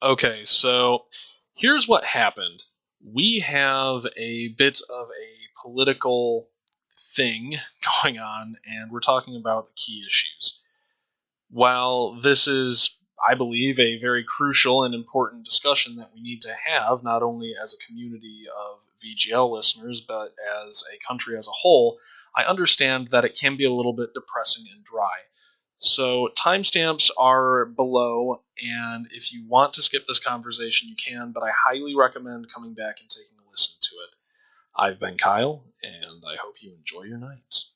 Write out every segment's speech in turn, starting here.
Okay, so here's what happened. We have a bit of a political thing going on, and we're talking about the key issues. While this is, I believe, a very crucial and important discussion that we need to have, not only as a community of VGL listeners, but as a country as a whole, I understand that it can be a little bit depressing and dry. So timestamps are below, and if you want to skip this conversation, you can, but I highly recommend coming back and taking a listen to it. I've been Kyle, and I hope you enjoy your nights.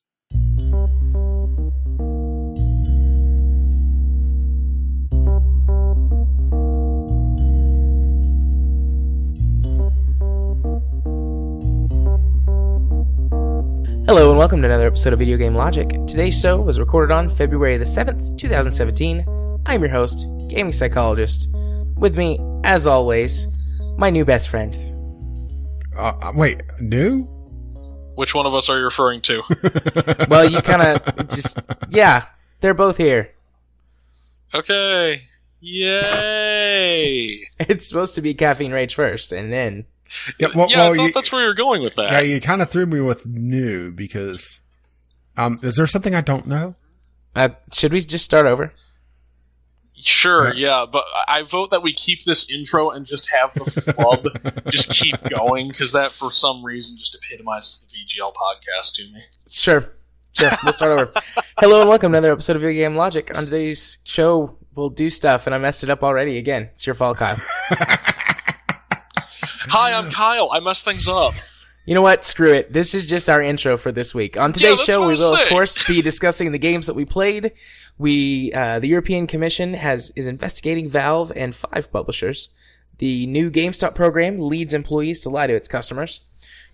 Hello and welcome to another episode of Video Game Logic. Today's show was recorded on February the 7th, 2017. I'm your host, Gaming Psychologist. With me, as always, my new best friend. Wait, new? Which one of us are you referring to? Well, you kind of just... Yeah, they're both here. Okay. Yay! It's supposed to be Caffeine Rage first, and then... I thought that's where you were going with that. Yeah, you kind of threw me with new because... is there something I don't know? Should we just start over? Sure, yeah, but I vote that we keep this intro and just have the flub just keep going, because that, for some reason, just epitomizes the VGL podcast to me. Sure, let's start over. Hello and welcome to another episode of Video Game Logic. On today's show, we'll do stuff, and I messed it up already again. It's your fault, Kyle. Hi, I'm Kyle. I messed things up. You know what? Screw it. This is just our intro for this week. On today's show, we will, of course, be discussing the games that we played. The European Commission is investigating Valve and 5 publishers. The new GameStop program leads employees to lie to its customers.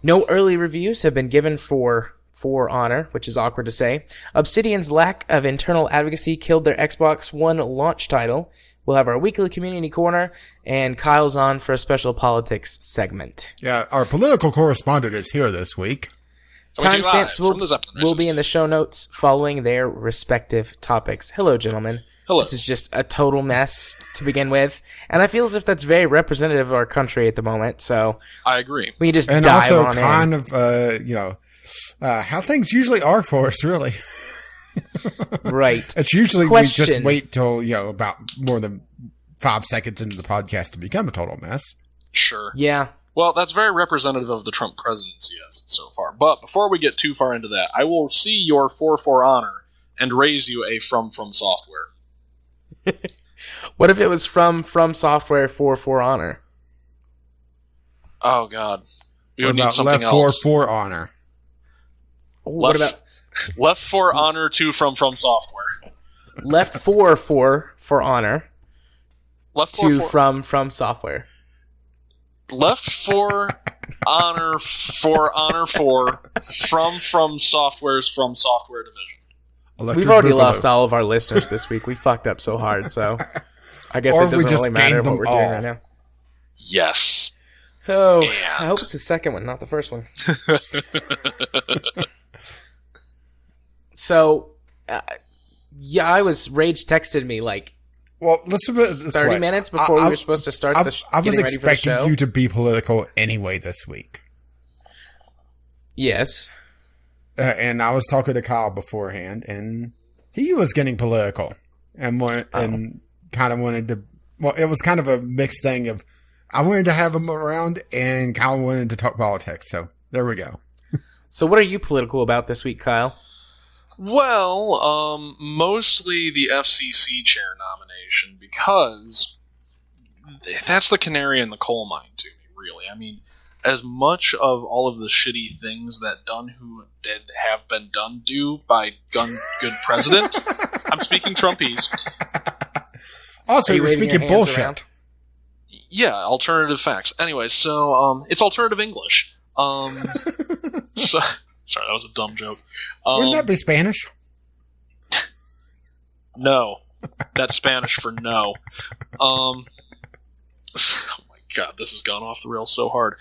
No early reviews have been given for Honor, which is awkward to say. Obsidian's lack of internal advocacy killed their Xbox One launch title. We'll have our weekly community corner, and Kyle's on for a special politics segment. Yeah, our political correspondent is here this week. Timestamps will be in the show notes following their respective topics. Hello, gentlemen. Hello. This is just a total mess to begin with, and I feel as if that's very representative of our country at the moment, so... I agree. We can just and dive also on kind in. of, how things usually are for us, really. Right. It's usually Question. we just wait till, about more than 5 seconds into the podcast to become a total mess. Sure. Yeah. Well, that's very representative of the Trump presidency as so far. But before we get too far into that, I will see your 4 honor and raise you a from software. What if it was from software for honor? Oh, God. We would what need something left else. For honor? What about... Left for honor to from software. Left for honor. Left to from software. Left for honor from software's from software division. We've already lost all of our listeners this week. We fucked up so hard, so I guess it doesn't really matter what we're doing right now. Yes. Oh, I hope it's the second one, not the first one. So, I was Rage texted me let's put it this 30 way. minutes before we were supposed to start I was expecting you to be political anyway this week. Yes. And I was talking to Kyle beforehand, and he was getting political and kind of wanted to. Well, it was kind of a mixed thing of I wanted to have him around, and Kyle wanted to talk politics. So there we go. So what are you political about this week, Kyle? Well, mostly the FCC chair nomination, because that's the canary in the coal mine to me, really. I mean, as much of all of the shitty things that have been done do by good president, I'm speaking Trumpies. Also, you're speaking bullshit. Around? Yeah, alternative facts. Anyway, so, it's alternative English. Sorry, that was a dumb joke. Wouldn't that be Spanish? No. That's Spanish for no. Oh my god, this has gone off the rails so hard.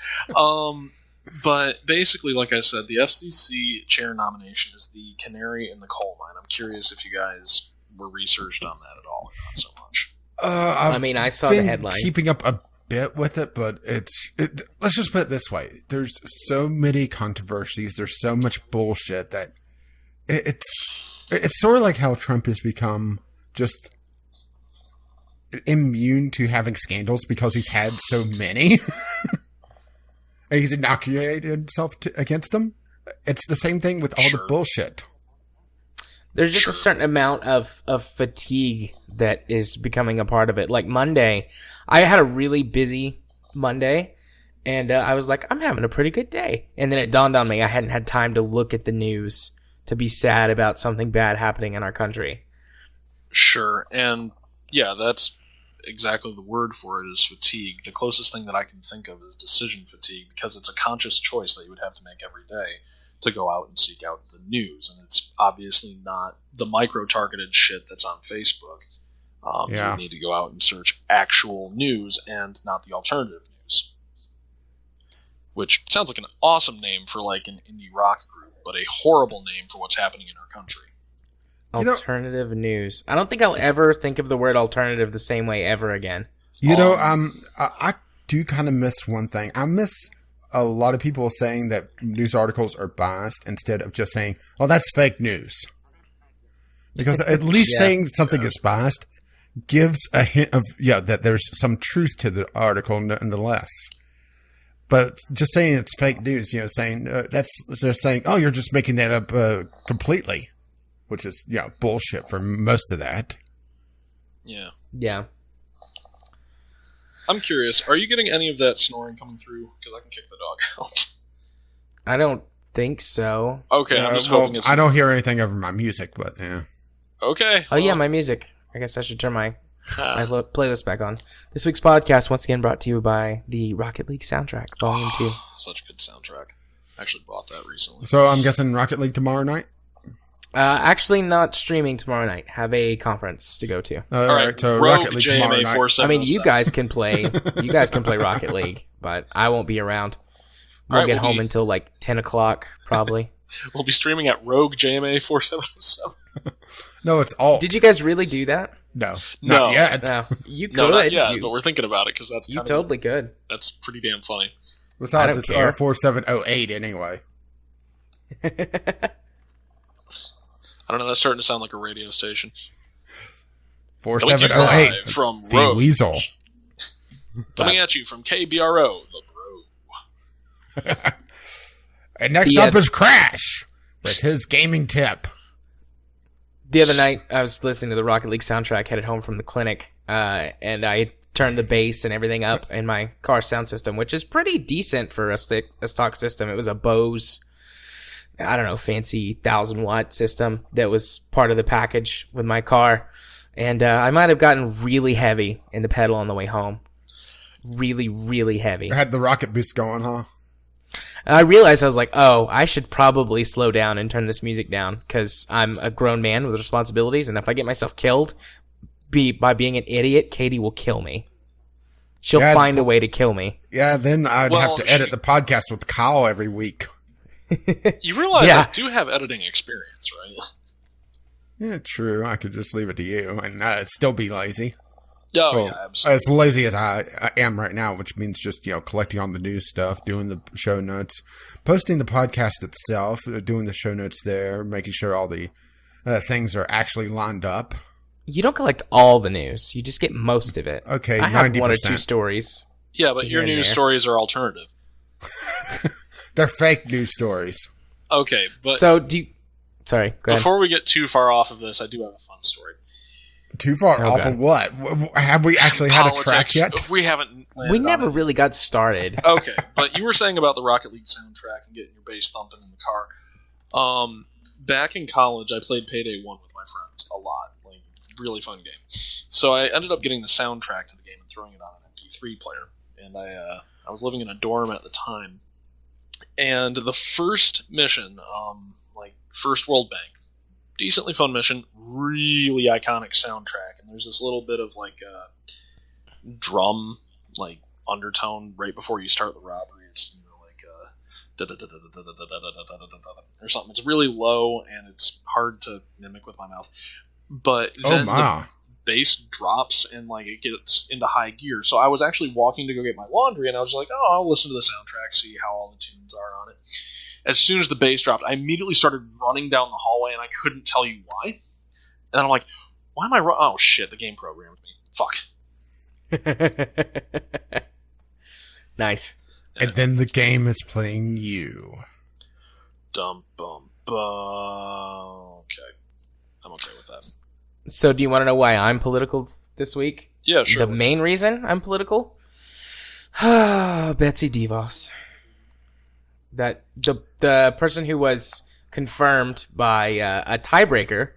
But basically, like I said, the FCC chair nomination is the canary in the coal mine. I'm curious if you guys were researched on that at all, or not so much. I saw the headline. Keeping up a bit with it, but let's just put it this way. There's so many controversies. There's so much bullshit that it's sort of like how Trump has become just immune to having scandals because he's had so many. And he's inoculated himself against them. It's the same thing with all the bullshit. There's just a certain amount of fatigue that is becoming a part of it. Like Monday, I had a really busy Monday, and I was like, I'm having a pretty good day. And then it dawned on me I hadn't had time to look at the news to be sad about something bad happening in our country. Sure, and yeah, that's exactly the word for it, is fatigue. The closest thing that I can think of is decision fatigue, because it's a conscious choice that you would have to make every day to go out and seek out the news, and it's obviously not the micro-targeted shit that's on Facebook. You need to go out and search actual news and not the alternative news, which sounds like an awesome name for like an indie rock group, but a horrible name for what's happening in our country. Alternative news. I don't think I'll ever think of the word alternative the same way ever again. I do kind of miss one thing. I miss a lot of people saying that news articles are biased instead of just saying, "Oh, that's fake news." Because at least saying something is biased gives a hint of that there's some truth to the article nonetheless. But just saying it's fake news, saying they're saying, "Oh, you're just making that up completely." Which is, bullshit for most of that. Yeah. Yeah. I'm curious, are you getting any of that snoring coming through? Because I can kick the dog out. I don't think so. Okay, I'm just hoping it's... I don't hear anything over my music, but yeah. Okay. Oh, yeah, my music. I guess I should turn my playlist back on. This week's podcast, once again, brought to you by the Rocket League soundtrack, Volume 2. Such a good soundtrack. I actually bought that recently. So I'm guessing Rocket League tomorrow night? Actually, not streaming tomorrow night. Have a conference to go to. All right, so Rocket League tomorrow night. I mean, you guys can play. You guys can play Rocket League, but I won't be around. We'll get home until like 10 o'clock, probably. We'll be streaming at Rogue JMA 4707. No, it's all. Did you guys really do that? No, not yet. No, you could. No, not yet, but we're thinking about it because that's you totally could. That's pretty damn funny. Besides, it's 4708 anyway. I don't know, that's starting to sound like a radio station. 4708 from the Rogue. Weasel. Coming at you from KBRO, the Bro. And next up is Crash with his gaming tip. The other night, I was listening to the Rocket League soundtrack, headed home from the clinic, and I turned the bass and everything up in my car sound system, which is pretty decent for a stock system. It was a Bose, I don't know, fancy 1,000-watt system that was part of the package with my car. And I might have gotten really heavy in the pedal on the way home. Really, really heavy. I had the rocket boost going, huh? I realized, I was like, oh, I should probably slow down and turn this music down because I'm a grown man with responsibilities, and if I get myself killed by being an idiot, Katie will kill me. She'll find a way to kill me. Yeah, then I'd have to edit the podcast with Kyle every week. You realize I do have editing experience, right? Yeah, true. I could just leave it to you and still be lazy. Oh, yeah, absolutely. As lazy as I am right now, which means just, collecting on the news stuff, doing the show notes, posting the podcast itself, doing the show notes there, making sure all the things are actually lined up. You don't collect all the news. You just get most of it. Okay, I 90%. have one or two stories. Yeah, but your news stories are alternative. They're fake news stories. Okay, but... So, Sorry, go ahead. Before we get too far off of this, I do have a fun story. Too far off of what? Have we actually had a track yet? We haven't. We never really got started. Okay, but you were saying about the Rocket League soundtrack and getting your bass thumping in the car. Back in college, I played Payday 1 with my friends a lot. Like, really fun game. So I ended up getting the soundtrack to the game and throwing it on an MP3 player. And I was living in a dorm at the time. And the first mission, First World Bank, decently fun mission, really iconic soundtrack, and there's this little bit of drum undertone right before you start the robbery. It's or something. It's really low and it's hard to mimic with my mouth. But then the base drops and like it gets into high gear. So I was actually walking to go get my laundry, and I was like, oh, I'll listen to the soundtrack, see how all the tunes are on it. As soon as the bass dropped, I immediately started running down the hallway, and I couldn't tell you why. And I'm like, why am I oh shit, the game programmed me. Fuck. Nice. And then the game is playing you. Dum bum bum. Okay. I'm okay with that. So do you want to know why I'm political this week? Yeah, sure. The main reason I'm political? Betsy DeVos. That the person who was confirmed by a tiebreaker.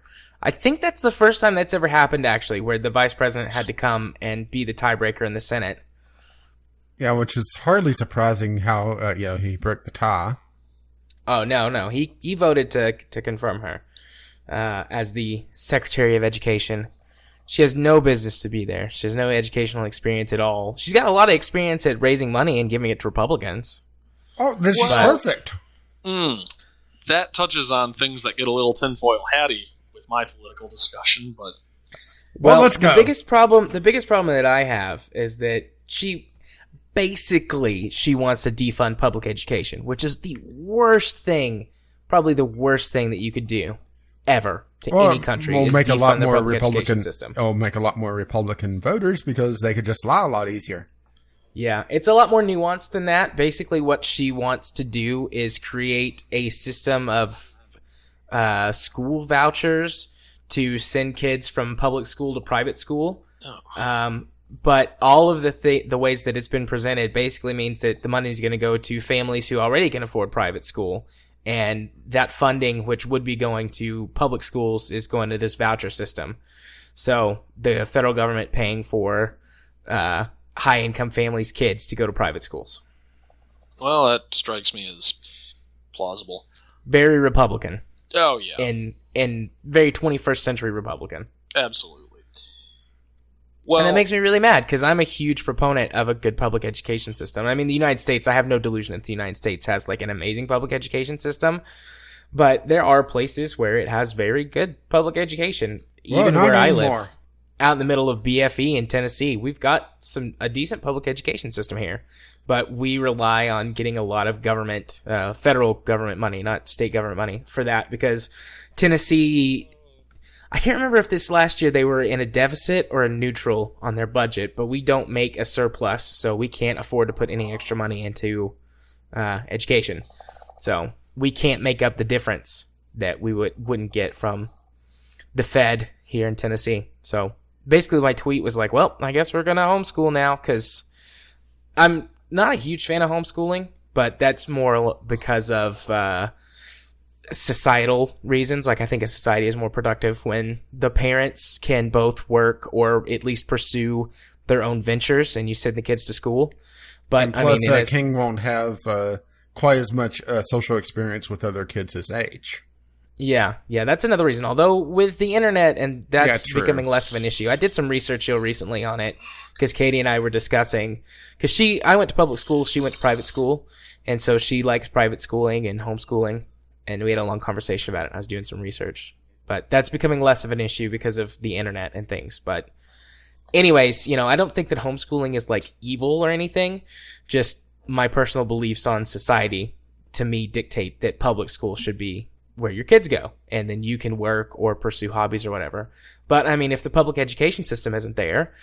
I think that's the first time that's ever happened, actually, where the vice president had to come and be the tiebreaker in the Senate. Yeah, which is hardly surprising how he broke the tie. Oh, no. He voted to confirm her as the Secretary of Education. She has no business to be there. She has no educational experience at all. She's got a lot of experience at raising money and giving it to Republicans. Oh, this is perfect. That touches on things that get a little tinfoil hatty with my political discussion, but... Well, let's go. The biggest problem that I have is that she wants to defund public education, which is the worst thing, probably the worst thing that you could do ever to any country. Will make a lot more Republican system. It'll make a lot more Republican voters because they could just lie a lot easier. Yeah, it's a lot more nuanced than that. Basically, what she wants to do is create a system of school vouchers to send kids from public school to private school. But all of the ways that it's been presented basically means that the money is going to go to families who already can afford private school. And that funding, which would be going to public schools, is going to this voucher system. So the federal government paying for high-income families' kids to go to private schools. Well, that strikes me as plausible. Very Republican. Oh, yeah. And very 21st century Republican. Absolutely. Well, and that makes me really mad, because I'm a huge proponent of a good public education system. I mean, the United States, I have no delusion that the United States has like an amazing public education system, but there are places where it has very good public education. Even where I live, out in the middle of BFE in Tennessee, we've got a decent public education system here, but we rely on getting a lot of government, federal government money, not state government money, for that, because Tennessee... I can't remember if this last year they were in a deficit or a neutral on their budget, but we don't make a surplus, so we can't afford to put any extra money into education. So we can't make up the difference that we wouldn't get from the Fed here in Tennessee. So basically my tweet was like, well, I guess we're going to homeschool now, because I'm not a huge fan of homeschooling, but that's more because of... societal reasons. Like, I think a society is more productive when the parents can both work or at least pursue their own ventures and you send the kids to school. But and plus, King won't have quite as much social experience with other kids his age. Yeah, that's another reason. Although with the internet, and that's becoming less of an issue. I did some research recently on it because Katie and I were discussing, because I went to public school, she went to private school, and so she likes private schooling and homeschooling. And we had a long conversation about it. I was doing some research. But that's becoming less of an issue because of the internet and things. But anyways, I don't think that homeschooling is like evil or anything. Just my personal beliefs on society, to me, dictate that public school should be where your kids go. And then you can work or pursue hobbies or whatever. But, I mean, if the public education system isn't there,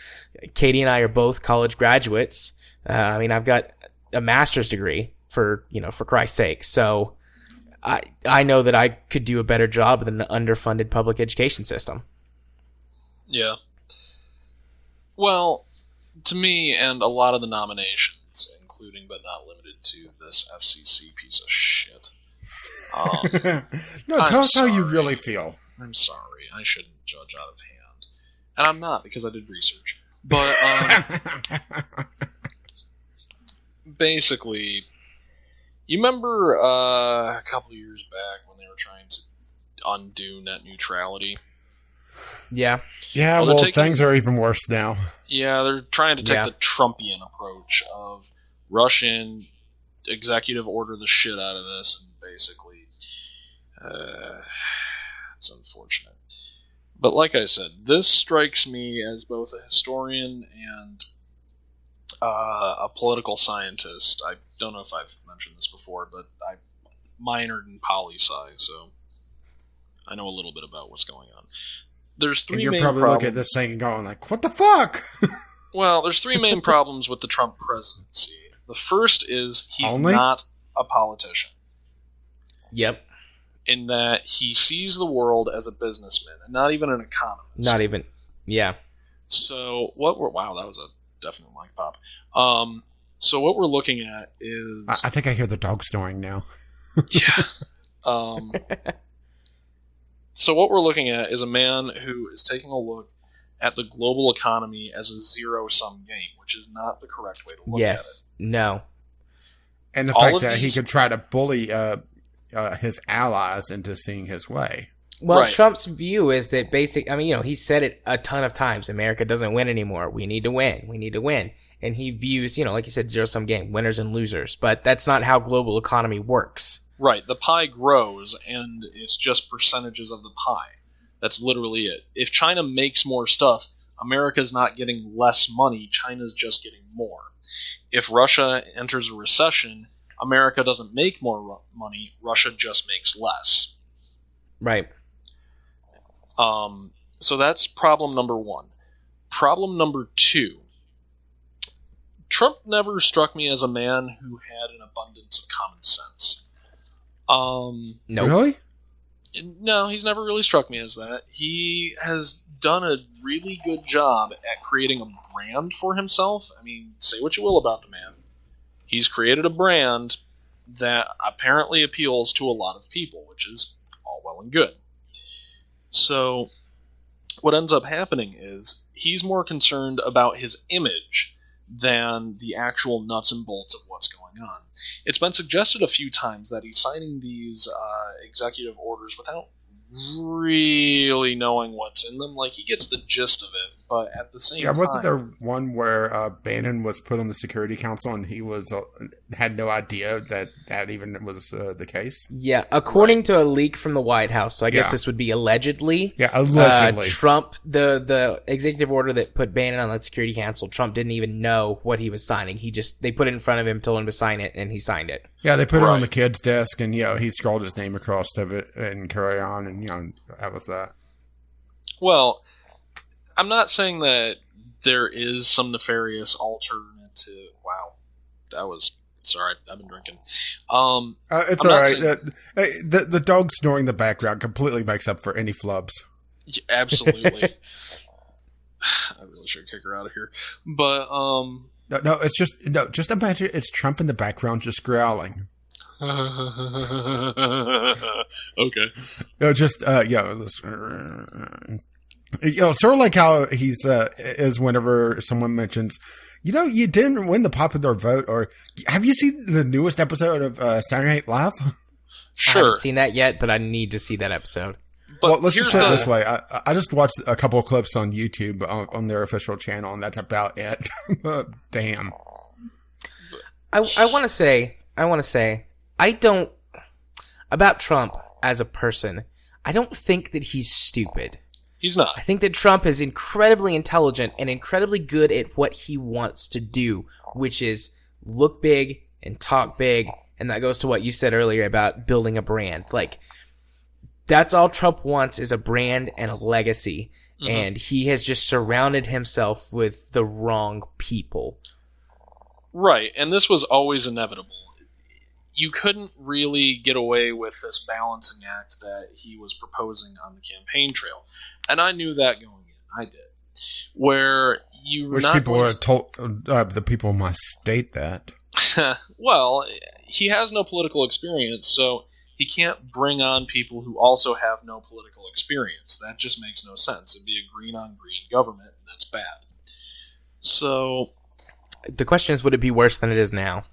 Katie and I are both college graduates. I've got a master's degree for Christ's sake. So... I know that I could do a better job than an underfunded public education system. Yeah. Well, to me, and a lot of the nominations, including but not limited to this FCC piece of shit. No, tell us how you really feel. I'm sorry. I shouldn't judge out of hand. And I'm not, because I did research. But, basically... You remember a couple of years back when they were trying to undo net neutrality? Yeah. Yeah, well, things are even worse now. Yeah, they're trying to take the Trumpian approach of rush in, executive order the shit out of this, and basically, it's unfortunate. But like I said, this strikes me as both a historian and a political scientist. I don't know if I've mentioned this before, but I minored in poli-sci, so I know a little bit about what's going on. There's three and main you're probably problems. looking at this thing and going like, what the fuck? Well, there's three main problems with the Trump presidency. The first is he's not a politician. Yep. In that he sees the world as a businessman and not even an economist. Not even, yeah. So wow, that was a definite mic pop. So what we're looking at is... I think I hear the dog snoring now. Yeah. So what we're looking at is a man who is taking a look at the global economy as a zero-sum game, which is not the correct way to look at it. No. And the fact that he could try to bully his allies into seeing his way. Well, right. Trump's view is that he said it a ton of times. America doesn't win anymore. We need to win. We need to win. And he views, like you said, zero-sum game, winners and losers. But that's not how global economy works. Right. The pie grows, and it's just percentages of the pie. That's literally it. If China makes more stuff, America's not getting less money. China's just getting more. If Russia enters a recession, America doesn't make more money. Russia just makes less. Right. So that's problem number one. Problem number two. Trump never struck me as a man who had an abundance of common sense. No. Really? No, he's never really struck me as that. He has done a really good job at creating a brand for himself. I mean, say what you will about the man. He's created a brand that apparently appeals to a lot of people, which is all well and good. So, what ends up happening is he's more concerned about his image than the actual nuts and bolts of what's going on. It's been suggested a few times that he's signing these executive orders without really knowing what's in them. Like, he gets the gist of it, but at the same time... Yeah, wasn't there one where Bannon was put on the Security Council and he was had no idea that even was the case? Yeah, according to a leak from the White House, so I guess this would be allegedly. Yeah, allegedly. Trump, the executive order that put Bannon on the Security Council, Trump didn't even know what he was signing. They put it in front of him, told him to sign it, and he signed it. Yeah, they put it on the kid's desk, and he scrawled his name across of it and carry on, and that was that. Well, I'm not saying that there is some nefarious alternative. Wow, that was... Sorry, I've been drinking. It's all right. The dog snoring in the background completely makes up for any flubs. Yeah, absolutely. I really should kick her out of here. But No, it's just imagine it's Trump in the background just growling. Okay. Sort of like how he's is whenever someone mentions, you didn't win the popular vote, or have you seen the newest episode of Saturday Night Live? Sure. I haven't seen that yet, but I need to see that episode. But let's just put it this way. I just watched a couple of clips on YouTube on their official channel, and that's about it. Damn. I want to say, about Trump as a person, I don't think that he's stupid. He's not. I think that Trump is incredibly intelligent and incredibly good at what he wants to do, which is look big and talk big, and that goes to what you said earlier about building a brand. Like, that's all Trump wants is a brand and a legacy, and he has just surrounded himself with the wrong people. Right, and this was always inevitable. You couldn't really get away with this balancing act that he was proposing on the campaign trail. And I knew that going in. I did. Where you were not people were told the people in my state that. Well, he has no political experience, so he can't bring on people who also have no political experience. That just makes no sense. It'd be a green-on-green government, and that's bad. So... The question is, would it be worse than it is now?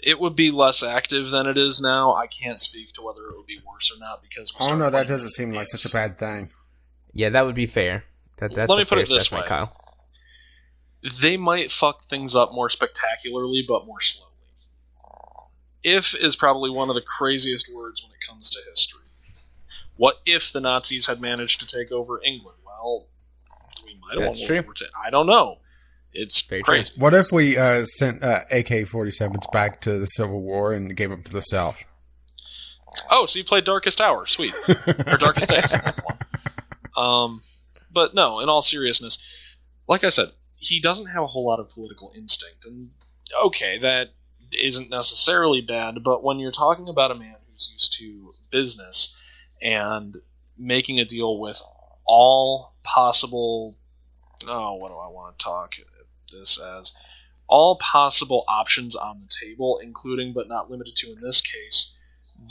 It would be less active than it is now. I can't speak to whether it would be worse or not because... no, that doesn't seem like such a bad thing. Yeah, that would be fair. That's Let me put it this way. Kyle. They might fuck things up more spectacularly, but more slowly. If is probably one of the craziest words when it comes to history. What if the Nazis had managed to take over England? Well, we might have won World War II. I don't know. It's very crazy. What if we sent AK-47s back to the Civil War and gave them to the South? Oh, so you played Darkest Hour. Sweet. Or Darkest Days. That's the one. But no, in all seriousness, like I said, he doesn't have a whole lot of political instinct. And okay, that isn't necessarily bad, but when you're talking about a man who's used to business and making a deal with all possible... Oh, what do I want to talk this as? All possible options on the table, including but not limited to, in this case,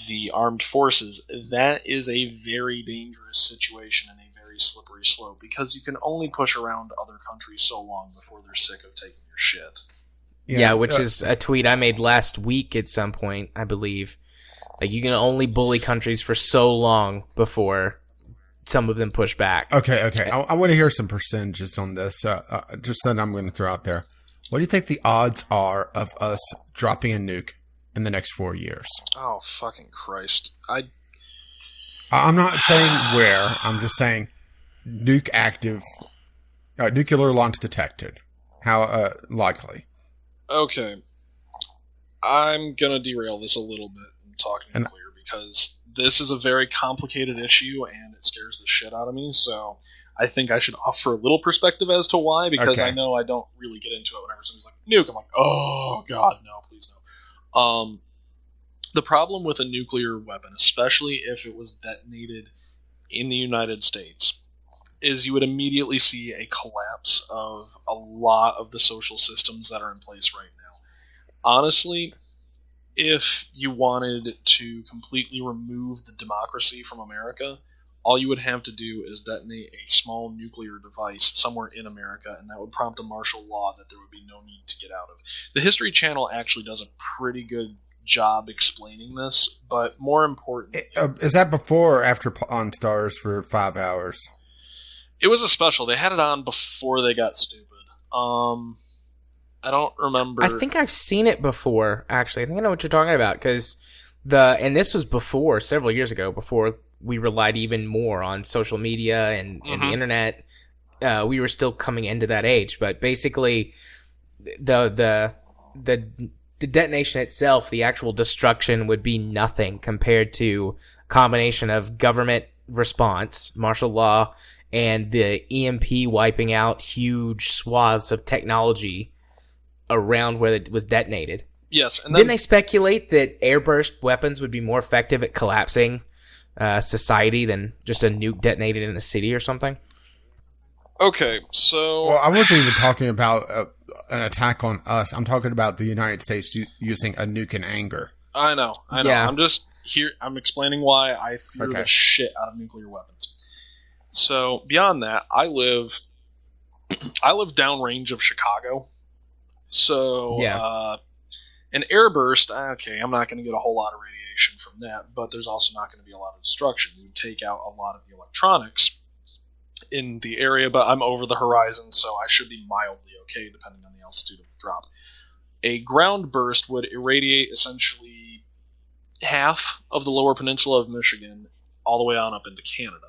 the armed forces. That is a very dangerous situation and a very slippery slope, because you can only push around other countries so long before they're sick of taking your shit. Yeah, which is a tweet I made last week at some point, I believe. Like, you can only bully countries for so long before some of them push back. Okay. I want to hear some percentages on this. Just that I'm going to throw out there. What do you think the odds are of us dropping a nuke in the next 4 years? Oh, fucking Christ. I'm not saying where. I'm just saying nuke active. Nuclear launch detected. How likely? Okay. I'm going to derail this a little bit and talk nuclear, because this is a very complicated issue and it scares the shit out of me, so I think I should offer a little perspective as to why, because I know I don't really get into it whenever somebody's like, nuke, I'm like, oh god, no, please no. The problem with a nuclear weapon, especially if it was detonated in the United States, is you would immediately see a collapse of a lot of the social systems that are in place right now. Honestly, if you wanted to completely remove the democracy from America, all you would have to do is detonate a small nuclear device somewhere in America, and that would prompt a martial law that there would be no need to get out of. The History Channel actually does a pretty good job explaining this, but more important... is that before or after On Stars for 5 hours? It was a special. They had it on before they got stupid. I don't remember. I think I've seen it before, actually. I think I know what you're talking about, because and this was before, several years ago, before we relied even more on social media and the internet. We were still coming into that age, but basically the detonation itself, the actual destruction, would be nothing compared to a combination of government response, martial law, and the EMP wiping out huge swaths of technology around where it was detonated. Yes, and then, didn't they speculate that airburst weapons would be more effective at collapsing society than just a nuke detonated in a city or something? Okay, so... Well, I wasn't even talking about an attack on us. I'm talking about the United States using a nuke in anger. I know. Yeah. I'm just here. I'm explaining why I fear the shit out of nuclear weapons. So, beyond that, I live downrange of Chicago. So, an airburst, okay, I'm not going to get a whole lot of radiation from that, but there's also not going to be a lot of destruction. You take out a lot of the electronics in the area, but I'm over the horizon, so I should be mildly okay, depending on the altitude of the drop. A ground burst would irradiate essentially half of the lower peninsula of Michigan all the way on up into Canada.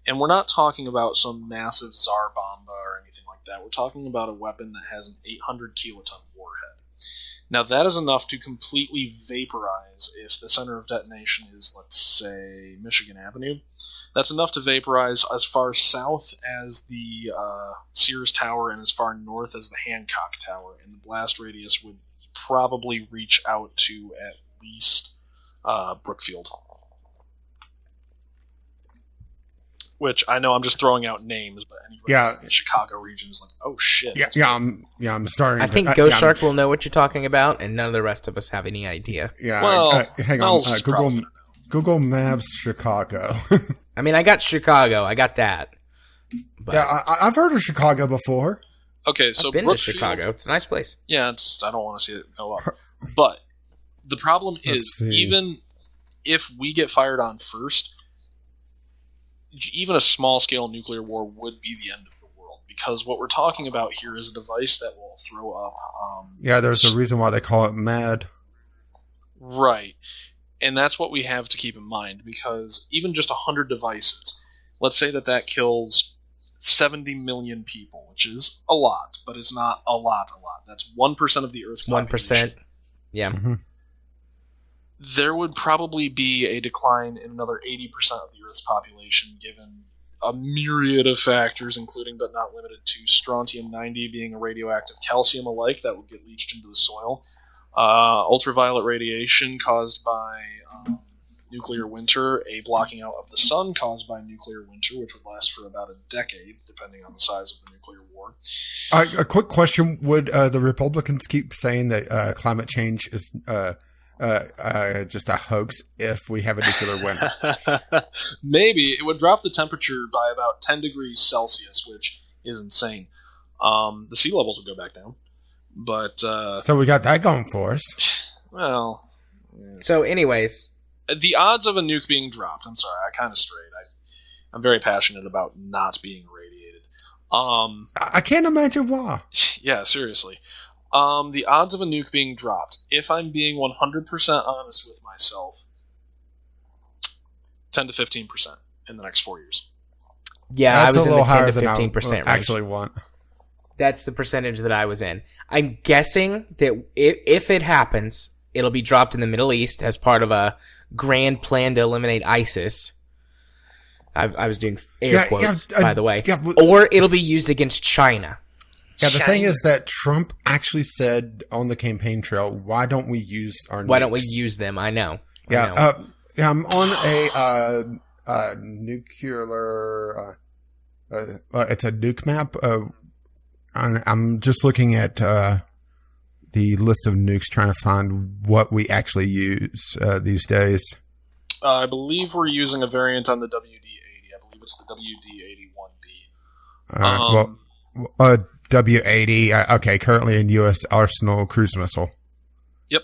And we're not talking about some massive Tsar Bomba or anything like that. We're talking about a weapon that has an 800 kiloton warhead. Now, that is enough to completely vaporize, if the center of detonation is, let's say, Michigan Avenue. That's enough to vaporize as far south as the Sears Tower and as far north as the Hancock Tower. And the blast radius would probably reach out to at least Brookfield. Which I know I'm just throwing out names, but anybody in the Chicago region is like, oh shit. I'm starting. I think Ghost Shark will know what you're talking about, and none of the rest of us have any idea. Yeah. Well, hang on. Google Maps Chicago. I mean, I got Chicago. I got that. But yeah, I've heard of Chicago before. Okay, so I've been to Chicago. It's a nice place. Yeah, I don't want to see it go up. But the problem is, even if we get fired on first, even a small-scale nuclear war would be the end of the world, because what we're talking about here is a device that will throw up... there's a reason why they call it MAD. Right. And that's what we have to keep in mind, because even just 100 devices, let's say that kills 70 million people, which is a lot, but it's not a lot. That's 1% of the Earth's population. 1%. Yeah. Mm-hmm. There would probably be a decline in another 80% of the Earth's population, given a myriad of factors, including but not limited to strontium-90 being a radioactive calcium alike that would get leached into the soil, ultraviolet radiation caused by nuclear winter, a blocking out of the sun caused by nuclear winter, which would last for about a decade, depending on the size of the nuclear war. A quick question: would the Republicans keep saying that climate change is just a hoax if we have a nuclear winter? Maybe. It would drop the temperature by about 10 degrees Celsius, which is insane. The sea levels would go back down. But so we got that going for us. Well. So anyways. The odds of a nuke being dropped, I'm sorry, I kind of strayed. I'm very passionate about not being irradiated. I can't imagine why. Yeah, seriously. The odds of a nuke being dropped, if I'm being 100% honest with myself, 10 to 15% in the next 4 years. Yeah, that's I was a in little the 10 higher to than 15% range. Actually want. That's the percentage that I was in. I'm guessing that if it happens, it'll be dropped in the Middle East as part of a grand plan to eliminate ISIS. I was doing air quotes, by the way. Yeah, or it'll be used against China. Yeah, the thing is that Trump actually said on the campaign trail, "Why don't we use our nukes? Why don't we use them?" I know. Yeah, I'm on a nuclear. It's a nuke map. I'm just looking at the list of nukes, trying to find what we actually use these days. I believe we're using a variant on the WD-80. I believe it's the WD-81D. W-80. Okay, currently in U.S. Arsenal cruise missile. Yep.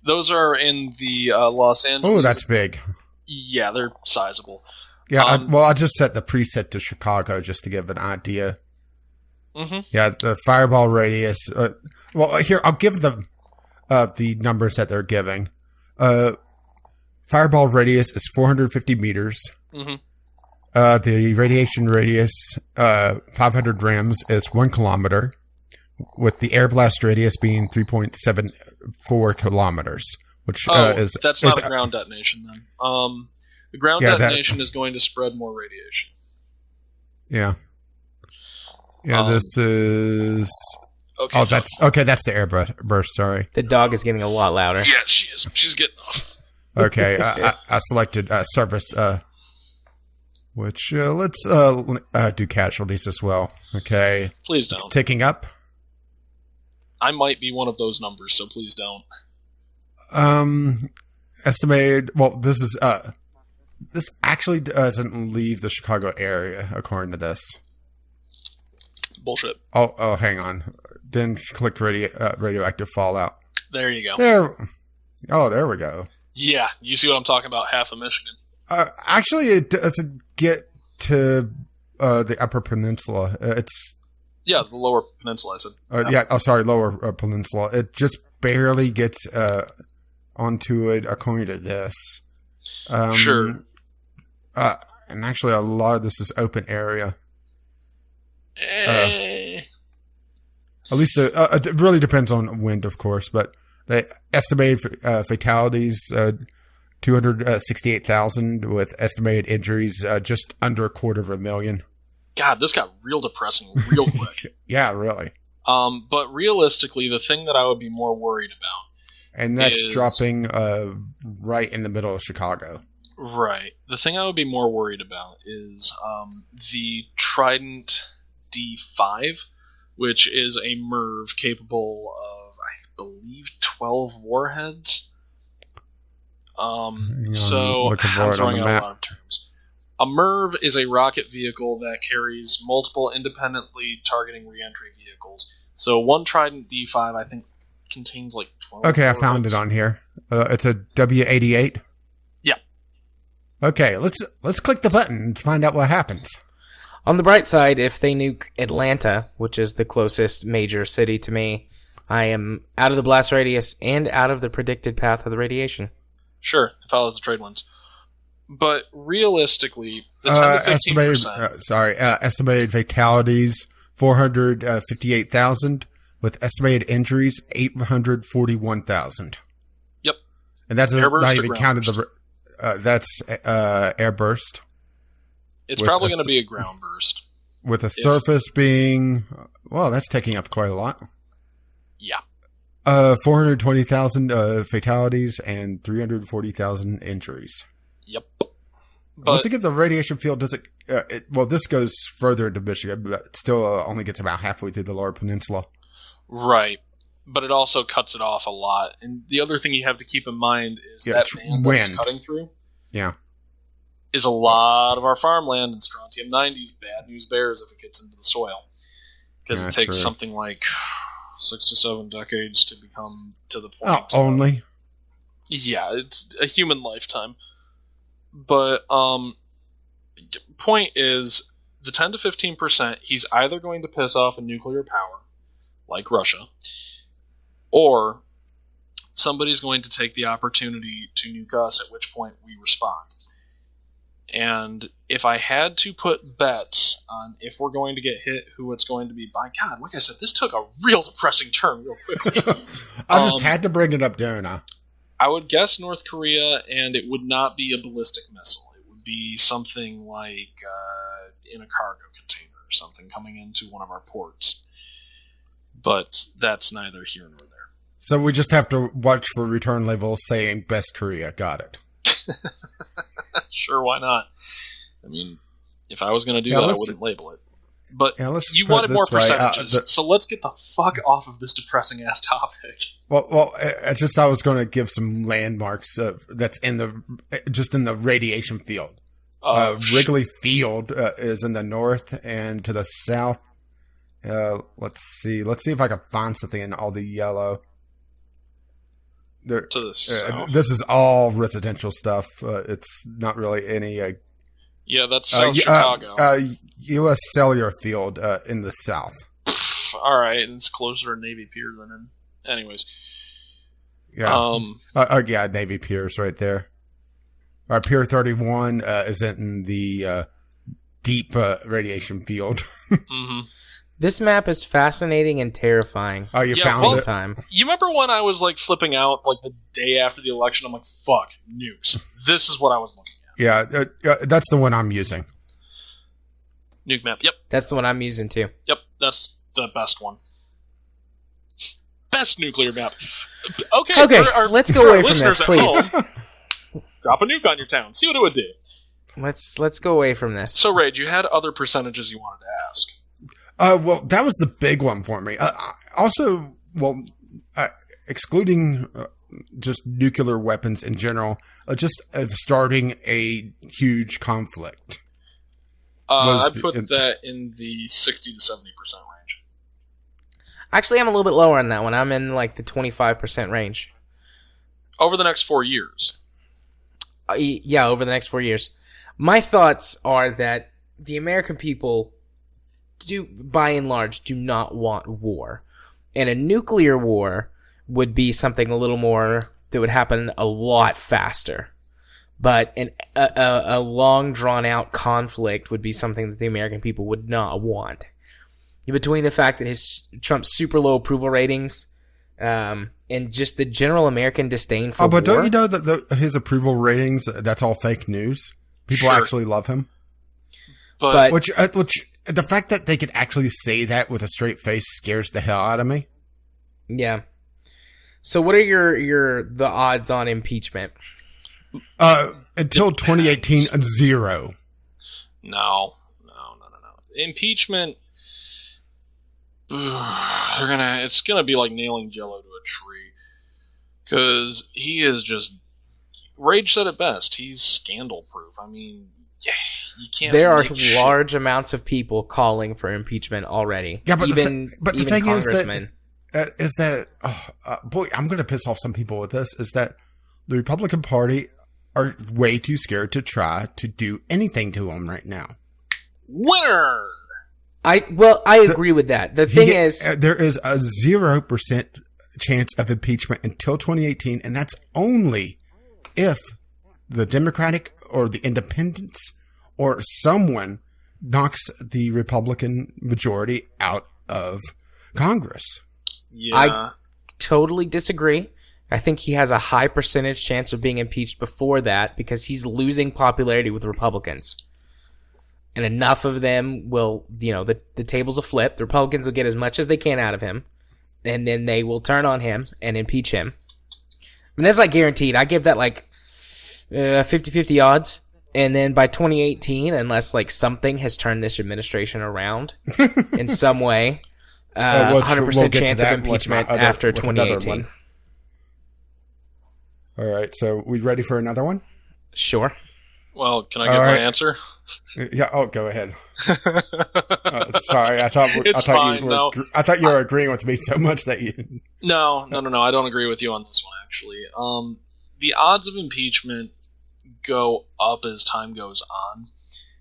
Those are in the Los Angeles. Oh, that's big. Yeah, they're sizable. Yeah, I just set the preset to Chicago just to give an idea. Mm-hmm. Yeah, the fireball radius. Here, I'll give the numbers that they're giving. Fireball radius is 450 meters. Mm-hmm. The radiation radius, 500 rams, is 1 kilometer, with the air blast radius being 3.74 kilometers, which is... That's not a ground detonation, then. The ground detonation is going to spread more radiation. Yeah. Yeah, this is... Okay, that's the air burst, sorry. The dog is getting a lot louder. Yeah, she is. She's getting off. Okay, I selected service... Which, let's do casualties as well. Okay. Please don't. It's ticking up. I might be one of those numbers, so please don't. Estimated... Well, this is... this actually doesn't leave the Chicago area, according to this. Bullshit. Oh, hang on. Then click radioactive fallout. There you go. There we go. Yeah, you see what I'm talking about? Half of Michigan. Actually, it doesn't get to the Upper Peninsula. It's the Lower Peninsula. I said. Sorry, Lower Peninsula. It just barely gets onto it, according to this. Sure. And actually, a lot of this is open area. At least it really depends on wind, of course. But the estimated fatalities. 268,000 with estimated injuries just under 250,000. God, this got real depressing real quick. Yeah, really. But realistically, the thing that I would be more worried about, and that's dropping right in the middle of Chicago. Right. The thing I would be more worried about is the Trident D5, which is a MIRV capable of, I believe, 12 warheads. So I'm throwing out a lot of terms. A MIRV is a rocket vehicle that carries multiple independently targeting reentry vehicles. So one Trident D5, I think, contains like 12. Okay, I found it on here. It's a W88. Yeah. Okay, let's click the button to find out what happens. On the bright side, if they nuke Atlanta, which is the closest major city to me, I am out of the blast radius and out of the predicted path of the radiation. Sure, it follows the trade winds. But realistically, the 10 to 15%... estimated fatalities, 458,000, with estimated injuries, 841,000. Yep. And that's not even counted the... that's airburst. It's probably going to be a ground burst. With the surface being... Well, that's taking up quite a lot. Yeah. 420,000 fatalities and 340,000 injuries. Yep. But once you get the radiation field, does it... well, this goes further into Michigan, but it still only gets about halfway through the Lower Peninsula. Right. But it also cuts it off a lot. And the other thing you have to keep in mind is that band that it's cutting through is a lot of our farmland and strontium 90s bad news bears if it gets into the soil. Because it takes something like 6 to 7 decades to become to the point. Only? Yeah, it's a human lifetime. But point is, the 10 to 15%, he's either going to piss off a nuclear power, like Russia, or somebody's going to take the opportunity to nuke us, at which point we respond. And if I had to put bets on if we're going to get hit, who it's going to be, by God, like I said, this took a real depressing turn real quickly. I just had to bring it up, didn't I? I would guess North Korea, and it would not be a ballistic missile. It would be something like in a cargo container or something coming into one of our ports. But that's neither here nor there. So we just have to watch for return labels saying Best Korea. Got it. Sure, why not? I mean, if I was going to do that, I wouldn't label it. But you wanted more percentages, so let's get the fuck off of this depressing-ass topic. Well, I was going to give some landmarks that's in the radiation field. Wrigley Field is in the north, and to the south. Let's see if I can find something in all the yellow. To the south? This is all residential stuff. It's not really any... yeah, that's South Chicago. U.S. Cellular Field in the south. All right, it's closer to Navy Pier than in... Anyways. Yeah. Yeah, Navy Pier's right there. Pier 31 is in the deep radiation field. Mm-hmm. This map is fascinating and terrifying. Oh, you found it? You remember when I was like flipping out like the day after the election? I'm like, fuck, nukes. This is what I was looking at. Yeah, that's the one I'm using. Nuke map, yep. That's the one I'm using too. Yep, that's the best one. Best nuclear map. Okay, let's go away from this, please. Drop a nuke on your town. See what it would do. Let's go away from this. So, Rage, you had other percentages you wanted to ask. Well, that was the big one for me. Also, excluding just nuclear weapons in general, just starting a huge conflict. I'd put that in the 60 to 70% range. Actually, I'm a little bit lower on that one. I'm in like the 25% range. Over the next 4 years. Yeah, over the next 4 years. My thoughts are that the American people by and large, do not want war. And a nuclear war would be something a little more that would happen a lot faster. But a long, drawn-out conflict would be something that the American people would not want. Between the fact that Trump's super low approval ratings and just the general American disdain for war. But don't you know that his approval ratings, that's all fake news? People actually love him. But which the fact that they could actually say that with a straight face scares the hell out of me. Yeah. So what are the odds on impeachment? Until 2018, 0. No. Impeachment, it's gonna be like nailing Jello to a tree. Because he is just... Rage said it best. He's scandal-proof. I mean... Yeah, you can't. There are large amounts of people calling for impeachment already. Yeah, but even the thing congressmen. is that boy, I'm going to piss off some people with this. Is that the Republican Party are way too scared to try to do anything to them right now? Winner. I agree with that. The thing is, there is a 0% chance of impeachment until 2018, and that's only if the Democratic or the Independents or someone knocks the Republican majority out of Congress. Yeah. I totally disagree. I think he has a high percentage chance of being impeached before that because he's losing popularity with Republicans. And enough of them will, the tables will flip. The Republicans will get as much as they can out of him. And then they will turn on him and impeach him. And that's like guaranteed. I give that like 50-50 odds. And then by 2018, unless like something has turned this administration around in some way, 100% chance of impeachment after 2018. All right, so we ready for another one? Sure. Well, can I get my answer? Yeah. Oh, go ahead. Sorry, I thought you were agreeing with me so much that you. No. I don't agree with you on this one. Actually, the odds of impeachment go up as time goes on.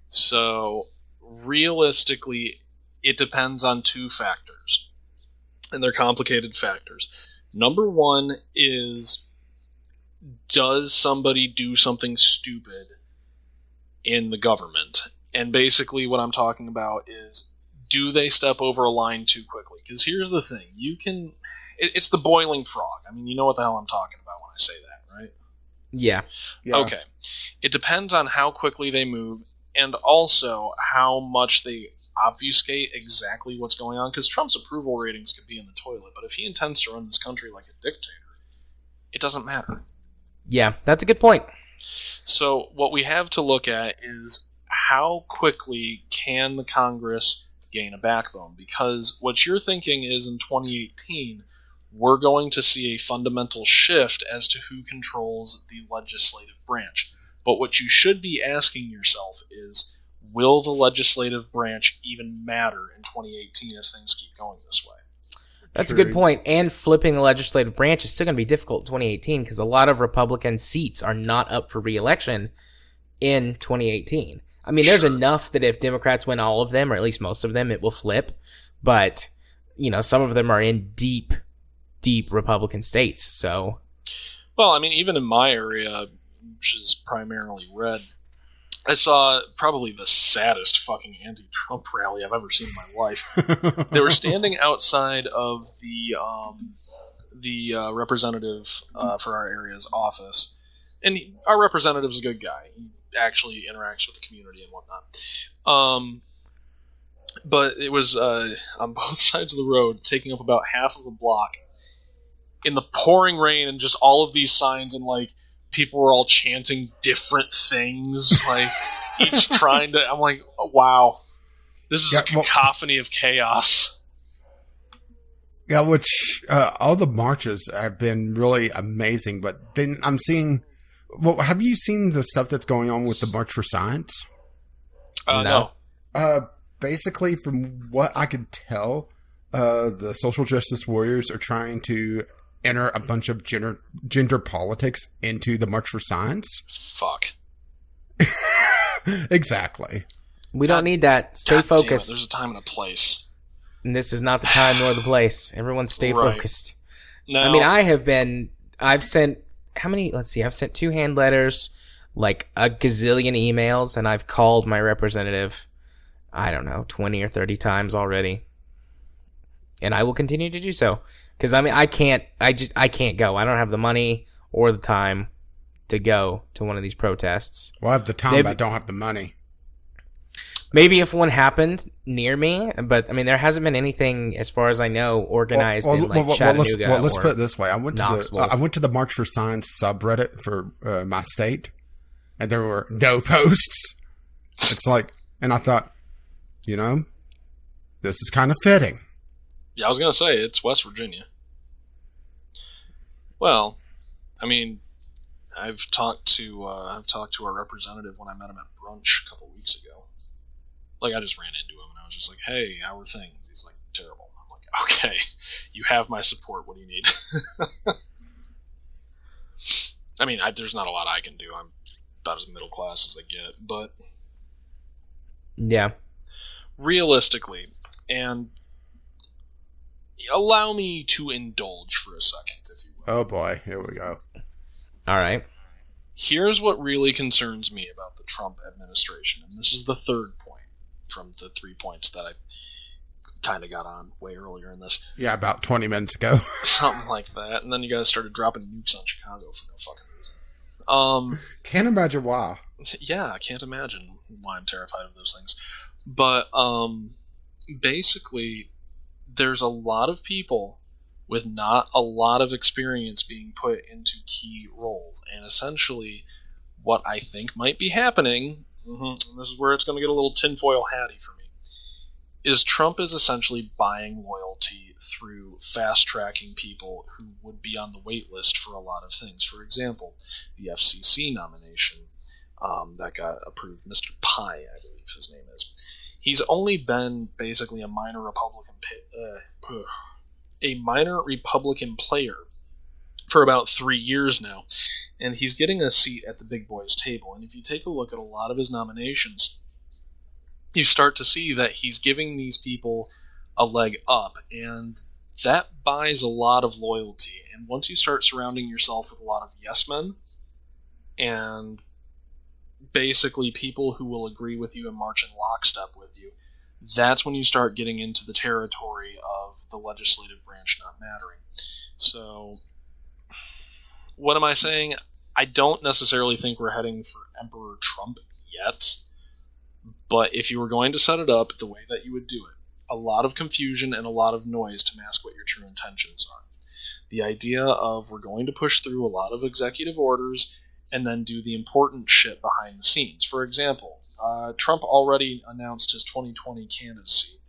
So realistically, it depends on two factors, and they're complicated factors. Number one is, does somebody do something stupid in the government? And basically what I'm talking about is, do they step over a line too quickly? Because here's the thing. It's the boiling frog. I mean, you know what the hell I'm talking about when I say that, right? Yeah. Okay. It depends on how quickly they move and also how much they obfuscate exactly what's going on. Because Trump's approval ratings could be in the toilet, but if he intends to run this country like a dictator, it doesn't matter. Yeah, that's a good point. So what we have to look at is how quickly can the Congress gain a backbone? Because what you're thinking is in 2018, we're going to see a fundamental shift as to who controls the legislative branch. But what you should be asking yourself is, will the legislative branch even matter in 2018 if things keep going this way? That's a good point. And flipping the legislative branch is still going to be difficult in 2018 because a lot of Republican seats are not up for re-election in 2018. I mean, there's enough that if Democrats win all of them, or at least most of them, it will flip. But, some of them are in deep, deep Republican states. So, well, I mean, even in my area, which is primarily red, I saw probably the saddest fucking anti-Trump rally I've ever seen in my life. They were standing outside of the representative for our area's office, and our representative's a good guy. He actually interacts with the community and whatnot. But it was on both sides of the road, taking up about half of a block, in the pouring rain, and just all of these signs, and like, people were all chanting different things, like each trying to. I'm like, oh, wow, this is a cacophony of chaos. Yeah, which all the marches have been really amazing. But then I'm seeing. Well, have you seen the stuff that's going on with the March for Science? No. Basically, from what I could tell, the social justice warriors are trying to enter a bunch of gender politics into the March for Science. Fuck. Exactly. We don't need that. Stay focused. There's a time and a place. And this is not the time nor the place. Everyone stay focused. No. I mean, I've sent, how many? Let's see. I've sent 2 hand letters, like a gazillion emails, and I've called my representative, I don't know, 20 or 30 times already. And I will continue to do so. Because, I mean, I can't go. I don't have the money or the time to go to one of these protests. Well, I have the time, but I don't have the money. Maybe if one happened near me, but, I mean, there hasn't been anything, as far as I know, organized in, Chattanooga let's put it this way. I went to the March for Science subreddit for my state, and there were no posts. It's like, and I thought, this is kind of fitting. Yeah, I was going to say, it's West Virginia. Well, I mean, I've talked to our representative when I met him at brunch a couple weeks ago. Like, I just ran into him, and I was just like, hey, how are things? He's like, terrible. I'm like, okay, you have my support. What do you need? I mean, there's not a lot I can do. I'm about as middle class as they get, but... Yeah. Realistically, and... allow me to indulge for a second, if you will. Oh boy, here we go. All right. Here's what really concerns me about the Trump administration, and this is the third point from the 3 points that I kind of got on way earlier in this. Yeah, about 20 minutes ago. Something like that, and then you guys started dropping nukes on Chicago for no fucking reason. Can't imagine why. Yeah, I can't imagine why I'm terrified of those things. But basically, there's a lot of people with not a lot of experience being put into key roles. And essentially, what I think might be happening, and this is where it's going to get a little tinfoil hatty for me, is Trump is essentially buying loyalty through fast-tracking people who would be on the wait list for a lot of things. For example, the FCC nomination that got approved, Mr. Pai, I believe his name is. He's only been basically a minor Republican player for about 3 years now, and he's getting a seat at the big boys table. And if you take a look at a lot of his nominations, you start to see that he's giving these people a leg up, and that buys a lot of loyalty. And once you start surrounding yourself with a lot of yes men and basically people who will agree with you and march in lockstep with you, that's when you start getting into the territory of the legislative branch not mattering. So, what am I saying? I don't necessarily think we're heading for Emperor Trump yet, but if you were going to set it up the way that you would do it, a lot of confusion and a lot of noise to mask what your true intentions are. The idea of we're going to push through a lot of executive orders and then do the important shit behind the scenes. For example, Trump already announced his 2020 candidacy,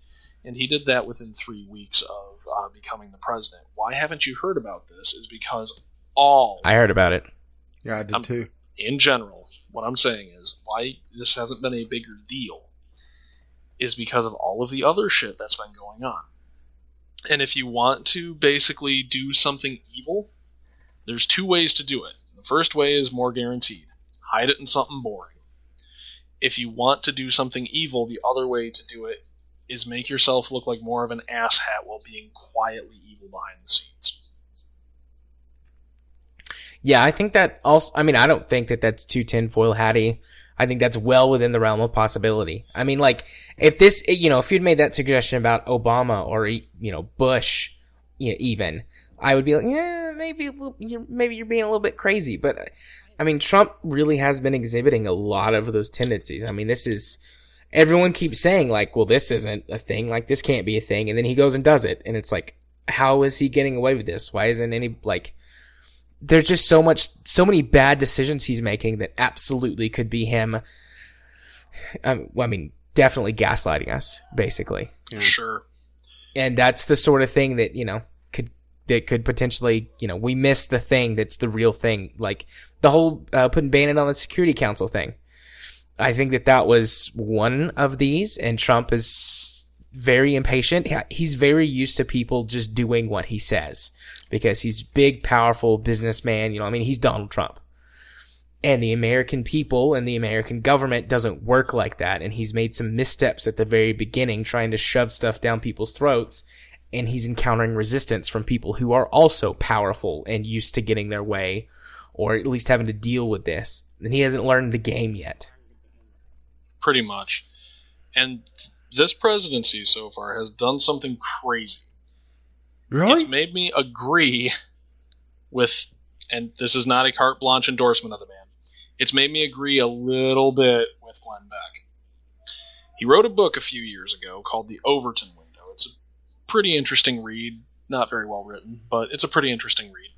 and he did that within 3 weeks of becoming the president. Why haven't you heard about this is because I heard about it. Yeah, I did too. In general, what I'm saying is why this hasn't been a bigger deal is because of all of the other shit that's been going on. And if you want to basically do something evil, there's 2 ways to do it. The first way is more guaranteed. Hide it in something boring. If you want to do something evil, the other way to do it is make yourself look like more of an asshat while being quietly evil behind the scenes. Yeah, I think that also, I mean, I don't think that that's too tinfoil hatty. I think that's well within the realm of possibility. I mean, like, if this, if you'd made that suggestion about Obama or, Bush, even, I would be like, yeah, maybe you're being a little bit crazy. But, I mean, Trump really has been exhibiting a lot of those tendencies. I mean, everyone keeps saying, like, well, this isn't a thing, like, this can't be a thing, and then he goes and does it. And it's like, how is he getting away with this? Why isn't any, like, there's just so many bad decisions he's making that absolutely could be him. Definitely gaslighting us, basically. Yeah. Sure. And that's the sort of thing that could potentially, we miss the thing that's the real thing, like the whole putting Bannon on the Security Council thing. I think that was one of these, and Trump is very impatient. He's very used to people just doing what he says, because he's big, powerful businessman. He's Donald Trump. And the American people and the American government doesn't work like that. And he's made some missteps at the very beginning trying to shove stuff down people's throats. And he's encountering resistance from people who are also powerful and used to getting their way, or at least having to deal with this. And he hasn't learned the game yet. Pretty much. And this presidency so far has done something crazy. Really? It's made me agree with, and this is not a carte blanche endorsement of the man, it's made me agree a little bit with Glenn Beck. He wrote a book a few years ago called The Overton Window. It's a pretty interesting read. Not very well written, but it's a pretty interesting read.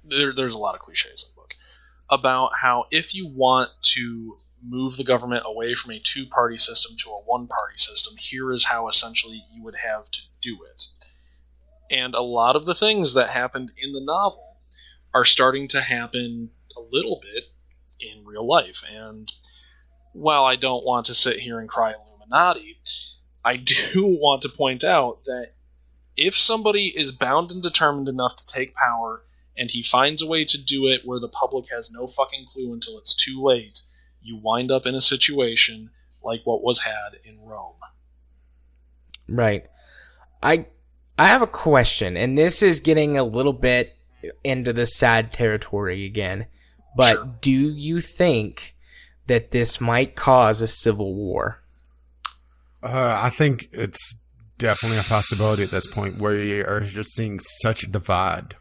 There's a lot of cliches in the book about how if you want to move the government away from a 2-party system to a 1-party system, here is how essentially you would have to do it. And a lot of the things that happened in the novel are starting to happen a little bit in real life. And while I don't want to sit here and cry Illuminati, I do want to point out that if somebody is bound and determined enough to take power, and he finds a way to do it where the public has no fucking clue until it's too late, you wind up in a situation like what was had in Rome. Right. I have a question, and this is getting a little bit into the sad territory again. But Sure. do you think that this might cause a civil war? I think it's definitely a possibility at this point where you are just seeing such a divide.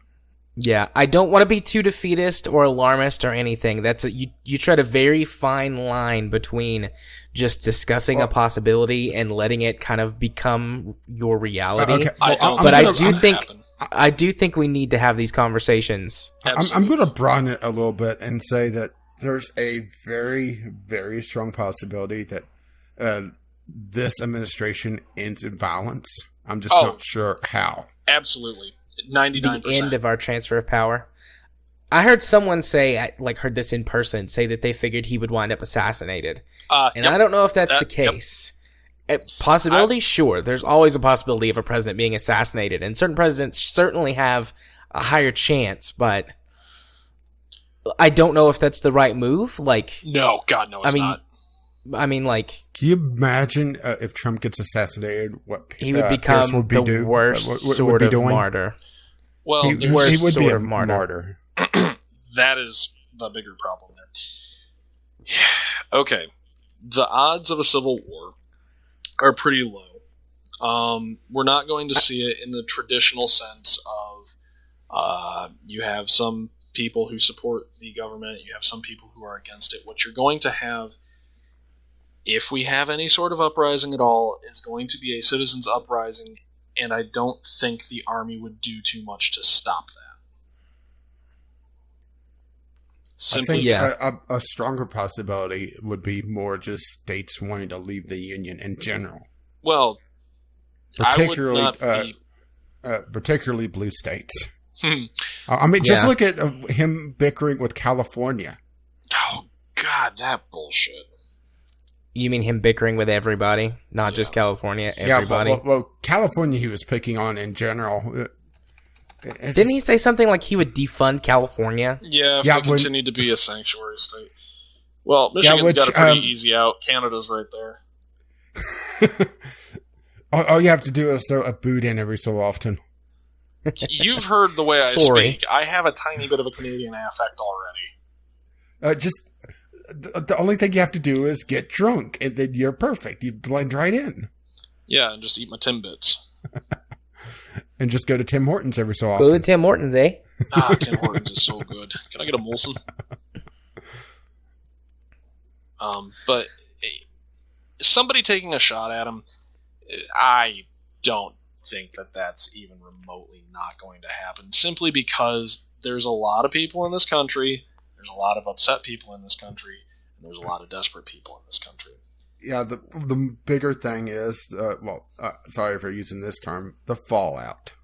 Yeah, I don't want to be too defeatist or alarmist or anything. You tread a very fine line between just discussing a possibility and letting it kind of become your reality. Okay. I do think we need to have these conversations. I'm going to broaden it a little bit and say that there's a very, very strong possibility that this administration ends in violence. I'm just not sure how. Absolutely. 99%. The end of our transfer of power. I heard someone say, I heard this in person, say that they figured he would wind up assassinated. And I don't know if that's the case. Possibility? Sure. There's always a possibility of a president being assassinated, and certain presidents certainly have a higher chance, but I don't know if that's the right move. No, God, no, it's not. I mean, can you imagine if Trump gets assassinated? What he would become the worst sort of martyr. Well, he would be a martyr. That is the bigger problem there. Okay, the odds of a civil war are pretty low. We're not going to see it in the traditional sense of you have some people who support the government, you have some people who are against it. What you're going to have, if we have any sort of uprising at all, is going to be a citizens' uprising, and I don't think the army would do too much to stop that. Simply, I think a stronger possibility would be more just states wanting to leave the union in general. Well, particularly, I would not be... particularly blue states. I mean, just look at him bickering with California. Oh, God, that bullshit. You mean him bickering with everybody, not just California, everybody? Yeah, well, California he was picking on in general. Didn't he say something like he would defund California? Yeah, if it continued to be a sanctuary state. Well, Michigan's got a pretty easy out. Canada's right there. All you have to do is throw a boot in every so often. You've heard the way I speak. I have a tiny bit of a Canadian affect already. The only thing you have to do is get drunk, and then you're perfect. You blend right in. Yeah, and just eat my Timbits. And just go to Tim Hortons every so often. Go to Tim Hortons, eh? Tim Hortons is so good. Can I get a Molson? But somebody taking a shot at him, I don't think that that's even remotely not going to happen. Simply because there's a lot of people in this country, there's a lot of upset people in this country, and there's a lot of desperate people in this country. Yeah, the bigger thing is, sorry for using this term, the fallout.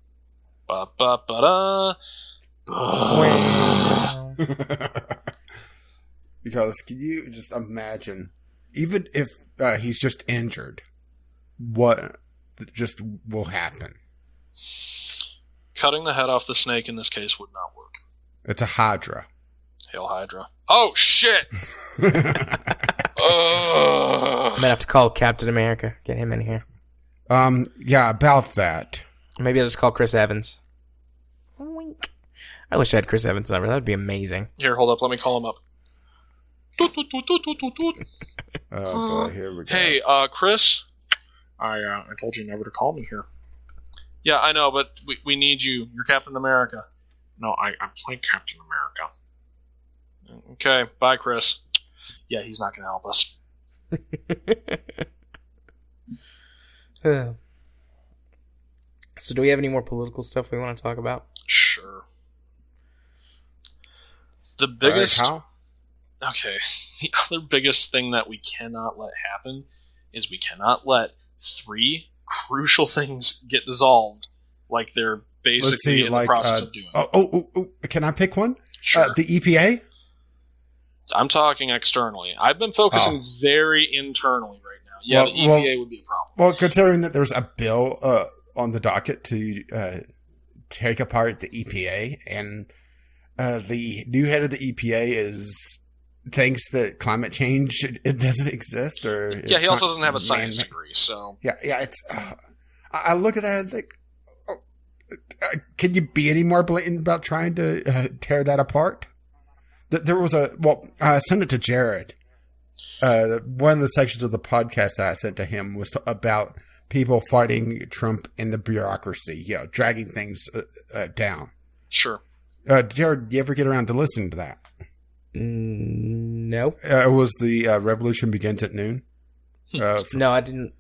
Because can you just imagine, even if he's just injured, what just will happen? Cutting the head off the snake in this case would not work. It's a Hydra. Hail Hydra. Oh, shit! I'm gonna have to call Captain America. Get him in here. Yeah, about that. Maybe I'll just call Chris Evans. Wink. I wish I had Chris Evans' number. That would be amazing. Here, hold up. Let me call him up. Oh, boy, here we go. Hey, Chris? I told you never to call me here. Yeah, I know, but we need you. You're Captain America. No, I'm playing Captain America. Okay, bye, Chris. Yeah, he's not going to help us. So do we have any more political stuff we want to talk about? Sure. The biggest... Okay, the other biggest thing that we cannot let happen is we cannot let 3 crucial things get dissolved like they're basically in the process of doing. Oh, can I pick one? Sure. The EPA? I'm talking externally. I've been focusing very internally right now. Yeah, the EPA would be a problem. Well, considering that there's a bill on the docket to take apart the EPA, and the new head of the EPA thinks that climate change it doesn't exist, or he also doesn't have a science degree. So yeah, it's. I look at that and think, can you be any more blatant about trying to tear that apart? There was I sent it to Jared. One of the sections of the podcast that I sent to him was about people fighting Trump in the bureaucracy, dragging things down. Sure. Jared, do you ever get around to listening to that? No. It was the Revolution Begins at Noon. No, I didn't.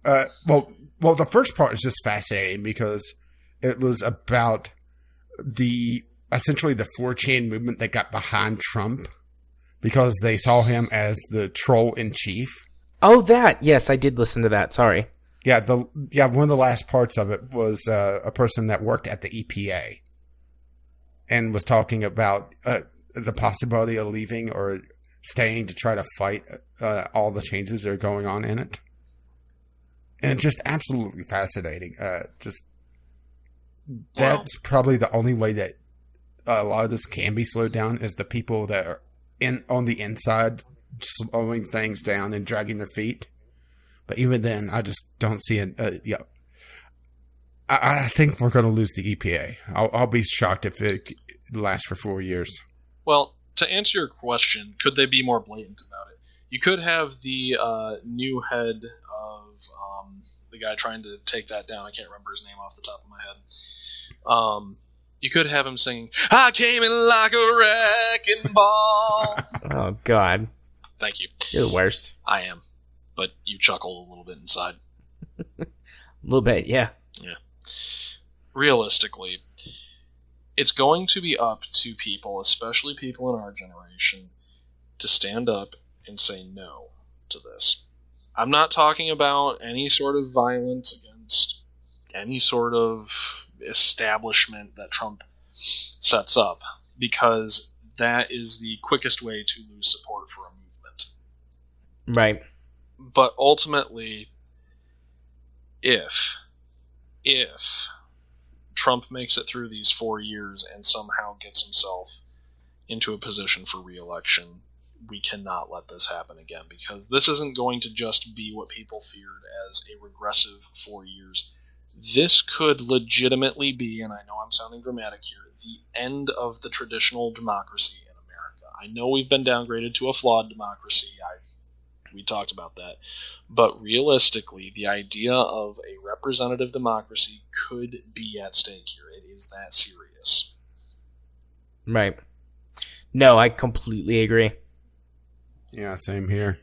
Well, the first part is just fascinating because it was about essentially the 4chan movement that got behind Trump because they saw him as the troll in chief. Oh, that. Yes, I did listen to that. Sorry. Yeah, one of the last parts of it was a person that worked at the EPA and was talking about the possibility of leaving or staying to try to fight all the changes that are going on in it. And it's just absolutely fascinating. That's probably the only way that a lot of this can be slowed down is the people that are on the inside slowing things down and dragging their feet. But even then, I just don't see it. I think we're going to lose the EPA. I'll be shocked if it lasts for 4 years. Well, to answer your question, could they be more blatant about it? You could have the new head of the guy trying to take that down. I can't remember his name off the top of my head. You could have him singing, "I came in like a wrecking ball." Oh, God. Thank you. You're the worst. I am. But you chuckle a little bit inside. A little bit, yeah. Yeah. Realistically, it's going to be up to people, especially people in our generation, to stand up and say no to this. I'm not talking about any sort of violence against any sort of establishment that Trump sets up, because that is the quickest way to lose support for a movement. Right. But ultimately, if Trump makes it through these 4 years and somehow gets himself into a position for re-election, we cannot let this happen again, because this isn't going to just be what people feared as a regressive 4 years. This could legitimately be, and I know I'm sounding dramatic here, the end of the traditional democracy in America. I know we've been downgraded to a flawed democracy. We talked about that. But realistically, the idea of a representative democracy could be at stake here. It is that serious. Right. No, I completely agree. Yeah, same here.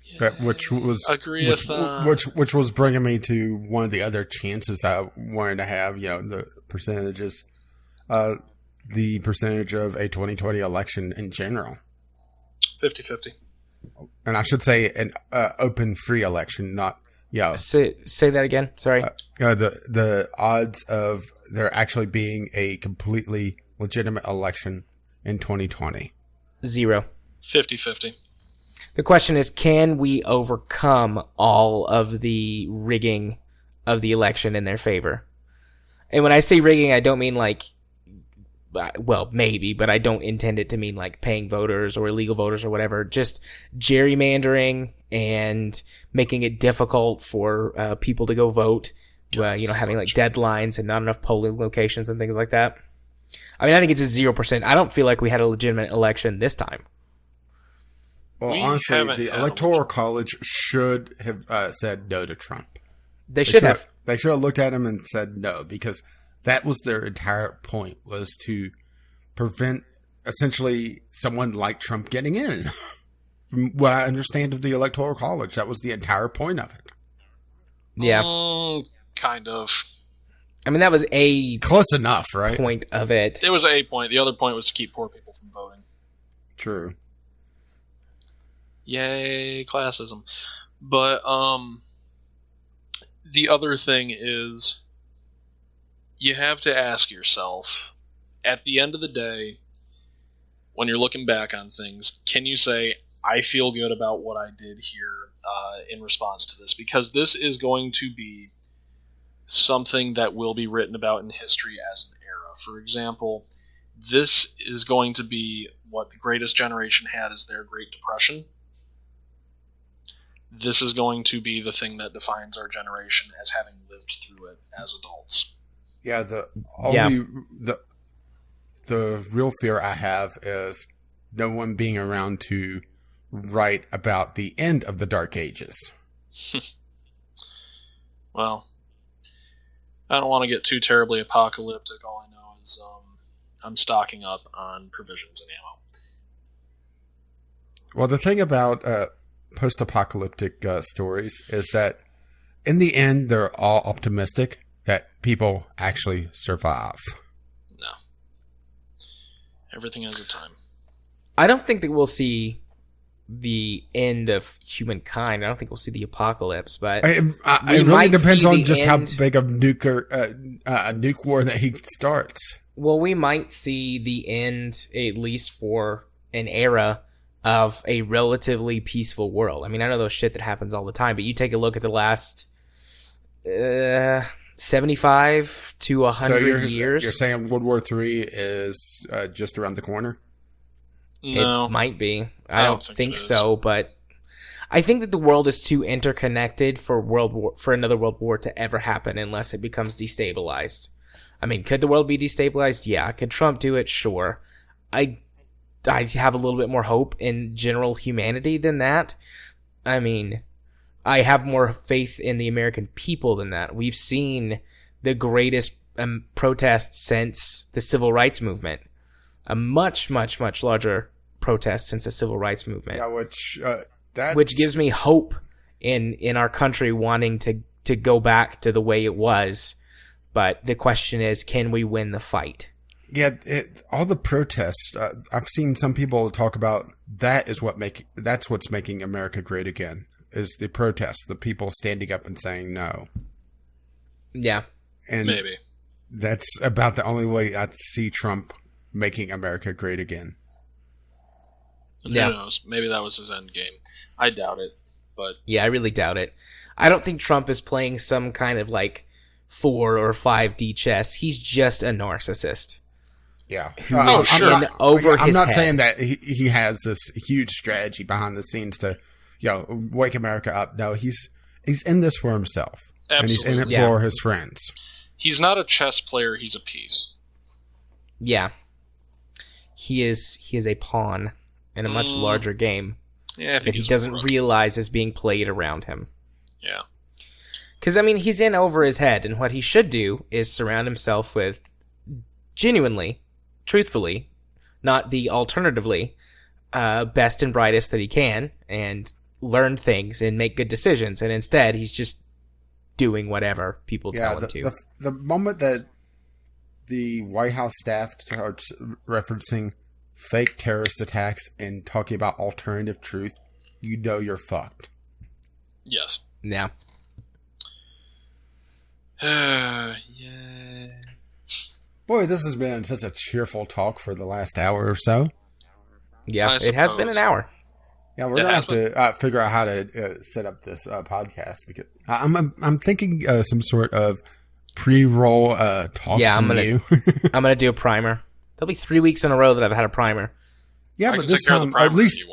Yeah, which was bringing me to one of the other chances I wanted to have, the percentages, the percentage of a 2020 election in general. 50-50. And I should say an open, free election, not Say that again. Sorry. The odds of there actually being a completely legitimate election in 2020. 0. 50-50. The question is, can we overcome all of the rigging of the election in their favor? And when I say rigging, I don't mean well, maybe, but I don't intend it to mean like paying voters or illegal voters or whatever. Just gerrymandering and making it difficult for people to go vote. Having like deadlines and not enough polling locations and things like that. I mean, I think it's a 0%. I don't feel like we had a legitimate election this time. Well, honestly, the Electoral College should have said no to Trump. They should have. They should have looked at him and said no, because that was their entire point, was to prevent essentially someone like Trump getting in. From what I understand of the Electoral College, that was the entire point of it. Yeah. Kind of. I mean, that was a... Close enough, right? ...point of it. It was a point. The other point was to keep poor people from voting. True. Yay, classism. But, the other thing is, you have to ask yourself, at the end of the day, when you're looking back on things, can you say, I feel good about what I did here in response to this? Because this is going to be something that will be written about in history as an era. For example, this is going to be what the greatest generation had as their Great Depression. This is going to be the thing that defines our generation as having lived through it as adults. Yeah, the real fear I have is no one being around to write about the end of the Dark Ages. Well, I don't want to get too terribly apocalyptic. All I know is I'm stocking up on provisions and ammo. Well, the thing about post-apocalyptic stories is that in the end, they're all optimistic that people actually survive. No. Everything has a time. I don't think that we'll see the end of humankind. I don't think we'll see the apocalypse, but it really depends on just how big of nuke war that he starts. Well, we might see the end, at least for an era, of a relatively peaceful world. I mean, I know those shit that happens all the time, but you take a look at the last 75 to 100 years. You're saying World War III is just around the corner? No. It might be. I don't think so, but I think that the world is too interconnected for another world war to ever happen unless it becomes destabilized. I mean, could the world be destabilized? Yeah. Could Trump do it? Sure. I have a little bit more hope in general humanity than that. I mean, I have more faith in the American people than that. We've seen the greatest protest since the Civil Rights Movement. A much, much, much larger protest since the Civil Rights Movement. Yeah, which gives me hope in our country wanting to go back to the way it was. But the question is, can we win the fight? Yeah, all the protests. I've seen some people talk about that's what's making America great again. Is the protests, the people standing up and saying no. Yeah, and maybe that's about the only way I see Trump making America great again. And who knows? Maybe that was his end game. I doubt it, but yeah, I really doubt it. I don't think Trump is playing some kind of like 4 or 5D chess. He's just a narcissist. Yeah. Sure. I'm not saying that he has this huge strategy behind the scenes to, wake America up. No, he's in this for himself. Absolutely. And he's in it for his friends. He's not a chess player. He's a piece. Yeah. He is a pawn in a much larger game that he doesn't realize is being played around him. Yeah. Because, I mean, he's in over his head, and what he should do is surround himself with genuinely, truthfully, not the alternatively, best and brightest that he can, and learn things and make good decisions. And instead, he's just doing whatever people tell him to. The moment that the White House staff starts referencing fake terrorist attacks and talking about alternative truth, you know you're fucked. Yes. Yeah. Yeah. Boy, this has been such a cheerful talk for the last hour or so. Yeah, it has been an hour. Yeah, we're gonna have to figure out how to set up this podcast because I'm thinking some sort of pre-roll talk. Yeah, I'm you. gonna do a primer. There'll be 3 weeks in a row that I've had a primer. Yeah, but this time at least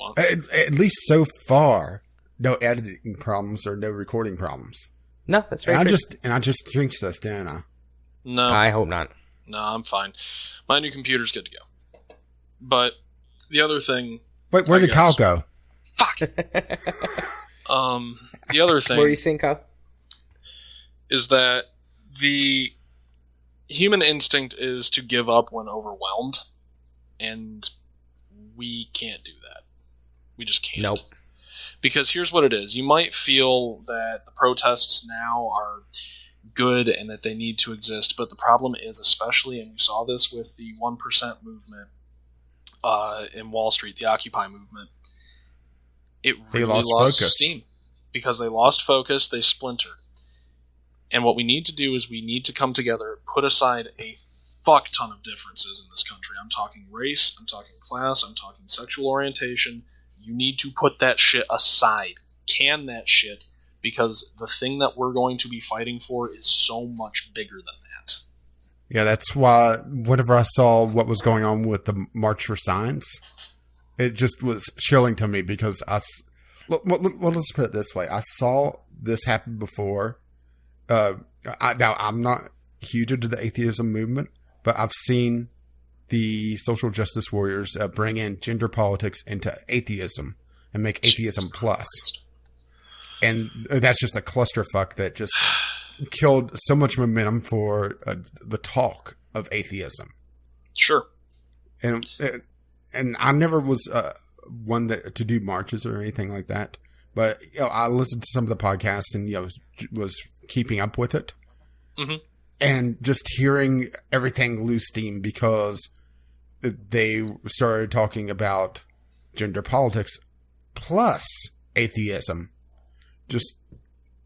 so far, no editing problems or no recording problems. No, that's right. I just drank this, didn't I? No, I hope not. No, I'm fine. My new computer's good to go. But the other thing. Wait, where did Kyle go? Fuck. The other thing. Where are you seeing Kyle? Is that the human instinct is to give up when overwhelmed, and we can't do that. We just can't. Nope. Because here's what it is. You might feel that the protests now are good and that they need to exist, but the problem is, especially, and you saw this with the 1% movement in Wall Street, the Occupy movement, it really lost steam. Because they lost focus, they splintered. And what we need to do is we need to come together, put aside a fuck ton of differences in this country. I'm talking race, I'm talking class, I'm talking sexual orientation. You need to put that shit aside. Can that shit, because the thing that we're going to be fighting for is so much bigger than that. Yeah, that's why whenever I saw what was going on with the March for Science, it just was chilling to me because let's put it this way. I saw this happen before. Now, I'm not huge into the atheism movement, but I've seen the social justice warriors bring in gender politics into atheism and make atheism plus. And that's just a clusterfuck that just killed so much momentum for the talk of atheism. Sure. And I never was one to do marches or anything like that. But I listened to some of the podcasts and was keeping up with it. Mm-hmm. And just hearing everything lose steam because they started talking about gender politics plus atheism just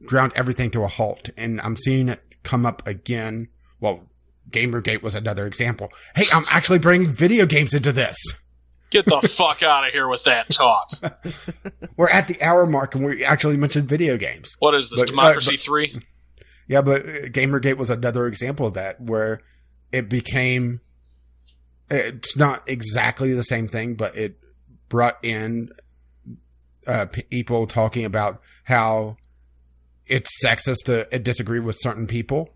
ground everything to a halt. And I'm seeing it come up again. Well, Gamergate was another example. Hey, I'm actually bringing video games into this. Get the fuck out of here with that talk. We're at the hour mark and we actually mentioned video games. What is this, Democracy 3? Yeah, but Gamergate was another example of that where it became... It's not exactly the same thing, but it brought in people talking about how it's sexist to disagree with certain people.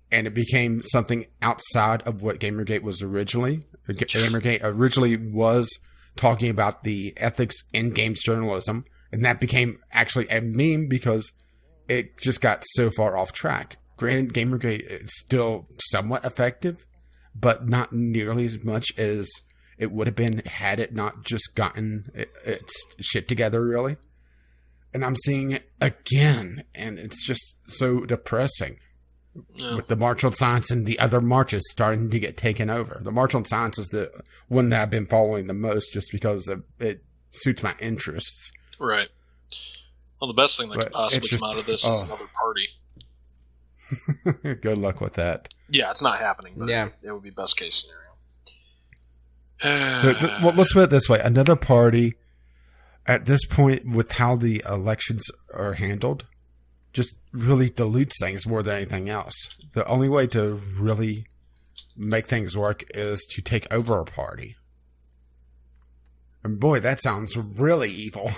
And it became something outside of what Gamergate was originally. Gamergate originally was talking about the ethics in games journalism. And that became actually a meme because it just got so far off track. Granted, Gamergate is still somewhat effective, but not nearly as much as it would have been had it not just gotten its shit together, really. And I'm seeing it again, and it's just so depressing. Yeah. With the March on Science and the other marches starting to get taken over. The March on Science is the one that I've been following the most just because it suits my interests. Right. Well, the best thing that could possibly come out of this is another party. Good luck with that. Yeah, it's not happening, but it would be best case scenario. Well, let's put it this way. Another party, at this point, with how the elections are handled, just really dilutes things more than anything else. The only way to really make things work is to take over a party. And boy, that sounds really evil.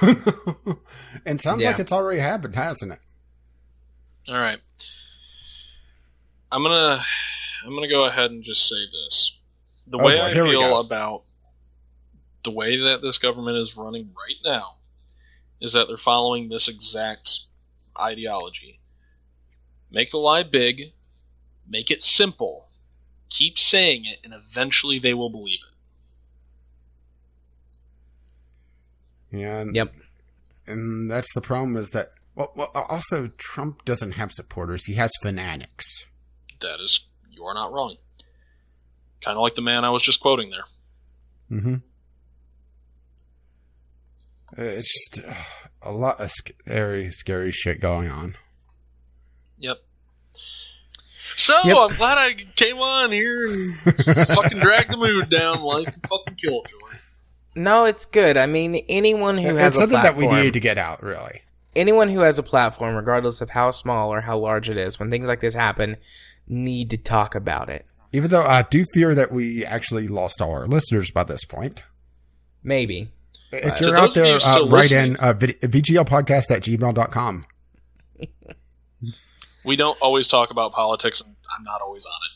And sounds like it's already happened, hasn't it? All right. I'm gonna go ahead and just say this. The way I feel about the way that this government is running right now is that they're following this exact ideology. Make the lie big, make it simple, keep saying it, and eventually they will believe it. Yeah. And that's the problem is that, well, also Trump doesn't have supporters. He has fanatics. You are not wrong. Kind of like the man I was just quoting there. Mm-hmm. It's just a lot of scary shit going on. Yep. So, I'm glad I came on here and fucking dragged the mood down like a fucking killjoy. No, it's good. I mean, anyone who has a platform... It's something that we needed to get out, really. Anyone who has a platform, regardless of how small or how large it is, when things like this happen, need to talk about it. Even though I do fear that we actually lost all our listeners by this point. Maybe. If you're out there, write in vglpodcast@gmail.com. We don't always talk about politics, and I'm not always on it.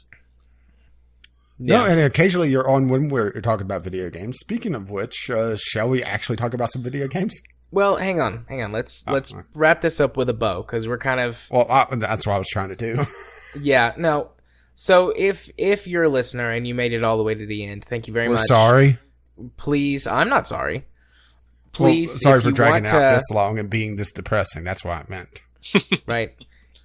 No, and occasionally you're on when we're talking about video games. Speaking of which, shall we actually talk about some video games? Well, hang on. Let's wrap this up with a bow, because we're kind of... Well, that's what I was trying to do. Yeah, no. So if you're a listener and you made it all the way to the end, thank you very much. We're sorry. Please, I'm not sorry. Please, well, sorry for dragging out this long and being this depressing. That's what I meant. Right.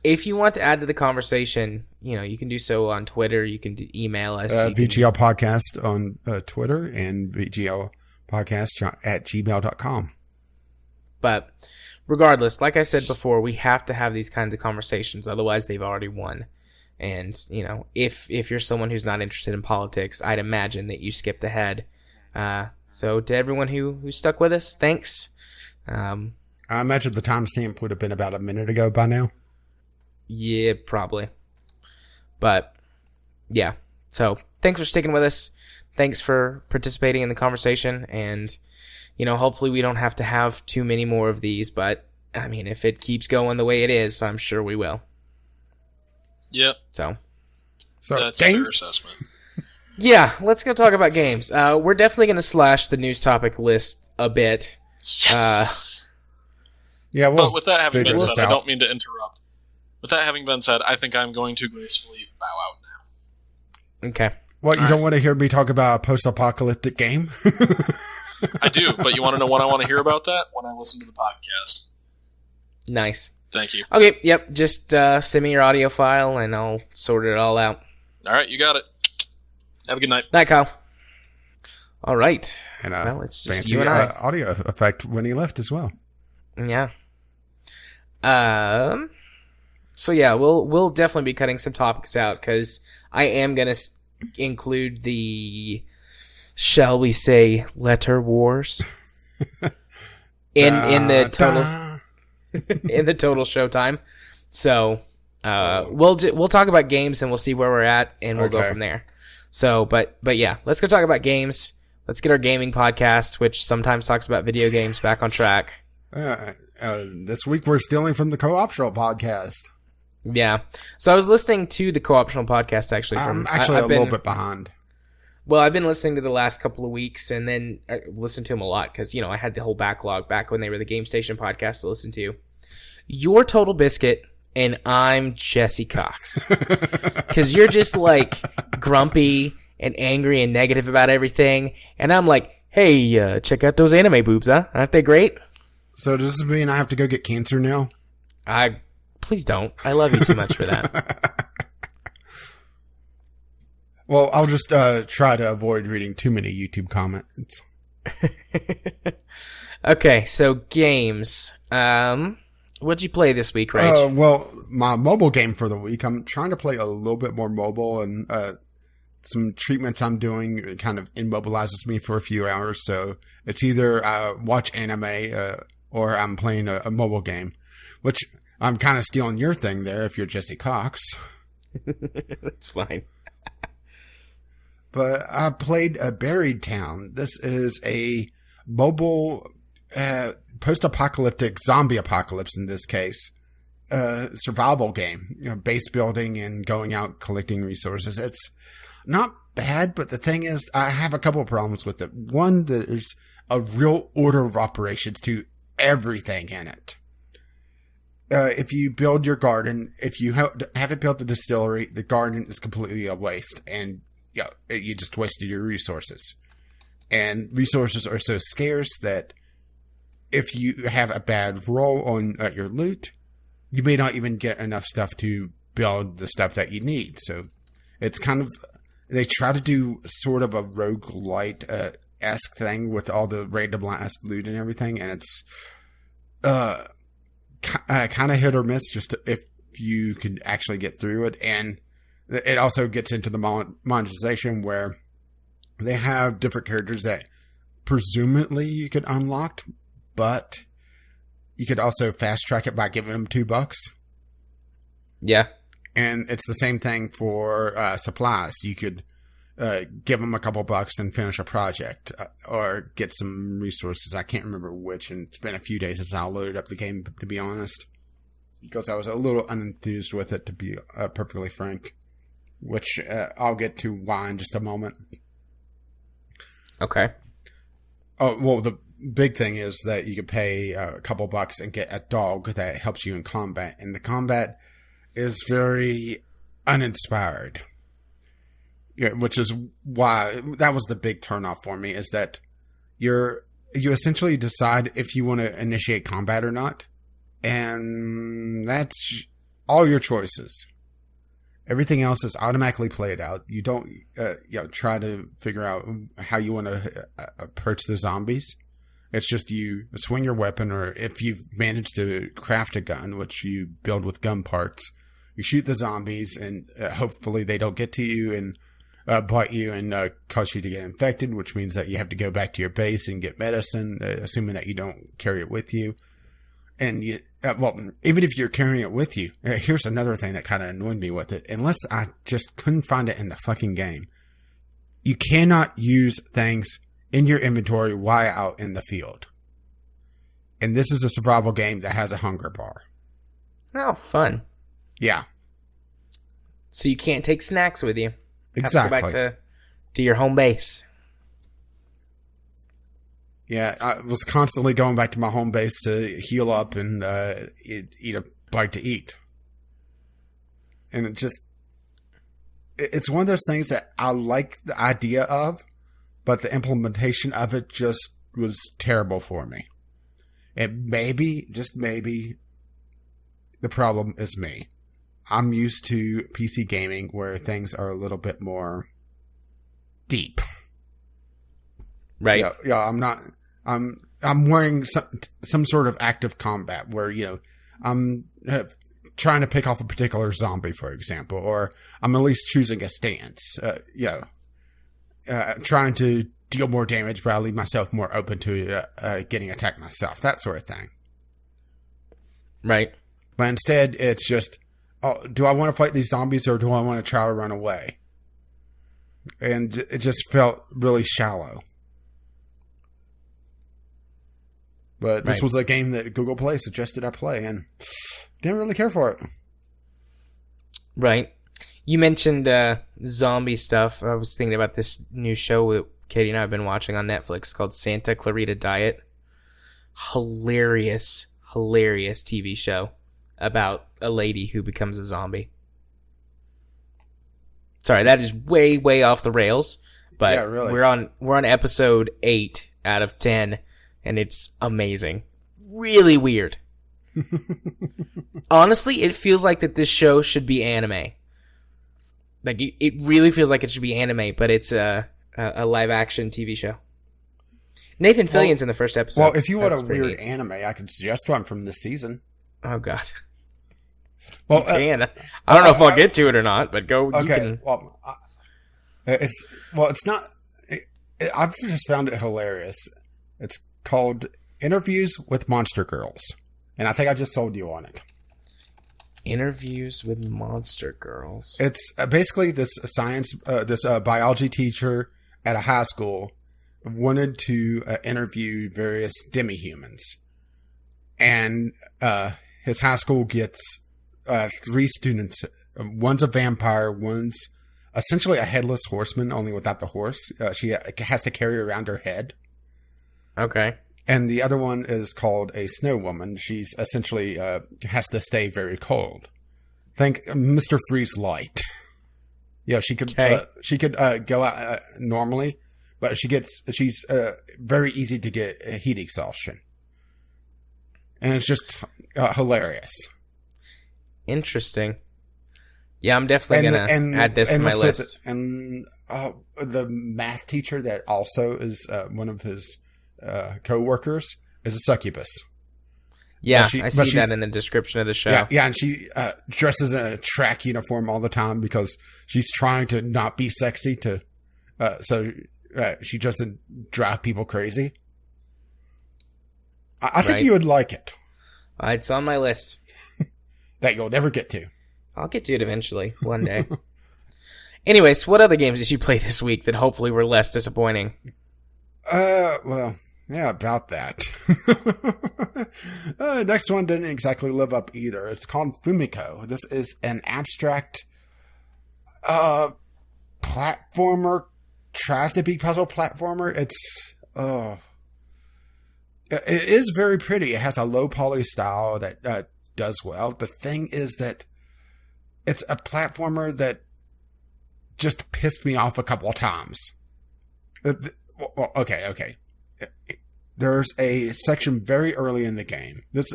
If you want to add to the conversation, you can do so on Twitter. You can email us. VGL Podcast on Twitter and VGLpodcast@gmail.com. But regardless, like I said before, we have to have these kinds of conversations. Otherwise, they've already won. And, if you're someone who's not interested in politics, I'd imagine that you skipped ahead. So to everyone who stuck with us, thanks. I imagine the timestamp would have been about a minute ago by now. Yeah, probably. But, yeah. So, thanks for sticking with us. Thanks for participating in the conversation. And, hopefully we don't have to have too many more of these. But, I mean, if it keeps going the way it is, I'm sure we will. Yep. So, So that's a fair assessment. Yeah, let's go talk about games. We're definitely going to slash the news topic list a bit. Yes. Yeah, but with that having been said, out. I don't mean to interrupt. With that having been said, I think I'm going to gracefully bow out now. Okay. What, you don't want to hear me talk about a post-apocalyptic game? I do, but you want to know when I want to hear about that? When I listen to the podcast. Nice. Thank you. Okay, yep, just send me your audio file and I'll sort it all out. All right, you got it. Have a good night. Night, Kyle. All right. And well, it's just fancy you and I. Audio effect when he left as well. Yeah. So yeah, we'll definitely be cutting some topics out because I am gonna include the, shall we say, letter wars in the total in the total showtime. So we'll talk about games and we'll see where we're at and we'll go from there. So, but yeah, let's go talk about games. Let's get our gaming podcast, which sometimes talks about video games, back on track. This week we're stealing from the Co-Optional podcast. Yeah. So I was listening to the Co-Optional podcast actually. I'm actually a little bit behind. Well, I've been listening to the last couple of weeks, and then I listened to them a lot because, I had the whole backlog back when they were the Game Station podcast to listen to. You're Total Biscuit, and I'm Jesse Cox. Because you're just, grumpy and angry and negative about everything, and I'm like, hey, check out those anime boobs, huh? Aren't they great? So does this mean I have to go get cancer now? Please don't. I love you too much for that. Well, I'll just try to avoid reading too many YouTube comments. Okay, so games. What'd you play this week, Rach? Well, my mobile game for the week, I'm trying to play a little bit more mobile, and some treatments I'm doing kind of immobilizes me for a few hours. So it's either watch anime or I'm playing a mobile game, which I'm kind of stealing your thing there if you're Jesse Cox. That's fine. But I played BuriedTown. This is a mobile post-apocalyptic zombie apocalypse in this case. Survival game. Base building and going out collecting resources. It's not bad, but the thing is, I have a couple of problems with it. One, there's a real order of operations to everything in it. If you build your garden, if you haven't built the distillery, the garden is completely a waste, and you just wasted your resources. And resources are so scarce that if you have a bad roll on your loot, you may not even get enough stuff to build the stuff that you need. So it's kind of, they try to do sort of a roguelite-esque thing with all the random last loot and everything, and it's kind of hit or miss just if you can actually get through it. And it also gets into the monetization where they have different characters that presumably you could unlock, but you could also fast track it by giving them $2. Yeah. And it's the same thing for supplies. You could give them a couple bucks and finish a project or get some resources. I can't remember which, and it's been a few days since I loaded up the game, to be honest, because I was a little unenthused with it, to be perfectly frank, which I'll get to why in just a moment. Okay. Oh, well, the big thing is that you can pay a couple bucks and get a dog that helps you in combat, and the combat is very uninspired. Yeah, which is why that was the big turnoff for me, is that you essentially decide if you want to initiate combat or not, and that's all your choices. Everything else is automatically played out. You don't try to figure out how you want to approach the zombies. It's just you swing your weapon, or if you've managed to craft a gun, which you build with gun parts, you shoot the zombies, and hopefully they don't get to you and bite you and cause you to get infected, which means that you have to go back to your base and get medicine, assuming that you don't carry it with you. And even if you're carrying it with you, here's another thing that kind of annoyed me with it. Unless I just couldn't find it in the fucking game, you cannot use things in your inventory while out in the field. And this is a survival game that has a hunger bar. Oh, fun. Yeah. So you can't take snacks with you. Exactly. Have to go back to your home base. Yeah, I was constantly going back to my home base to heal up and eat a bite to eat. And it's one of those things that I like the idea of, but the implementation of it just was terrible for me. And maybe, just maybe, the problem is me. I'm used to PC gaming where things are a little bit more deep. Right. Yeah, I'm not. I'm wearing some sort of active combat where, I'm trying to pick off a particular zombie, for example, or I'm at least choosing a stance. Trying to deal more damage, but I leave myself more open to getting attacked myself. That sort of thing. Right. But instead, it's just, do I want to fight these zombies or do I want to try to run away? And it just felt really shallow. But this was a game that Google Play suggested I play, and didn't really care for it. Right. You mentioned zombie stuff. I was thinking about this new show that Katie and I have been watching on Netflix called Santa Clarita Diet. Hilarious TV show about a lady who becomes a zombie. Sorry, that is way off the rails. But yeah, really. We're on episode 8 out of 10. And it's amazing. Really weird. Honestly, it feels like that this show should be anime. Like, it really feels like it should be anime, but it's a live-action TV show. Nathan Fillion's in the first episode. Well, if you want a weird anime, I could suggest one from this season. Oh, God. Well, I don't know if I'll get to it or not, but go. Okay, you can... well, it's not... I've just found it hilarious. It's called Interviews with Monster Girls. And I think I just sold you on it. Interviews with Monster Girls. It's basically this biology teacher at a high school wanted to interview various demi-humans. And his high school gets 3 students. One's a vampire, one's essentially a headless horseman, only without the horse. She has to carry around her head. Okay. And the other one is called a snow woman. She's essentially has to stay very cold. Think Mr. Freeze Light. Yeah, she could go out normally, but she's very easy to get heat exhaustion. And it's just hilarious. Interesting. Yeah, I'm definitely going to add this to my list. And the math teacher that also is one of his co-workers is a succubus. Yeah, I see that in the description of the show. Yeah, and she dresses in a track uniform all the time because she's trying to not be sexy so she doesn't drive people crazy. I think you would like it. It's on my list. That you'll never get to. I'll get to it eventually, one day. Anyways, what other games did you play this week that hopefully were less disappointing? Well, yeah, about that. Next one didn't exactly live up either. It's called Fumiko. This is an abstract platformer, tries to be puzzle platformer. It is very pretty. It has a low poly style that does well. The thing is that it's a platformer that just pissed me off a couple of times. Well, okay. There's a section very early in the game. This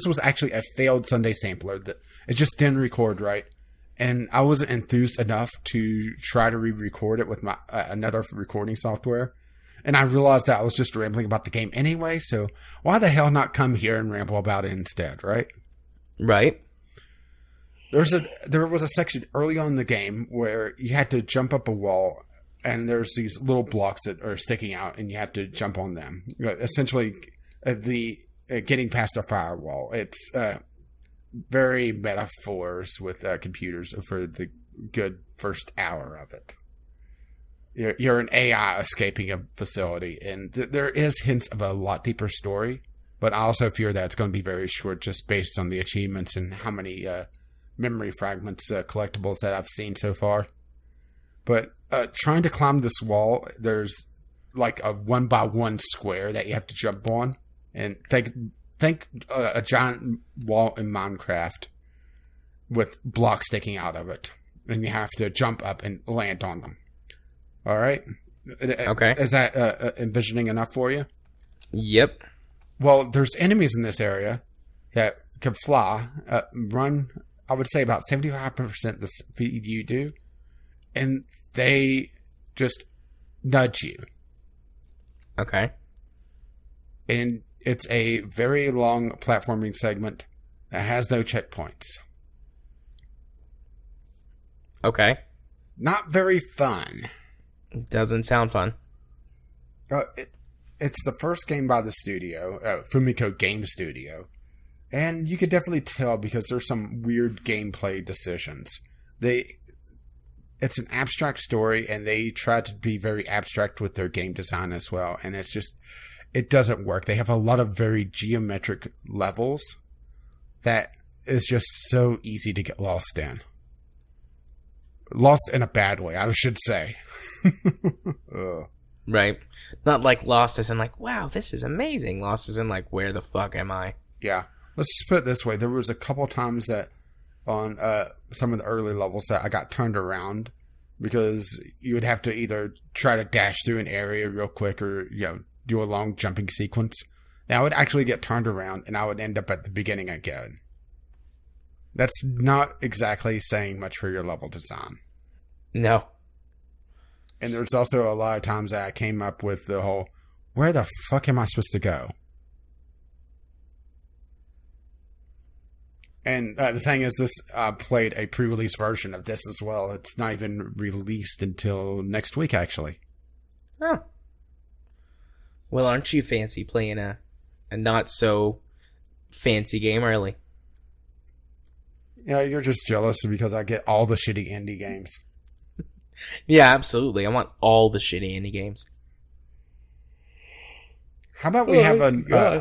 was actually a failed Sunday sampler that it just didn't record right, and I wasn't enthused enough to try to re-record it with my another recording software. And I realized that I was just rambling about the game anyway, so why the hell not come here and ramble about it instead, right? Right. There was a section early on in the game where you had to jump up a wall, and there's these little blocks that are sticking out, and you have to jump on them. Essentially, getting past a firewall. It's very metaphors with computers for the good first hour of it. You're an AI escaping a facility, and there is hints of a lot deeper story, but I also fear that it's going to be very short just based on the achievements and how many memory fragments collectibles that I've seen so far. But trying to climb this wall, there's like a 1x1 square that you have to jump on. And think a giant wall in Minecraft with blocks sticking out of it. And you have to jump up and land on them. All right? Okay. Is that envisioning enough for you? Yep. Well, there's enemies in this area that can fly, run, I would say about 75% the speed you do, and they just nudge you. Okay. And it's a very long platforming segment that has no checkpoints. Okay. Not very fun. Doesn't sound fun. It's the first game by the studio, Fumiko Game Studio. And you could definitely tell because there's some weird gameplay decisions. It's an abstract story, and they try to be very abstract with their game design as well. And it's just, it doesn't work. They have a lot of very geometric levels that is just so easy to get lost in. Lost in a bad way, I should say. Right. Not like lost as in like, wow, this is amazing. Lost as in like, where the fuck am I? Yeah. Let's just put it this way. There was a couple times that on some of the early levels that I got turned around because you would have to either try to dash through an area real quick or, do a long jumping sequence. And I would actually get turned around and I would end up at the beginning again. That's not exactly saying much for your level design. No. And there's also a lot of times that I came up with the whole, where the fuck am I supposed to go? And the thing is, this played a pre-release version of this as well. It's not even released until next week, actually. Oh. Well, aren't you fancy playing a not so fancy game early? Yeah, you're just jealous because I get all the shitty indie games. Yeah, absolutely. I want all the shitty indie games. How about we have a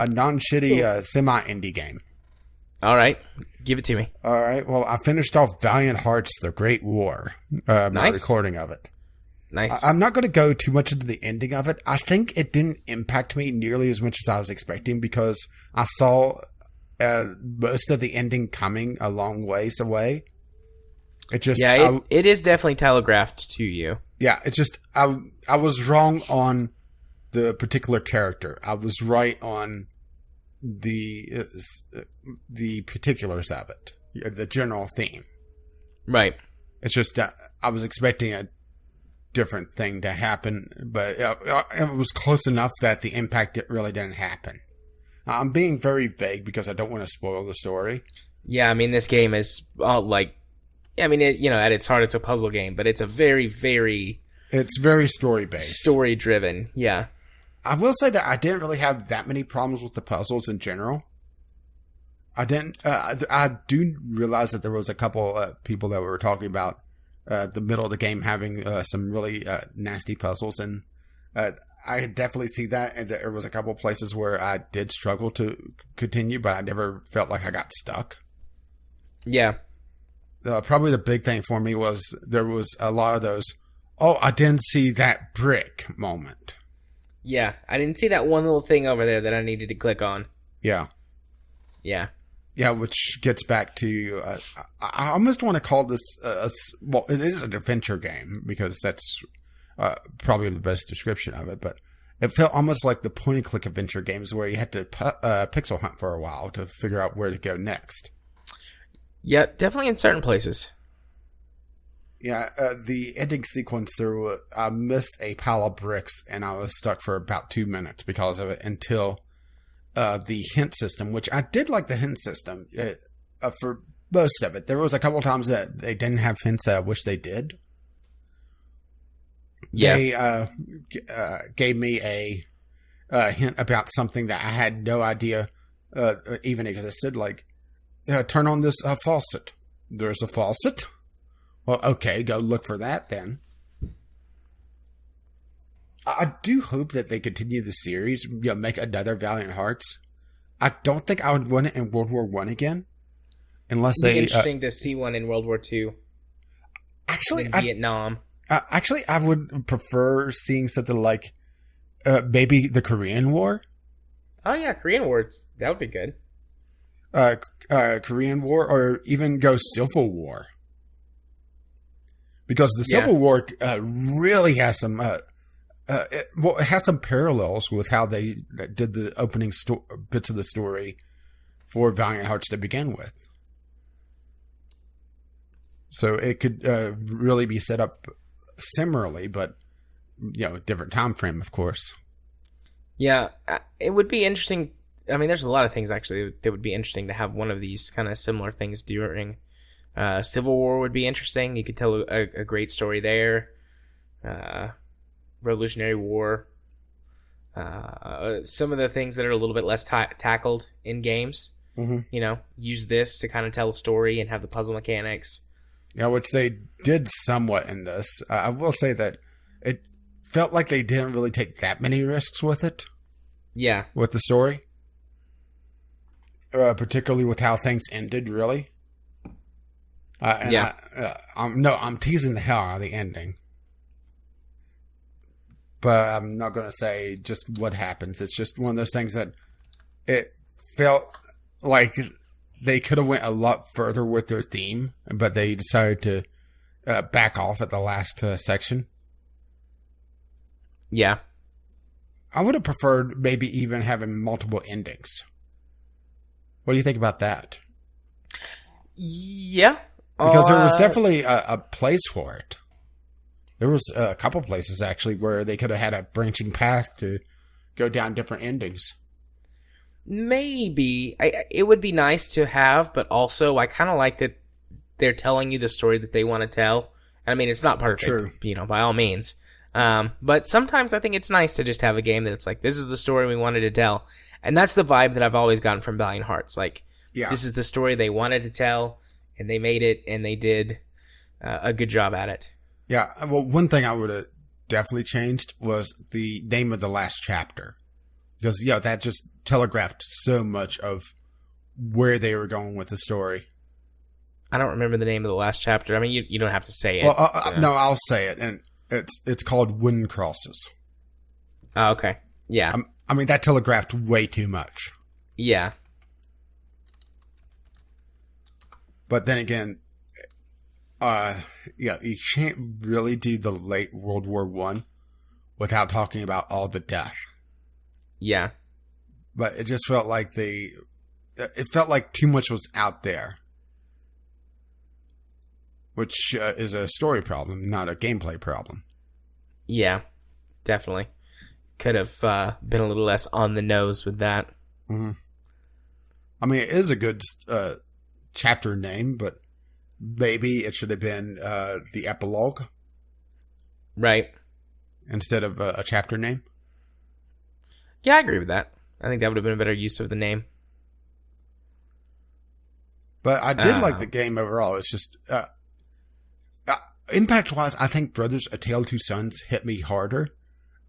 non-shitty semi-indie game? All right. Give it to me. All right. Well, I finished off Valiant Hearts, The Great War. My recording of it. Nice. I'm not going to go too much into the ending of it. I think it didn't impact me nearly as much as I was expecting because I saw most of the ending coming a long ways away. It just it is definitely telegraphed to you. Yeah, it's just I was wrong on the particular character. I was right on the particulars of it, the general theme. Right. It's just that I was expecting a different thing to happen, but it was close enough that the impact really didn't happen. I'm being very vague because I don't want to spoil the story. Yeah, I mean, this game is at its heart, it's a puzzle game, but it's a very, very... It's very story-based. Story-driven, yeah. I will say that I didn't really have that many problems with the puzzles in general. I didn't... I do realize that there was a couple people that were talking about the middle of the game having some really nasty puzzles, and I definitely see that, and there was a couple places where I did struggle to continue, but I never felt like I got stuck. Yeah. Probably the big thing for me was there was a lot of those, I didn't see that brick moment. Yeah, I didn't see that one little thing over there that I needed to click on. Yeah. Yeah. Yeah, which gets back to, I almost want to call this, it is an adventure game, because that's probably the best description of it, but it felt almost like the point-and-click adventure games where you had to pixel hunt for a while to figure out where to go next. Yeah, definitely in certain places. Yeah, the ending sequence, I missed a pile of bricks, and I was stuck for about 2 minutes because of it until the hint system, which I did like the hint system for most of it. There was a couple times that they didn't have hints that I wish they did. Yeah. They gave me a hint about something that I had no idea even existed, like, turn on this faucet. There's a faucet? Well, okay, go look for that then. I do hope that they continue the series, make another Valiant Hearts. I don't think I would run it in World War I again. unless It'd be interesting to see one in World War II. Actually, Vietnam. I would prefer seeing something like maybe the Korean War. Oh yeah, Korean War. That would be good. Korean War, or even go Civil War. Because the Civil War really has some it has some parallels with how they did the opening bits of the story for Valiant Hearts to begin with. So it could really be set up similarly, but different time frame, of course. Yeah, it would be interesting. I mean, there's a lot of things actually that would be interesting to have one of these kind of similar things during. Civil War would be interesting. You could tell a great story there. Revolutionary War. Some of the things that are a little bit less tackled in games. Mm-hmm. Use this to kind of tell a story and have the puzzle mechanics. Yeah, which they did somewhat in this. I will say that it felt like they didn't really take that many risks with it. Yeah. With the story. Particularly with how things ended, really. I'm teasing the hell out of the ending. But I'm not going to say just what happens. It's just one of those things that it felt like they could have went a lot further with their theme, but they decided to back off at the last section. Yeah. I would have preferred maybe even having multiple endings. What do you think about that? Yeah. Because there was definitely a place for it. There was a couple places, actually, where they could have had a branching path to go down different endings. Maybe. It would be nice to have, but also I kind of like that they're telling you the story that they want to tell. I mean, it's not perfect, True. By all means. But sometimes I think it's nice to just have a game that it's like, this is the story we wanted to tell. And that's the vibe that I've always gotten from Valiant Hearts. Like, This is the story they wanted to tell, and they made it, and they did a good job at it. Yeah, well, one thing I would have definitely changed was the name of the last chapter. Because, that just telegraphed so much of where they were going with the story. I don't remember the name of the last chapter. I mean, you don't have to say it. Well, no, I'll say it, and it's called Wind Crosses. Oh, okay. Yeah. I mean, that telegraphed way too much. Yeah. But then again, you can't really do the late World War I without talking about all the death. Yeah. But it just felt like it felt like too much was out there. Which is a story problem, not a gameplay problem. Yeah, definitely. Could have been a little less on the nose with that. Mm-hmm. I mean, it is a good chapter name, but maybe it should have been the epilogue. Right. Instead of a chapter name. Yeah, I agree with that. I think that would have been a better use of the name. But I did like the game overall. It's just... impact-wise, I think Brothers: A Tale of Two Sons hit me harder.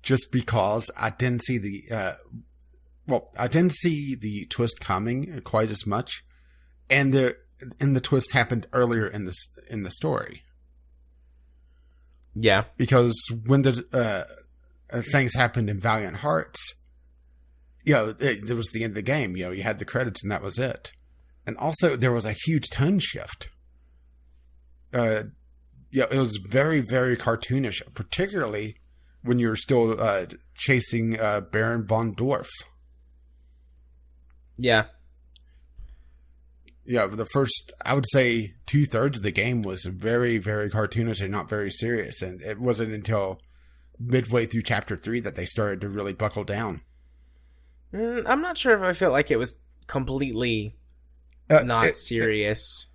Just because I didn't see the twist coming quite as much. And the twist happened earlier in the story. Yeah. Because when the things happened in Valiant Hearts, it was the end of the game. You had the credits and that was it. And also there was a huge tone shift. It was very, very cartoonish, particularly when you were still chasing Baron von Dorf. Yeah. Yeah, the first, I would say, 2/3 of the game was very, very cartoonish and not very serious. And it wasn't until midway through Chapter 3 that they started to really buckle down. I'm not sure if I felt like it was completely not serious.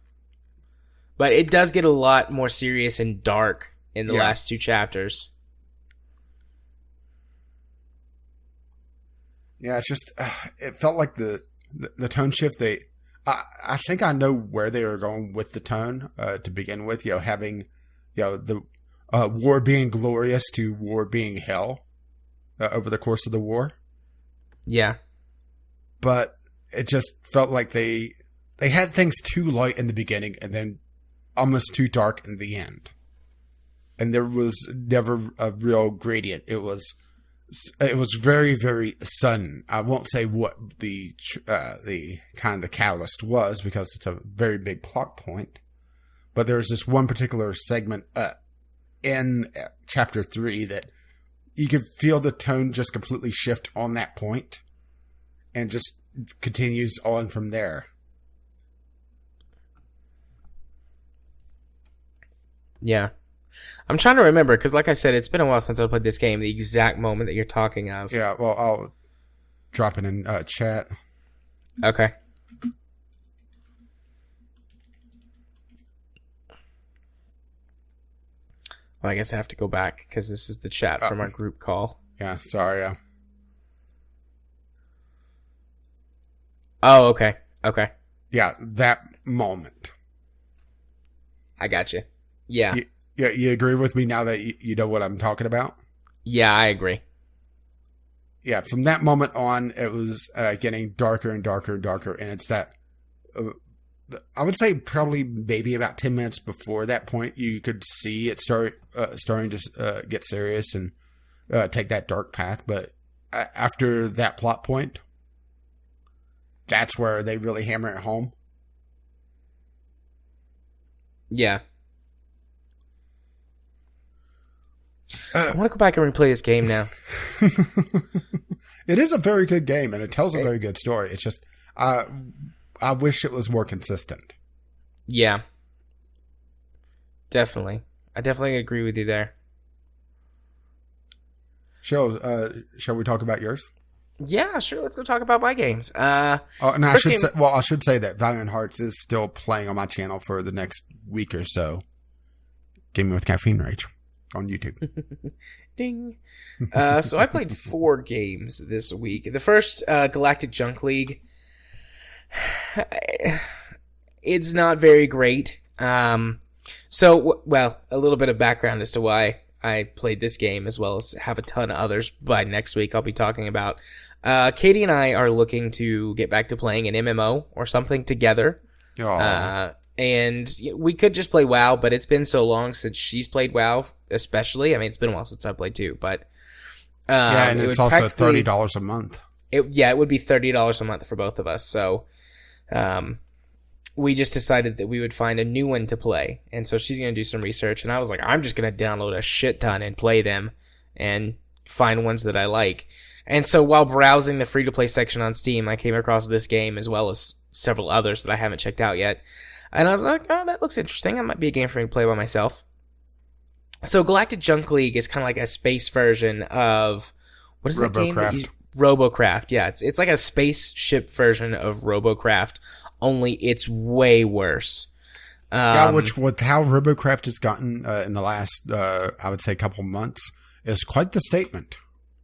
But it does get a lot more serious and dark in the last two chapters. Yeah, it's just, it felt like the tone shift, I think I know where they were going with the tone to begin with, having, the war being glorious to war being hell over the course of the war. Yeah. But it just felt like they they had things too light in the beginning and then almost too dark in the end. And there was never a real gradient. It was very, very sudden. I won't say what the kind of the catalyst was because it's a very big plot point. But there's this one particular segment in chapter 3 that you could feel the tone just completely shift on that point and just continues on from there. Yeah. I'm trying to remember, because like I said, it's been a while since I played this game, the exact moment that you're talking of. Yeah, well, I'll drop it in chat. Okay. Well, I guess I have to go back, because this is the chat from our group call. Yeah, sorry. Oh, okay. Okay. Yeah, that moment. I got you. Yeah. You agree with me now that you know what I'm talking about? Yeah, I agree. Yeah, from that moment on, it was getting darker and darker and darker, and it's that... I would say probably maybe about 10 minutes before that point, you could see it starting to get serious and take that dark path. But after that plot point, that's where they really hammer it home. Yeah. I want to go back and replay this game now. It is a very good game, and it tells a very good story. It's just, I wish it was more consistent. Yeah. Definitely. I definitely agree with you there. Shall we talk about yours? Yeah, sure. Let's go talk about my games. And I should say that Valiant Hearts is still playing on my channel for the next week or so. Gaming with Caffeine Rage on YouTube. Ding. So I played 4 games this week. The first, Galactic Junk League. It's not very great. So, well, a little bit of background as to why I played this game, as well as have a ton of others by next week I'll be talking about. Katie and I are looking to get back to playing an MMO or something together. And we could just play WoW, but it's been so long since she's played WoW, especially. I mean, it's been a while since I played too, but... yeah, and it's also $30 a month. It would be $30 a month for both of us, so... we just decided that we would find a new one to play. And so she's going to do some research. And I was like, I'm just going to download a shit ton and play them and find ones that I like. And so while browsing the free-to-play section on Steam, I came across this game as well as several others that I haven't checked out yet. And I was like, oh, that looks interesting. That might be a game for me to play by myself. So Galactic Junk League is kind of like a space version of... What is that game? Robocraft, yeah. It's like a spaceship version of Robocraft, only it's way worse. Yeah, which with how Robocraft has gotten in the last, I would say, couple months, is quite the statement.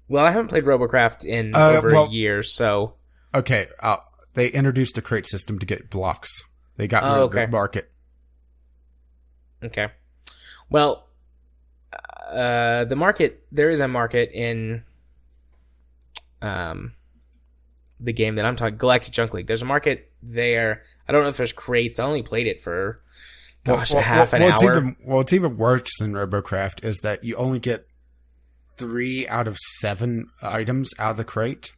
Well, I haven't played Robocraft in over a year, so... Okay, they introduced a crate system to get blocks. They got rid of the market. Okay. Well, the market, there is a market in... the game that I'm talking, Galactic Junk League. There's a market there. I don't know if there's crates. I only played it for, half an hour. What's even worse than Robocraft is that you only get 3 out of 7 items out of the crate.